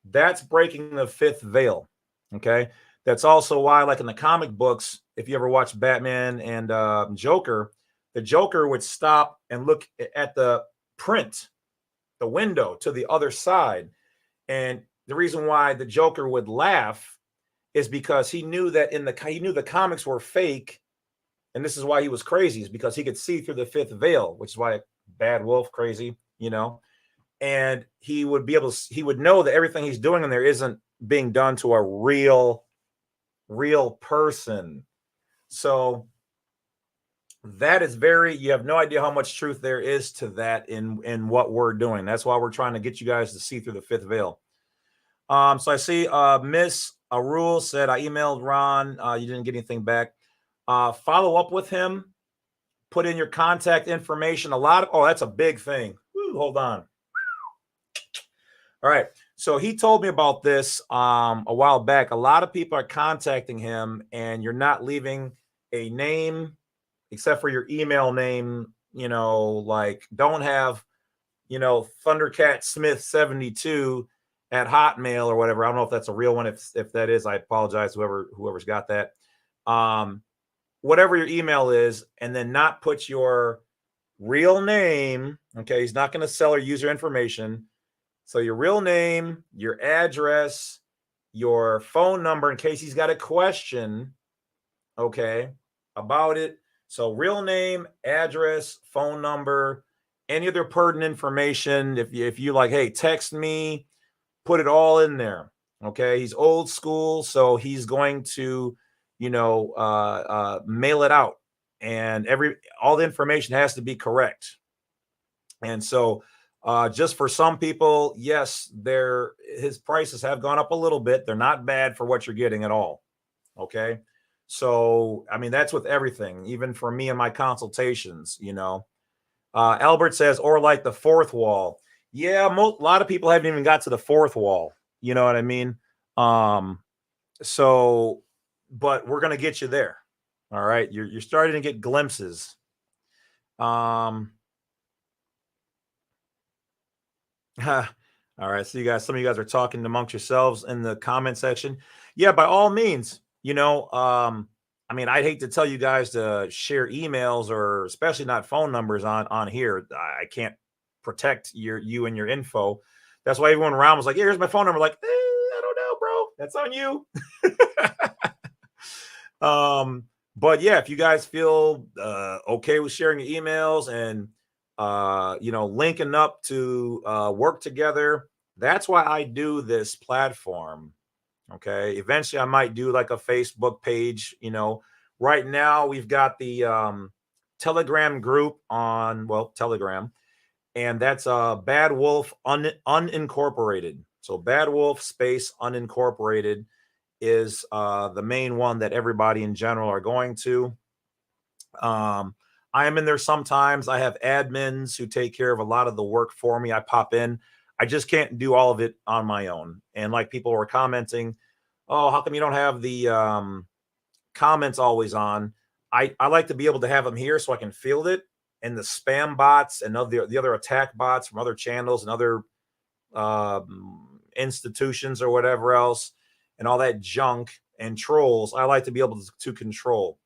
That's breaking the fifth veil. Okay, that's also why, like in the comic books, if you ever watch Batman and Joker, the Joker would stop and look at the print, the window to the other side, and the reason why the Joker would laugh is because he knew that he knew the comics were fake, and this is why he was crazy, is because he could see through the fifth veil, which is why Badwolf crazy, you know. And he would know that everything he's doing in there isn't being done to a real person. So that is you have no idea how much truth there is to that in what we're doing. That's why we're trying to get you guys to see through the fifth veil. So I see Miss Arul said, I emailed Ron. You didn't get anything back. Follow up with him. Put in your contact information. That's a big thing. Woo, hold on. All right. So he told me about this a while back. A lot of people are contacting him, and you're not leaving a name except for your email name. You know, like don't have, Thundercat Smith 72 at Hotmail or whatever. I don't know if that's a real one. If that is, I apologize, whoever's got that. Whatever your email is, and then not put your real name. Okay, he's not going to sell or use your information. So your real name, your address, your phone number in case he's got a question, okay, about it. So real name, address, phone number, any other pertinent information. If you like, hey, text me, put it all in there. Okay, he's old school, so he's going to, mail it out, and all the information has to be correct. And so, just for some people, yes, his prices have gone up a little bit. They're not bad for what you're getting at all. Okay, so I mean that's with everything, even for me and my consultations. Albert says, or like the fourth wall. Yeah, a lot of people haven't even got to the fourth wall. You know what I mean? So, but we're gonna get you there. All right, you're starting to get glimpses. All right, so some of you guys are talking amongst yourselves in the comment section. Yeah, by all means. I mean, I'd hate to tell you guys to share emails, or especially not phone numbers on here. I can't protect you and your info. That's why everyone around was like, yeah, here's my phone number. Like, I don't know, bro. That's on you. But yeah, if you guys feel okay with sharing your emails and linking up to work together, that's why I do this platform. Okay, eventually I might do like a Facebook page. Right now we've got the Telegram group on Telegram, and that's Badwolf unincorporated. So Badwolf space unincorporated is the main one that everybody in general are going to. I am in there sometimes. I have admins who take care of a lot of the work for me. I pop in. I just can't do all of it on my own. And like people were commenting, oh, how come you don't have the comments always on? I like to be able to have them here so I can field it. And the spam bots and the other attack bots from other channels and other institutions or whatever else, and all that junk and trolls, I like to be able to control.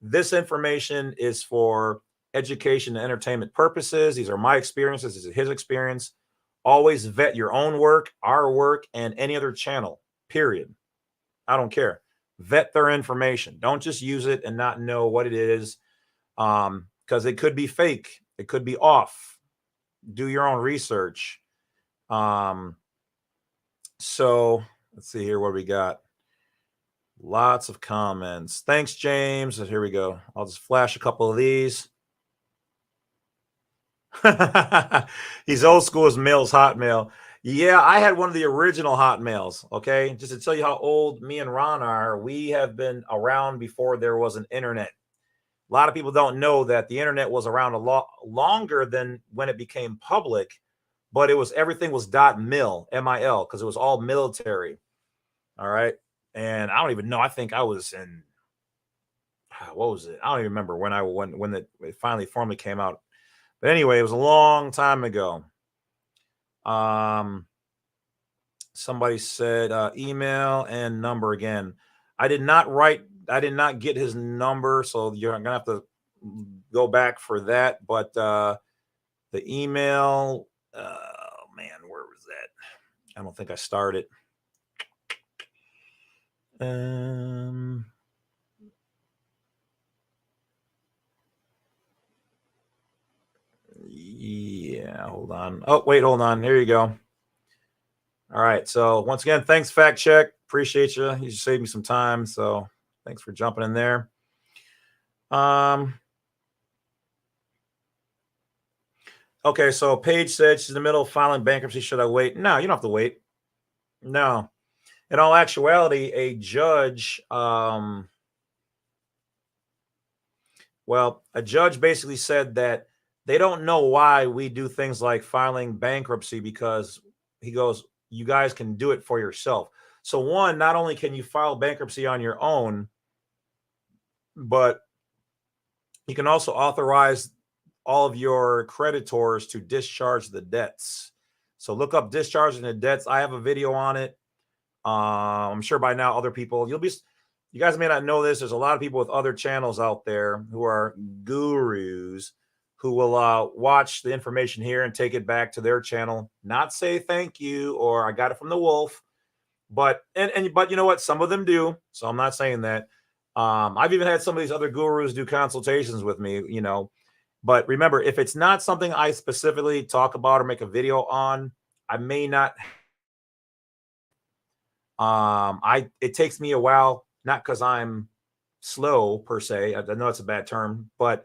This information is for education and entertainment purposes. These are my experiences. This is his experience. Always vet your own work, our work, and any other channel, period. I don't care. Vet their information. Don't just use it and not know what it is, because it could be fake. It could be off. Do your own research. So let's see here what we got. Lots of comments. Thanks, James. Here we go. I'll just flash a couple of these. He's old school as Mail's Hotmail. Yeah, I had one of the original Hotmails. Okay, just to tell you how old me and Ron are, we have been around before there was an internet. A lot of people don't know that the internet was around a lot longer than when it became public, but it was everything was .mil, MIL, because it was all military. All right, and I don't even know. I think I was in what was it? I don't even remember when it finally formally came out. But anyway, it was a long time ago. Somebody said email and number again. I did not get his number, so you're gonna have to go back for that. But the email, oh man, where was that? I don't think I started. Yeah, hold on. Oh, wait, hold on. There you go. All right. So once again, thanks, Fact Check. Appreciate you. You saved me some time. So thanks for jumping in there. Okay, so Paige said she's in the middle of filing bankruptcy. Should I wait? No, you don't have to wait. No. In all actuality, a judge, a judge basically said that they don't know why we do things like filing bankruptcy because he goes, you guys can do it for yourself. So one, not only can you file bankruptcy on your own, but you can also authorize all of your creditors to discharge the debts. So look up discharging the debts. I have a video on it. I'm sure by now other people, you guys may not know this. There's a lot of people with other channels out there who are gurus who will watch the information here and take it back to their channel, not say thank you or I got it from the wolf. But you know what? Some of them do. So I'm not saying that. I've even had some of these other gurus do consultations with me, but remember, if it's not something I specifically talk about or make a video on, I may not. It takes me a while, not because I'm slow per se. I know it's a bad term, but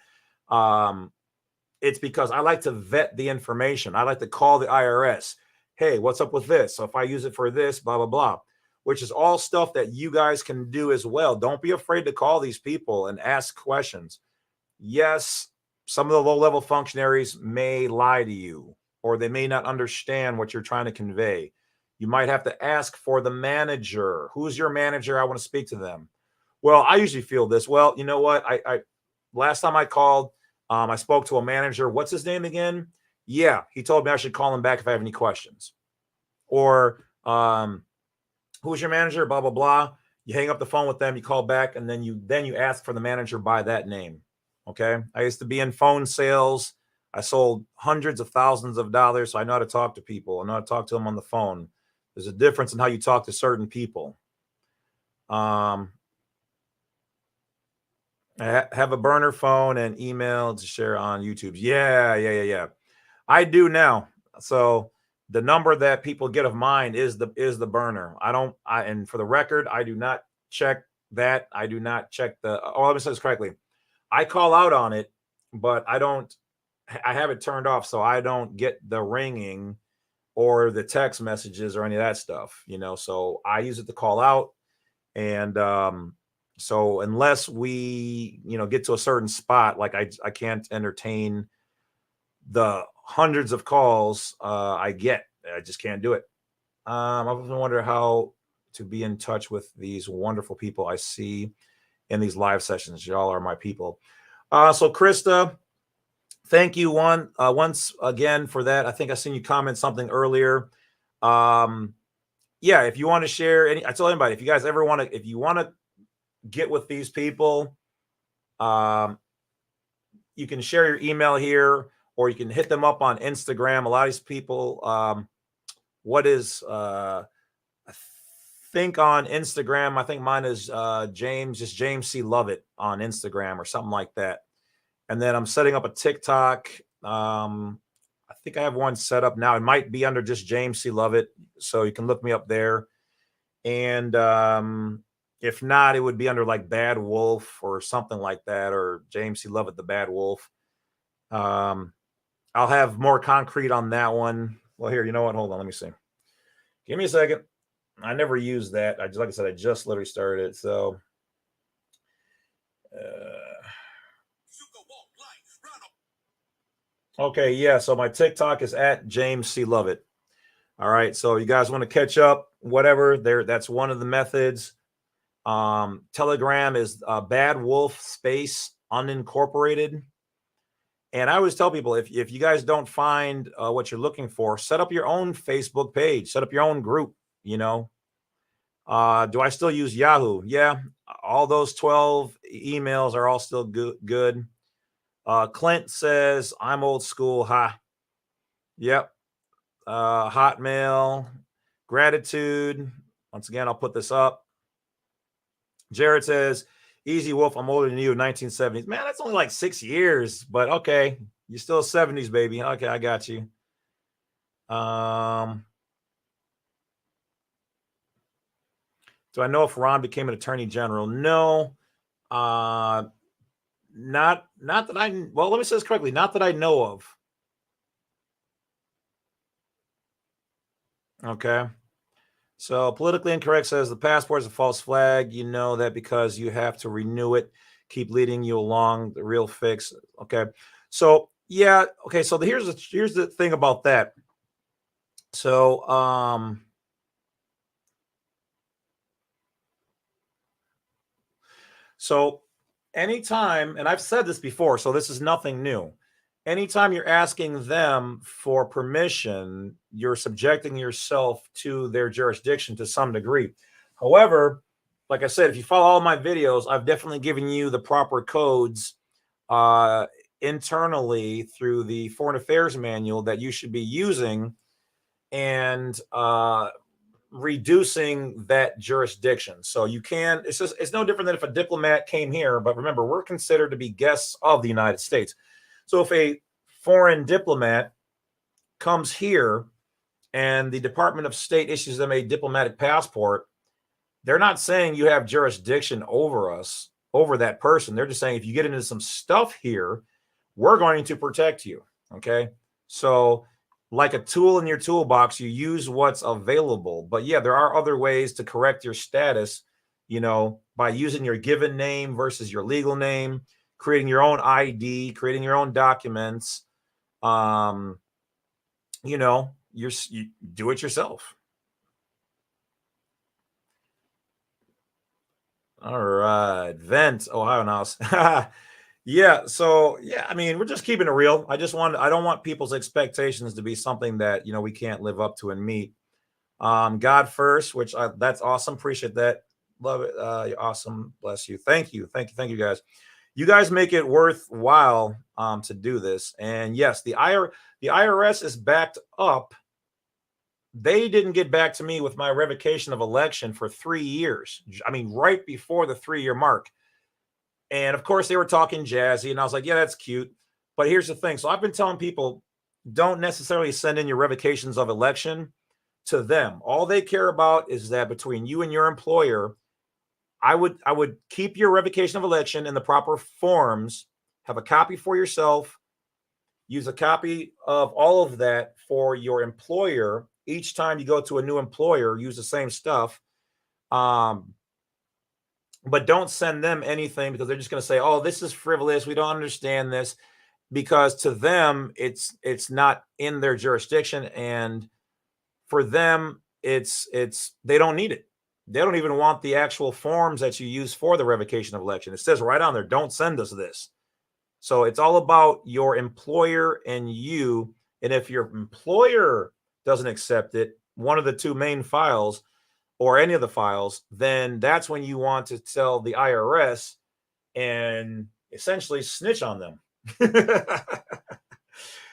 it's because I like to vet the information. I like to call the IRS. Hey, what's up with this? So if I use it for this, blah, blah, blah, which is all stuff that you guys can do as well. Don't be afraid to call these people and ask questions. Yes, some of the low-level functionaries may lie to you, or they may not understand what you're trying to convey. You might have to ask for the manager. Who's your manager? I want to speak to them. Well, I usually feel this. Well, you know what? I last time I called, I spoke to a manager. What's his name again? Yeah, he told me I should call him back if I have any questions. Or who's your manager? Blah blah blah. You hang up the phone with them. You call back, and then you ask for the manager by that name. Okay. I used to be in phone sales. I sold hundreds of thousands of dollars. So I know how to talk to people. I know how to talk to them on the phone. There's a difference in how you talk to certain people. I have a burner phone and email to share on YouTube. Yeah. I do now. So the number that people get of mine is the burner. And for the record, I do not check that. I do not check let me say this correctly. I call out on it, but I have it turned off so I don't get the ringing or the text messages or any of that stuff, so I use it to call out. And so unless we, get to a certain spot, like I can't entertain the hundreds of calls I get. I just can't do it. I often wonder how to be in touch with these wonderful people I see in these live sessions. Y'all are my people. So Krista, thank you once again for that. I think I seen you comment something earlier. Yeah, if you want to share I tell anybody, if you guys ever want to get with these people, you can share your email here, or you can hit them up on Instagram. A lot of these people, I think on Instagram, I think mine is James C. Lovett on Instagram or something like that. And then I'm setting up a TikTok. I think I have one set up now. It might be under just James C. Lovett, so you can look me up there. And if not, it would be under like Badwolf or something like that, or James C. Lovett, the Badwolf. I'll have more concrete on that one. Well, here, you know what? Hold on, let me see. Give me a second. I never used that. Like I said, I just literally started it. So, okay, yeah. So my TikTok is at James C. Lovett. All right. So you guys want to catch up, whatever. That's one of the methods. Telegram is Badwolf space unincorporated. And I always tell people, if you guys don't find what you're looking for, set up your own Facebook page, set up your own group. You know, do I still use Yahoo? Yeah, all those 12 emails are all still good. Clint says I'm old school. Ha. Yep. Hotmail. Gratitude. Once again, I'll put this up. Jared says, Easy Wolf, I'm older than you, 1970s. Man, that's only like 6 years, but okay. You're still 70s, baby. Okay, I got you. Do I know if Ron became an attorney general? No. Not that let me say this correctly. Not that I know of. Okay. So politically incorrect says the passport is a false flag. You know that because you have to renew it, keep leading you along the real fix. Okay. So yeah. Okay. So here's the thing about that. So so anytime, and I've said this before, so this is nothing new. Anytime you're asking them for permission, you're subjecting yourself to their jurisdiction to some degree. However, like I said, if you follow all my videos, I've definitely given you the proper codes internally through the Foreign Affairs Manual that you should be using and reducing that jurisdiction. So you can, it's no different than if a diplomat came here, but remember, we're considered to be guests of the United States. So if a foreign diplomat comes here and the Department of State issues them a diplomatic passport, they're not saying you have jurisdiction over us, over that person. They're just saying if you get into some stuff here, we're going to protect you. Okay. So like a tool in your toolbox, you use what's available. But yeah, there are other ways to correct your status, you know, by using your given name versus your legal name, creating your own ID, creating your own documents. You know, you do it yourself. All right. Vent, Ohio now. Yeah. So yeah, I mean, we're just keeping it real. I don't want people's expectations to be something that, you know, we can't live up to and meet. God first, that's awesome. Appreciate that. Love it. You're awesome. Bless you. Thank you. Thank you, guys. You guys make it worthwhile to do this. And yes, the IRS is backed up. They didn't get back to me with my revocation of election for 3 years. I mean, right before the 3-year mark. And of course, they were talking jazzy, and I was like, yeah, that's cute. But here's the thing. So I've been telling people, don't necessarily send in your revocations of election to them. All they care about is that between you and your employer, I would keep your revocation of election in the proper forms, have a copy for yourself, use a copy of all of that for your employer. Each time you go to a new employer, use the same stuff. But don't send them anything because they're just going to say, oh, this is frivolous. We don't understand this, because to them, it's not in their jurisdiction. And for them, it's they don't need it. They don't even want the actual forms that you use for the revocation of election. It says right on there, don't send us this. So it's all about your employer and you. And if your employer doesn't accept it, one of the two main files or any of the files, then that's when you want to tell the IRS and essentially snitch on them.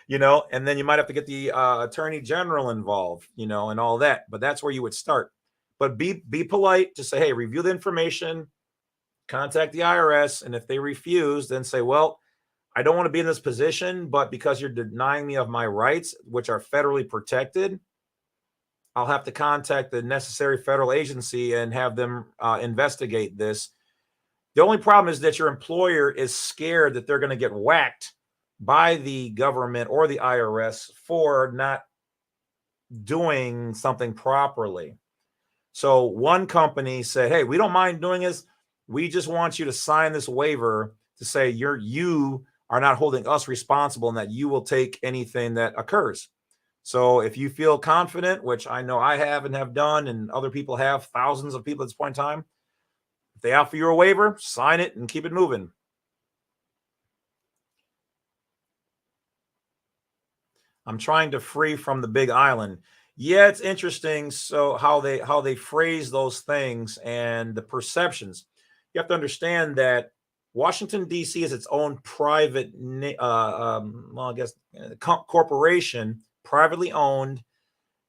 You know, and then you might have to get the attorney general involved, you know, and all that. But that's where you would start. But be polite to say, hey, review the information, contact the IRS. And if they refuse, then say, well, I don't want to be in this position, but because you're denying me of my rights, which are federally protected, I'll have to contact the necessary federal agency and have them investigate this. The only problem is that your employer is scared that they're going to get whacked by the government or the IRS for not doing something properly. So one company said, hey, we don't mind doing this. We just want you to sign this waiver to say you are not holding us responsible and that you will take anything that occurs. So if you feel confident, which I know I have and have done, and other people have, thousands of people at this point in time, if they offer you a waiver, sign it and keep it moving. I'm trying to free from the big island. Yeah, it's interesting. So how they phrase those things and the perceptions. You have to understand that Washington D.C. is its own private, well, I guess corporation, privately owned,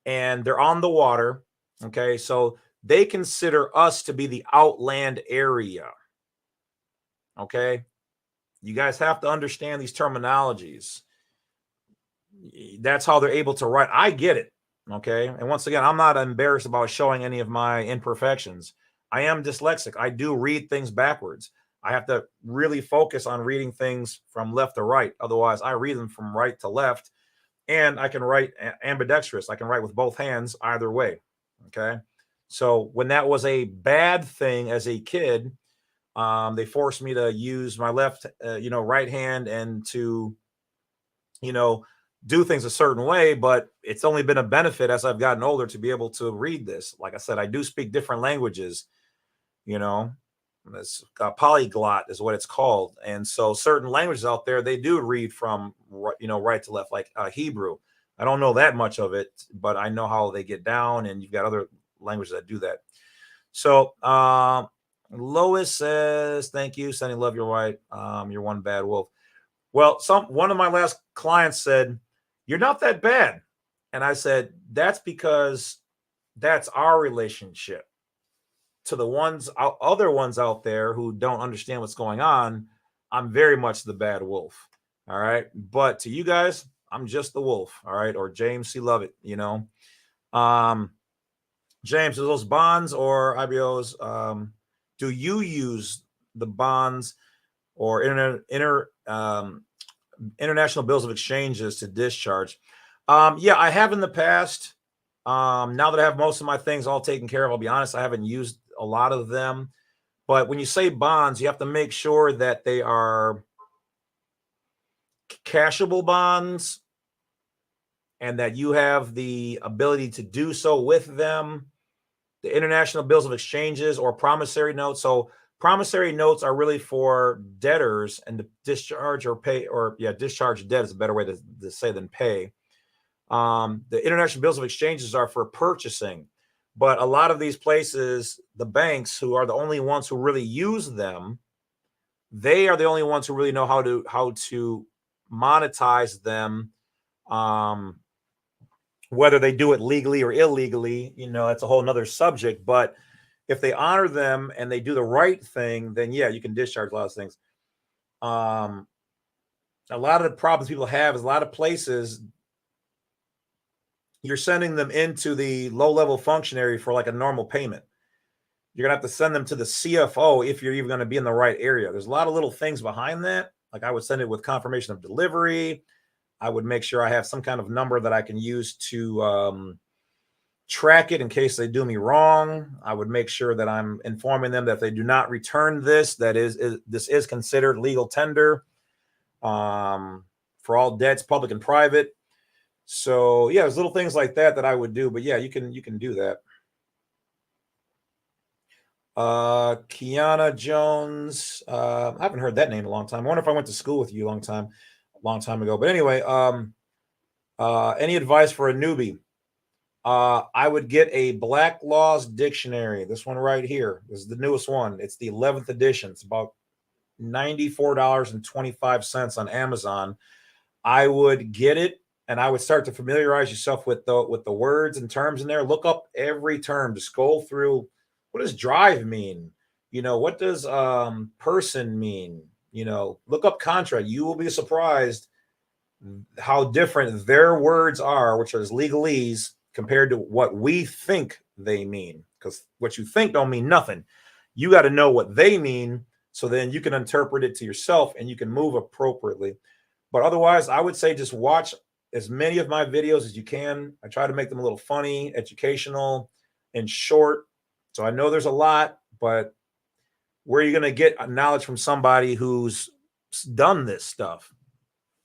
and they're on the water. Okay, so they consider us to be the outland area. Okay, you guys have to understand these terminologies. That's how they're able to write. I get it. Okay. And once again, I'm not embarrassed about showing any of my imperfections. I am dyslexic. I do read things backwards. I have to really focus on reading things from left to right. Otherwise, I read them from right to left. And I can write ambidextrous. I can write with both hands either way. Okay. So when that was a bad thing as a kid, they forced me to use my left, right hand and to, do things a certain way, but it's only been a benefit as I've gotten older to be able to read this. Like I said, I do speak different languages, it's a polyglot is what it's called. And so certain languages out there, they do read from, right to left, like Hebrew. I don't know that much of it, but I know how they get down, and you've got other languages that do that. So Lois says, thank you, sending love, you're right. You're one bad wolf. Well, one of my last clients said, you're not that bad. And I said, that's because that's our relationship. To the other ones out there who don't understand what's going on, I'm very much the bad wolf. All right. But to you guys, I'm just the wolf. All right. Or James C. Lovett, James, are those bonds or IBOs? Do you use the bonds or international bills of exchanges to discharge? Yeah, I have in the past. Now that I have most of my things all taken care of, I'll be honest, I haven't used a lot of them. But when you say bonds, you have to make sure that they are cashable bonds and that you have the ability to do so with them. The international bills of exchanges or promissory notes. So promissory notes are really for debtors, and to discharge or pay, discharge debt is a better way to say than pay. The international bills of exchanges are for purchasing, but a lot of these places, the banks, who are the only ones who really use them, they are the only ones who really know how to monetize them. Whether they do it legally or illegally, that's a whole nother subject. But if they honor them and they do the right thing, then yeah, you can discharge a lot of things. A lot of the problems people have is a lot of places you're sending them into the low-level functionary for like a normal payment. You're gonna have to send them to the CFO if you're even going to be in the right area. There's a lot of little things behind that. Like I would send it with confirmation of delivery. I would make sure I have some kind of number that I can use to track it in case they do me wrong. I would make sure that I'm informing them that if they do not return this, this is considered legal tender for all debts, public and private. So yeah, there's little things like that I would do. But yeah, you can do that. Kiana Jones. I haven't heard that name in a long time. I wonder if I went to school with you a long time ago. But anyway, any advice for a newbie? I would get a Black Laws Dictionary. This one right here. This is the newest one. It's the 11th edition. It's about $94.25 on Amazon. I would get it, and I would start to familiarize yourself with the words and terms in there. Look up every term. Just go through. What does drive mean? What does person mean? Look up contract. You will be surprised how different their words are, which is legalese, compared to what we think they mean. Because what you think don't mean nothing. You got to know what they mean, so then you can interpret it to yourself and you can move appropriately. But otherwise, I would say just watch as many of my videos as you can. I try to make them a little funny, educational, and short. So I know there's a lot, but where are you going to get knowledge from somebody who's done this stuff?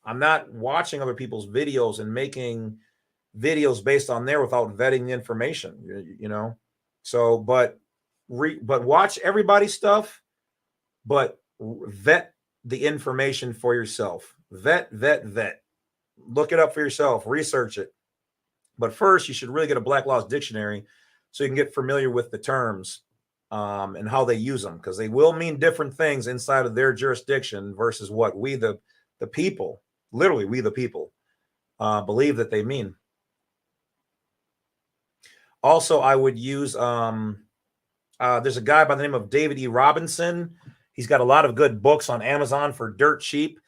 I'm not watching other people's videos and making videos based on there without vetting the information, you know? So, but watch everybody's stuff, but vet the information for yourself. Vet. Look it up for yourself, research it. But first, you should really get a Black Laws dictionary so you can get familiar with the terms and how they use them, because they will mean different things inside of their jurisdiction versus what we, the people, literally we the people, believe that they mean. Also, I would use, there's a guy by the name of David E. Robinson. He's got a lot of good books on Amazon for dirt cheap,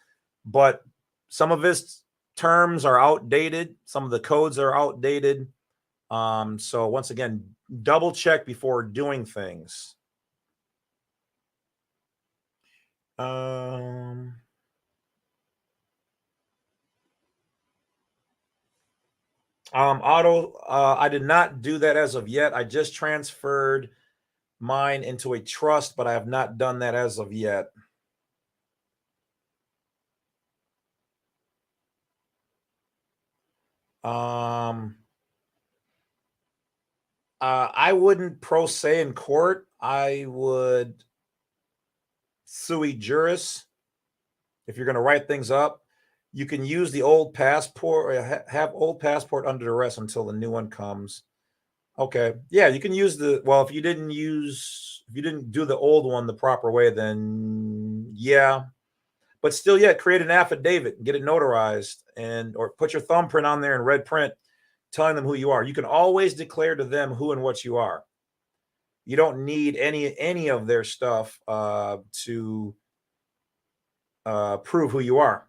but some of his terms are outdated. Some of the codes are outdated. So once again, double check before doing things. I did not do that as of yet. I just transferred mine into a trust, but I have not done that as of yet. I wouldn't pro se in court. I would sui juris. If you're going to write things up, you can use the old passport, or have old passport under duress until the new one comes. Okay. Yeah, you can use if you didn't do the old one the proper way, then yeah. But still, yeah, create an affidavit and get it notarized, or put your thumbprint on there in red print, telling them who you are. You can always declare to them who and what you are. You don't need any of their stuff to prove who you are.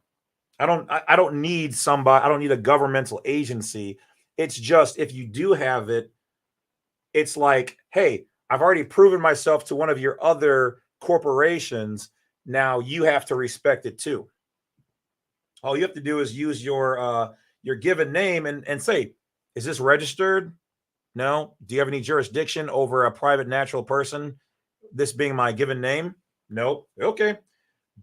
I don't need somebody. I don't need a governmental agency. It's just, if you do have it, it's like, hey, I've already proven myself to one of your other corporations. Now you have to respect it too. All you have to do is use your given name and say, is this registered? No. Do you have any jurisdiction over a private natural person? This being my given name? Nope. Okay.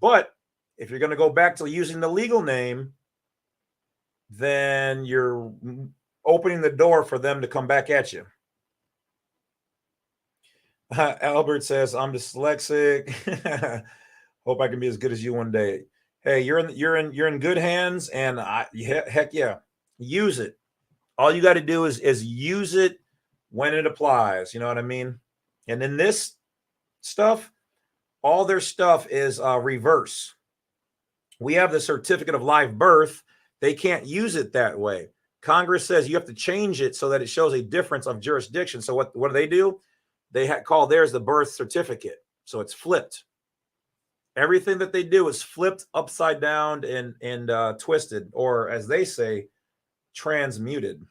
But if you're going to go back to using the legal name, then you're opening the door for them to come back at you. Albert says, I'm dyslexic. Hope I can be as good as you one day. Hey, you're in good hands, and heck yeah, use it. All you got to do is use it when it applies. You know what I mean? And in this stuff, all their stuff is reverse. We have the certificate of live birth. They can't use it that way. Congress says you have to change it so that it shows a difference of jurisdiction. So what do? They call theirs the birth certificate. So it's flipped. Everything that they do is flipped upside down and twisted, or as they say, transmuted.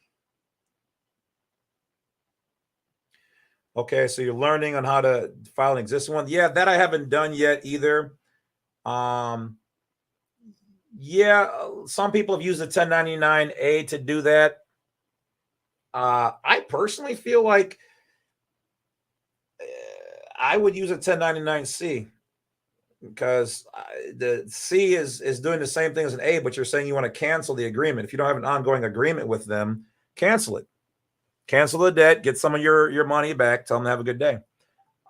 Okay, so you're learning on how to file an existing one. Yeah, that I haven't done yet either. Yeah, some people have used the 1099-A to do that. I personally feel like I would use a 1099-C, because the C is doing the same thing as an A, but you're saying you want to cancel the agreement. If you don't have an ongoing agreement with them, cancel it. Cancel the debt, get some of your money back, tell them to have a good day.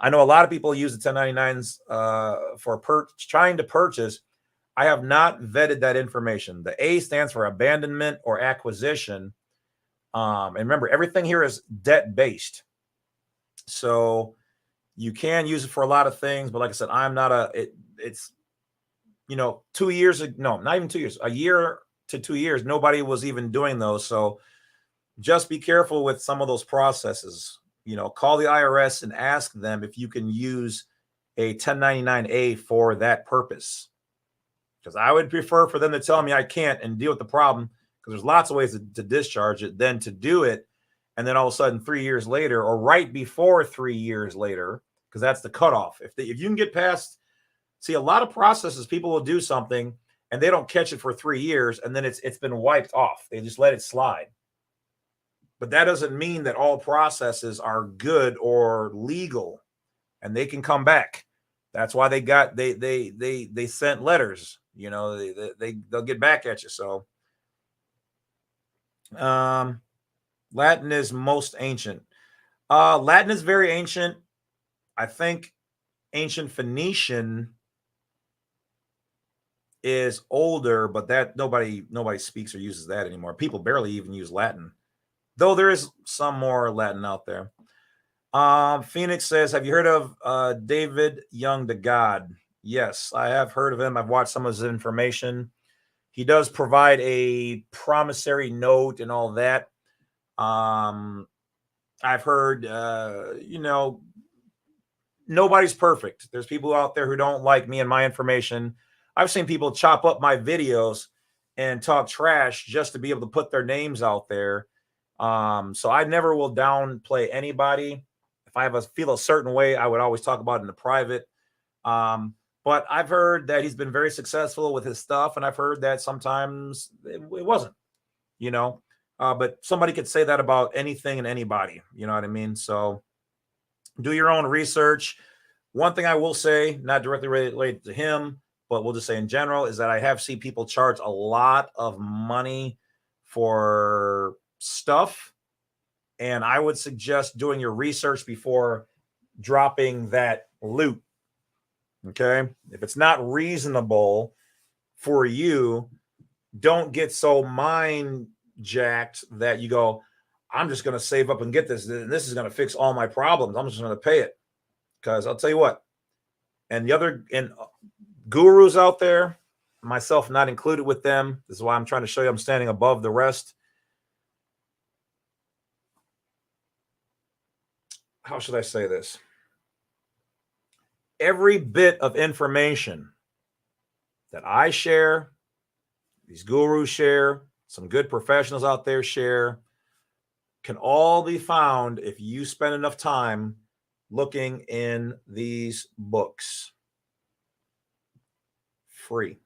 I know a lot of people use the 1099s for trying to purchase. I have not vetted that information. The A stands for abandonment or acquisition. And remember, everything here is debt-based. So you can use it for a lot of things, but like I said, I'm not it's 2 years ago, no, not even 2 years, a year to 2 years, nobody was even doing those. So just be careful with some of those processes. Call the IRS and ask them if you can use a 1099-A for that purpose. Because I would prefer for them to tell me I can't and deal with the problem, because there's lots of ways to discharge it, than to do it and then all of a sudden 3 years later, or right before 3 years later, because that's the cutoff. If you can get past, see, a lot of processes, people will do something and they don't catch it for 3 years, and then it's been wiped off. They just let it slide. But that doesn't mean that all processes are good or legal, and they can come back. That's why they sent letters. You know, they'll get back at you. So, Latin is most ancient. Latin is very ancient. I think ancient Phoenician is older, but that nobody speaks or uses that anymore. People barely even use Latin, though there is some more Latin out there. Phoenix says, have you heard of David Young to God? Yes, I have heard of him. I've watched some of his information. He does provide a promissory note and all that. I've heard, you know, nobody's perfect. There's people out there who don't like me and my information. I've seen people chop up my videos and talk trash just to be able to put their names out there. So I never will downplay anybody. If I feel a certain way, I would always talk about it in the private. But I've heard that he's been very successful with his stuff, and I've heard that sometimes it wasn't, you know. But somebody could say that about anything and anybody, you know what I mean? So do your own research. One thing I will say, not directly related to him, but we'll just say in general, is that I have seen people charge a lot of money for stuff. And I would suggest doing your research before dropping that loot. Okay. If it's not reasonable for you, don't get so mind jacked that you go, I'm just going to save up and get this. This is going to fix all my problems. I'm just going to pay it. Because I'll tell you what, and the other gurus out there, myself not included with them. This is why I'm trying to show you I'm standing above the rest. How should I say this? Every bit of information that I share, these gurus share, some good professionals out there share, can all be found if you spend enough time looking in these books. Free.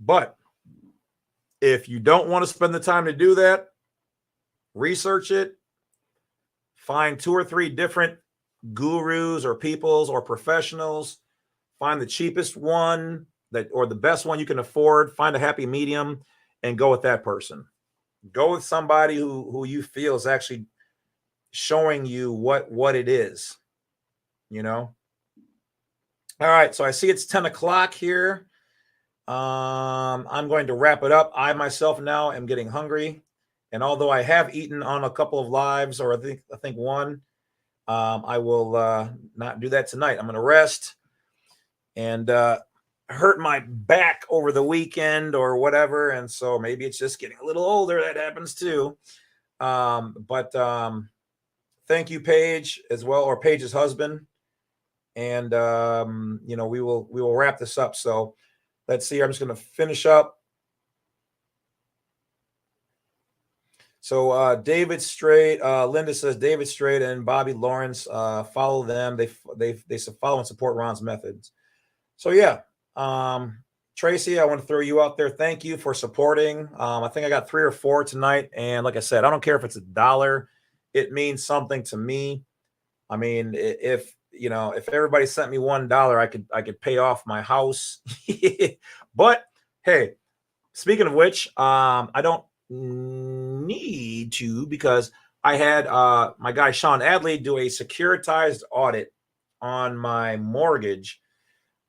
But if you don't want to spend the time to do that, research it, find 2 or 3 different gurus or peoples or professionals, find the cheapest one or the best one you can afford, find a happy medium, and go with that person. Go with somebody who you feel is actually showing you what it is, you know. All right, so I see it's 10 o'clock here. I'm going to wrap it up. I myself now am getting hungry, and although I have eaten on a couple of lives, or I think one, I will not do that tonight. I'm going to rest and hurt my back over the weekend or whatever, and so maybe it's just getting a little older. That happens too. But thank you, Paige, as well, or Paige's husband. And you know, we will wrap this up. So let's see. I'm just going to finish up. So David Strait, Linda says David Strait and Bobby Lawrence, follow them. They follow and support Ron's methods. So yeah, Tracy, I want to throw you out there. Thank you for supporting. I think I got 3 or 4 tonight, and like I said, I don't care if it's $1. It means something to me. I mean, if you know, if everybody sent me $1, I could pay off my house. But hey, speaking of which, I don't need to, because I had my guy Sean Adley do a securitized audit on my mortgage,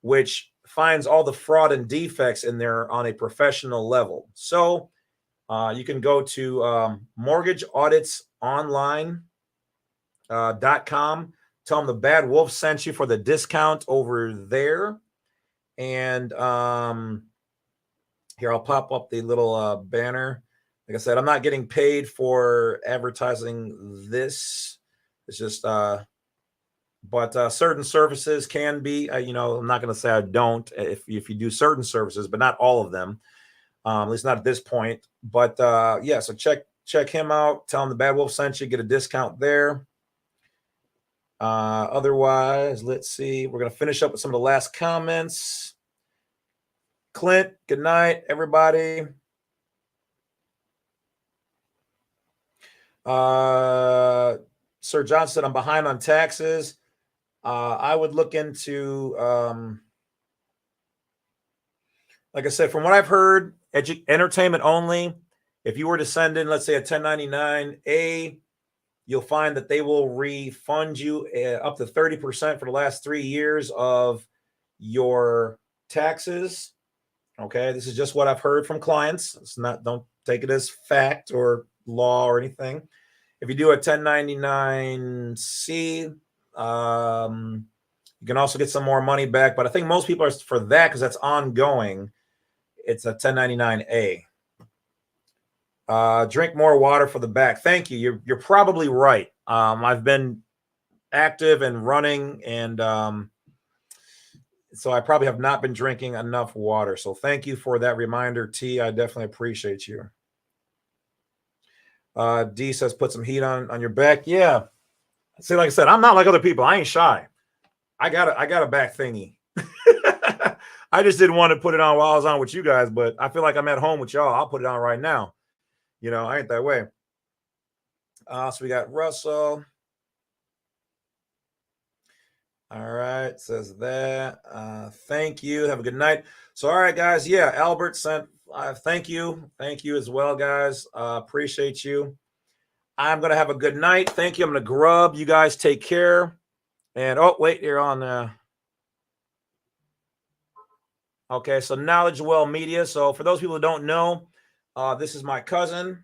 which finds all the fraud and defects in there on a professional level. So you can go to mortgageauditsonline.com. Tell them the Badwolf sent you for the discount over there. And here, I'll pop up the little banner. Like I said, I'm not getting paid for advertising this. It's just, but certain services can be, you know, I'm not going to say I don't if you do certain services, but not all of them, at least not at this point. But yeah, so check him out. Tell him the Badwolf sent you, get a discount there. Otherwise, let's see. We're going to finish up with some of the last comments. Clint, good night, everybody. Sir John said, I'm behind on taxes. I would look into, like I said, from what I've heard, entertainment only. If you were to send in, let's say, a 1099-A, you'll find that they will refund you up to 30% for the last 3 years of your taxes. Okay, this is just what I've heard from clients. It's not, don't take it as fact or law or anything. If you do a 1099-C, you can also get some more money back. But I think most people are for that because that's ongoing. It's a 1099-A. Drink more water for the back. Thank you. You're probably right. I've been active and running, and so I probably have not been drinking enough water. So thank you for that reminder, T. I definitely appreciate you. D says, put some heat on your back. Yeah. See, like I said, I'm not like other people. I ain't shy. I got a back thingy. I just didn't want to put it on while I was on with you guys, but I feel like I'm at home with y'all. I'll put it on right now. You know, I ain't that way. So we got Russell. All right, says that. Thank you. Have a good night. So, all right, guys. Yeah, Albert sent. Thank you. Thank you as well, guys. Appreciate you. I'm gonna have a good night. Thank you. I'm gonna grub. You guys take care. And oh, wait, you're on. Okay, so Knowledge Well Media. So for those people who don't know, this is my cousin.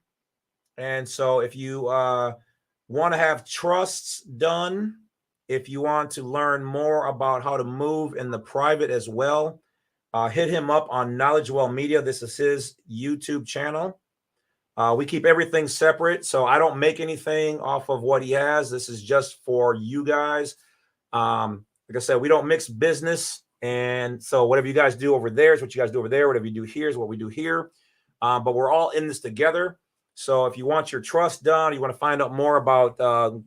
And so if you want to have trusts done, if you want to learn more about how to move in the private as well, hit him up on Knowledge Well Media. This is his YouTube channel. We keep everything separate, so I don't make anything off of what he has. This is just for you guys. Like I said, we don't mix business. And so whatever you guys do over there is what you guys do over there. Whatever you do here is what we do here. But we're all in this together. So if you want your trust done, you want to find out more about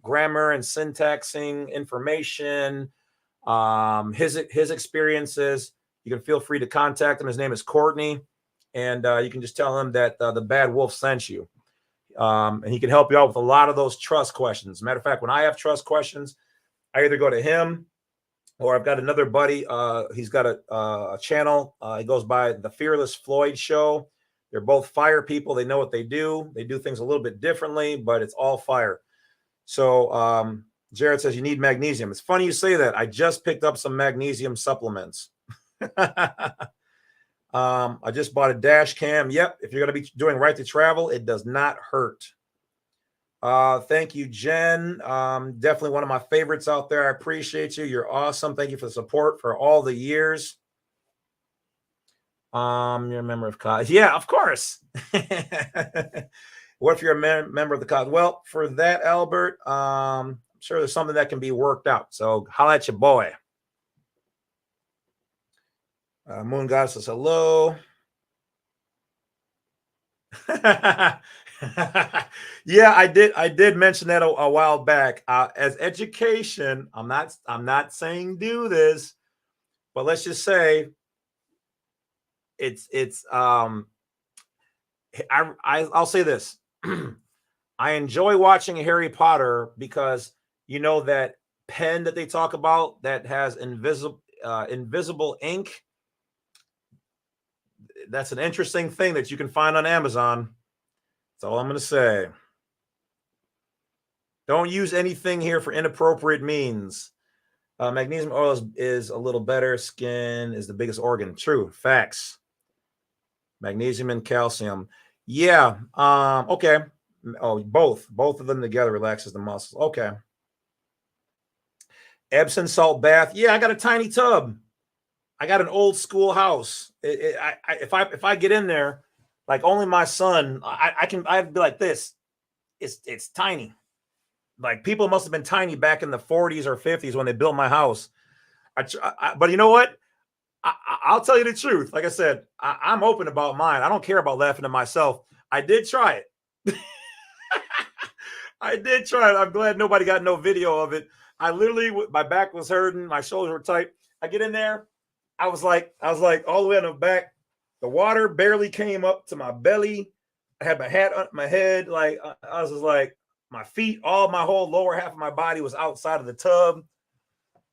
grammar and syntaxing information, his experiences, you can feel free to contact him. His name is Courtney. And you can just tell him that the Badwolf sent you. And he can help you out with a lot of those trust questions. Matter of fact, when I have trust questions, I either go to him or I've got another buddy. He's got a channel. He goes by the Fearless Floyd Show. They're both fire people. They know what they do. They do things a little bit differently, but it's all fire. So Jared says you need magnesium. It's funny you say that. I just picked up some magnesium supplements. I just bought a dash cam. Yep. If you're going to be doing Right to Travel, it does not hurt. Thank you, Jen. Definitely one of my favorites out there. I appreciate you. You're awesome. Thank you for the support for all the years. You're a member of COS. Yeah, of course. What if you're a member of the COS? Well, for that, Albert, I'm sure there's something that can be worked out. So holla at your boy. Moon God says hello. Yeah, I did mention that a while back. As education, I'm not saying do this, but let's just say I'll say this. I enjoy watching Harry Potter because you know that pen that they talk about that has invisible ink. That's an interesting thing that you can find on Amazon. That's all I'm going to say. Don't use anything here for inappropriate means. Magnesium oil is a little better. Skin is the biggest organ. True. Facts. Magnesium and calcium. Yeah. Okay. Oh, both of them together relaxes the muscles. Okay. Epsom salt bath. Yeah, I got a tiny tub. I got an old school house. If I get in there, like only my son, I'd be like this. It's tiny. Like people must have been tiny back in the 40s or 50s when they built my house. But you know what? I'll tell you the truth. Like I said, I'm open about mine. I don't care about laughing at myself. I did try it. I did try it. I'm glad nobody got no video of it. I literally, my back was hurting. My shoulders were tight. I get in there. I was like all the way on the back. The water barely came up to my belly. I had my hat on my head. Like I was just like, my feet, all my whole lower half of my body was outside of the tub.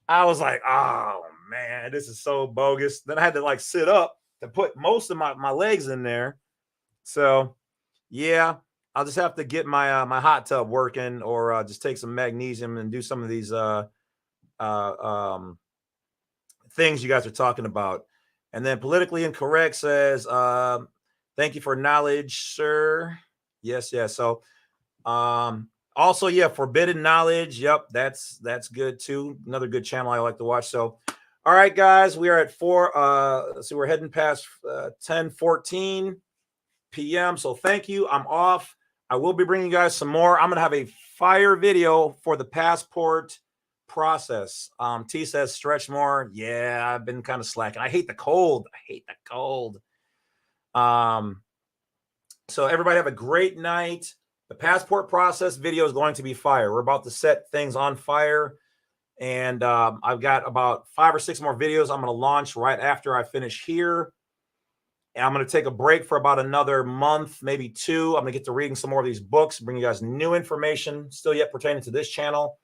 I was like, oh man, this is so bogus. Then I had to like sit up to put most of my legs in there. So yeah, I'll just have to get my hot tub working, or just take some magnesium and do some of these things you guys are talking about. And then politically incorrect says, thank you for knowledge, sir. Yes, yes. So also, yeah, forbidden knowledge. Yep, that's good too. Another good channel I like to watch. So all right, guys, we are at 4. So we're heading past 10:14 p.m. So thank you. I'm off. I will be bringing you guys some more. I'm gonna have a fire video for the passport process. T says stretch more. Yeah, I've been kind of slacking. I hate the cold. I hate the cold. So everybody have a great night. The passport process video is going to be fire. We're about to set things on fire. And I've got about 5 or 6 more videos I'm going to launch right after I finish here. And I'm going to take a break for about another month, maybe 2. I'm going to get to reading some more of these books, bring you guys new information still yet pertaining to this channel.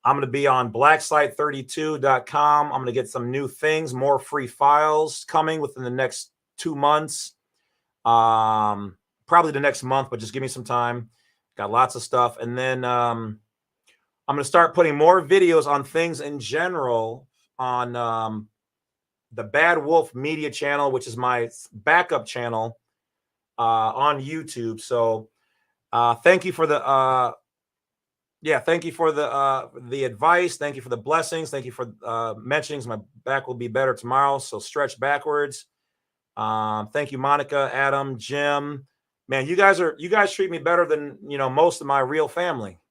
I'm going to be on blacksite32.com. I'm going to get some new things, more free files coming within the next 2 months. Probably the next month, but just give me some time. Got lots of stuff. And then I'm going to start putting more videos on things in general on the Badwolf Media channel, which is my backup channel on YouTube. So thank you for the thank you for the advice. Thank you for the blessings. Thank you for mentioning my back will be better tomorrow. So stretch backwards. Thank you, Monica, Adam, Jim. Man, you guys treat me better than most of my real family.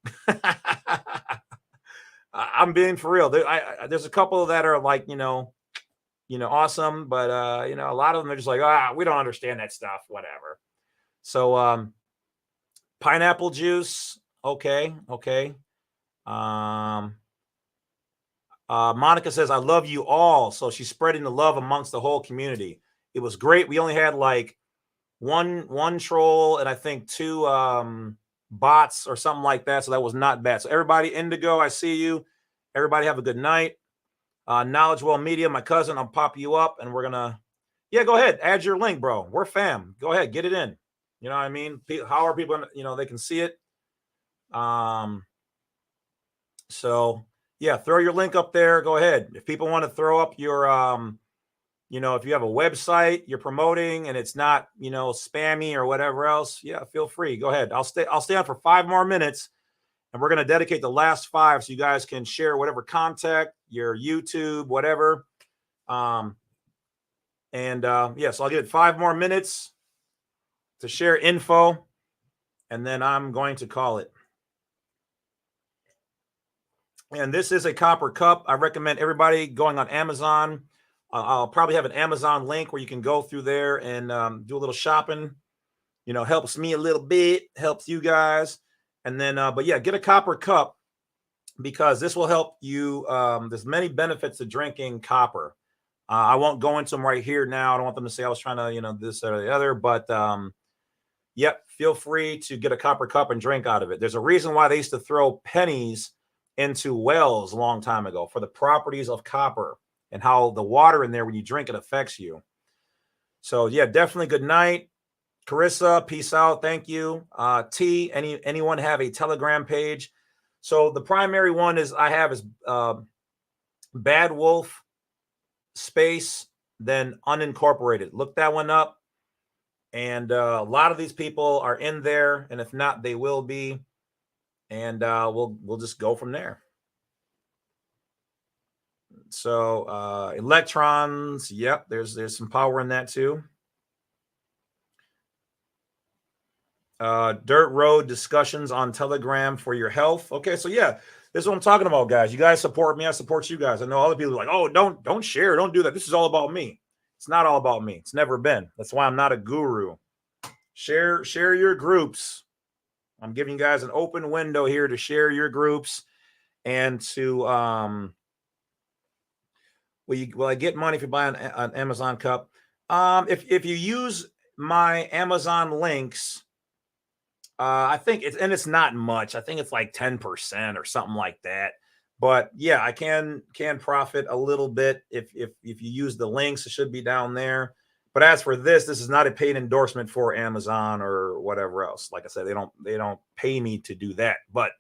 I'm being for real. There's a couple that are like awesome, but a lot of them are just like, we don't understand that stuff, whatever. So pineapple juice, okay. Monica says, I love you all. So she's spreading the love amongst the whole community. It was great. We only had like one troll and I think 2 bots or something like that. So that was not bad. So everybody, Indigo, I see you. Everybody have a good night. Knowledge Well Media, my cousin, I'll pop you up and we're gonna, go ahead, add your link, bro. We're fam. Go ahead, get it in. You know what I mean? How are people, they can see it. So yeah, throw your link up there. Go ahead. If people want to throw up your, if you have a website you're promoting and it's not, spammy or whatever else, yeah, feel free. Go ahead. I'll stay on for 5 more minutes. And we're going to dedicate the last 5 so you guys can share whatever contact, your YouTube, whatever. So I'll give it 5 more minutes to share info, and then I'm going to call it. And this is a copper cup. I recommend everybody going on Amazon. I'll probably have an Amazon link where you can go through there and do a little shopping. Helps me a little bit, helps you guys. And then, but yeah, get a copper cup because this will help you. There's many benefits to drinking copper. I won't go into them right here now. I don't want them to say I was trying to, this or the other, but yep, feel free to get a copper cup and drink out of it. There's a reason why they used to throw pennies into wells a long time ago for the properties of copper and how the water in there, when you drink it, affects you. So yeah, definitely good night. Carissa, peace out. Thank you. T, anyone have a Telegram page? So the primary one is Badwolf space, then unincorporated. Look that one up. And a lot of these people are in there. And if not, they will be. And we'll just go from there. So electrons. Yep. There's some power in that too. Dirt road discussions on Telegram for your health. Okay, so yeah, this is what I'm talking about, guys. You guys support me, I support you guys. I know other people are like, oh, don't share, don't do that. This is all about me. It's not all about me. It's never been. That's why I'm not a guru. Share your groups. I'm giving you guys an open window here to share your groups and to will I get money if you buy an Amazon cup? If you use my Amazon links, I think it's not much. I think it's like 10% or something like that. But yeah, I can profit a little bit if you use the links. It should be down there. But as for this is not a paid endorsement for Amazon or whatever else. Like I said, they don't pay me to do that. But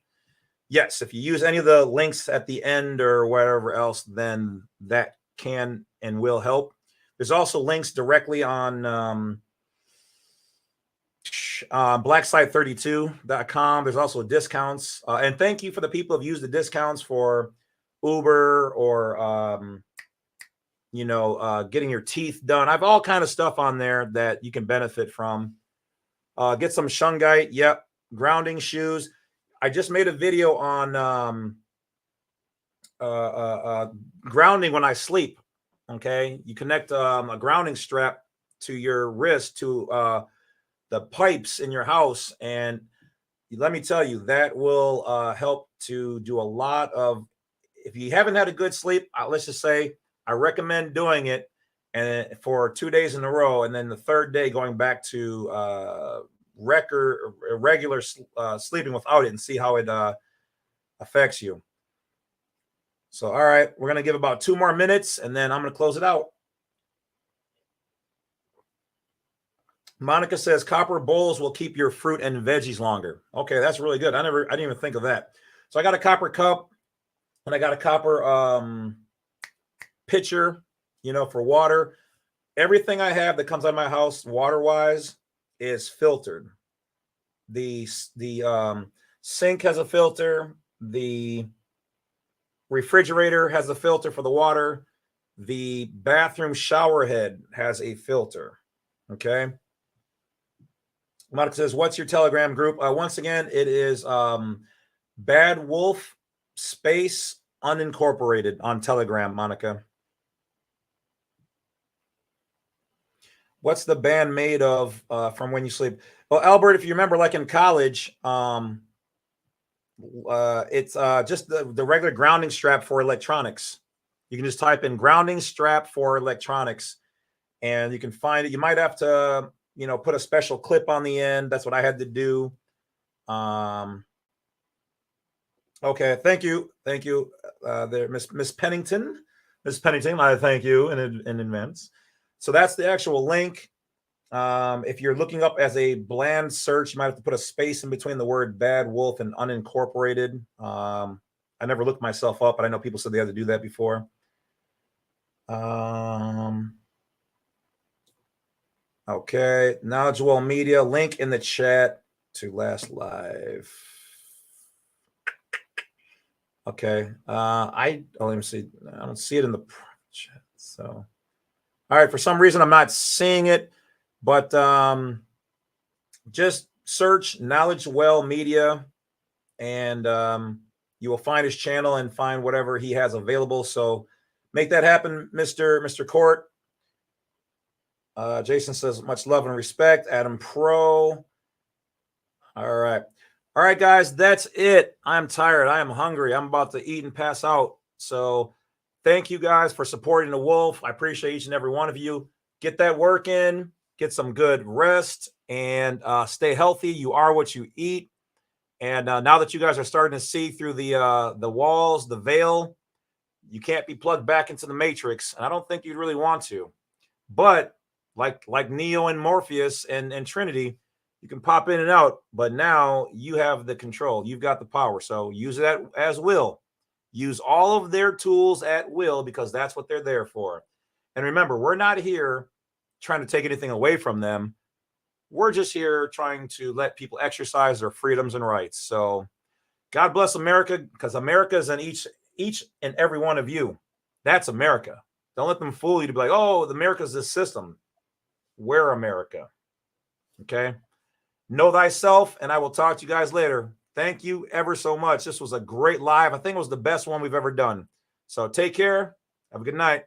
yes, if you use any of the links at the end or whatever else, then that can and will help. There's also links directly on blacksite32.com. There's also discounts. And thank you for the people who've used the discounts for Uber or, getting your teeth done. I have all kind of stuff on there that you can benefit from. Get some shungite. Yep. Grounding shoes. I just made a video on grounding when I sleep. Okay. You connect a grounding strap to your wrist to the pipes in your house. And let me tell you, that will help to do a lot of, if you haven't had a good sleep, let's just say, I recommend doing it and for 2 days in a row. And then the third day going back to regular sleeping without it and see how it affects you. So, all right, we're going to give about 2 more minutes and then I'm going to close it out. Monica says copper bowls will keep your fruit and veggies longer. Okay, that's really good. I didn't even think of that. So I got a copper cup and I got a copper pitcher, for water. Everything I have that comes out of my house water-wise is filtered. The sink has a filter. The refrigerator has a filter for the water. The bathroom shower head has a filter. Okay. Monica says, what's your Telegram group? Once again, it is Badwolf space unincorporated on Telegram, Monica. What's the band made of from when you sleep? Well, Albert, if you remember, like in college, it's just the regular grounding strap for electronics. You can just type in grounding strap for electronics and you can find it. You might have to put a special clip on the end. That's what I had to do. Okay. Thank you. There, Miss Pennington. Miss Pennington, I thank you in advance. So that's the actual link. If you're looking up as a bland search, you might have to put a space in between the word Badwolf and unincorporated. I never looked myself up, but I know people said they had to do that before. Okay, Knowledgeable Media, link in the chat to last live. Okay, let me see. I don't see it in the chat. So, all right, for some reason I'm not seeing it, but just search Knowledge Well Media, and you will find his channel and find whatever he has available. So make that happen, Mr. Court. Jason says, much love and respect. Adam Pro. All right, guys, that's it. I'm tired. I am hungry. I'm about to eat and pass out. So thank you guys for supporting the Wolf. I appreciate each and every one of you. Get that work in, get some good rest, and stay healthy. You are what you eat. And now that you guys are starting to see through the walls, the veil, you can't be plugged back into the Matrix. And I don't think you'd really want to. But like Neo and Morpheus and Trinity, you can pop in and out. But now you have the control. You've got the power. So use it as will. Use all of their tools at will because that's what they're there for. And remember, we're not here trying to take anything away from them. We're just here trying to let people exercise their freedoms and rights. So God bless America, because America is in each and every one of you. That's America. Don't let them fool you to be like, oh, America's this system. We're America. Okay? Know thyself, and I will talk to you guys later. Thank you ever so much. This was a great live. I think it was the best one we've ever done. So take care. Have a good night.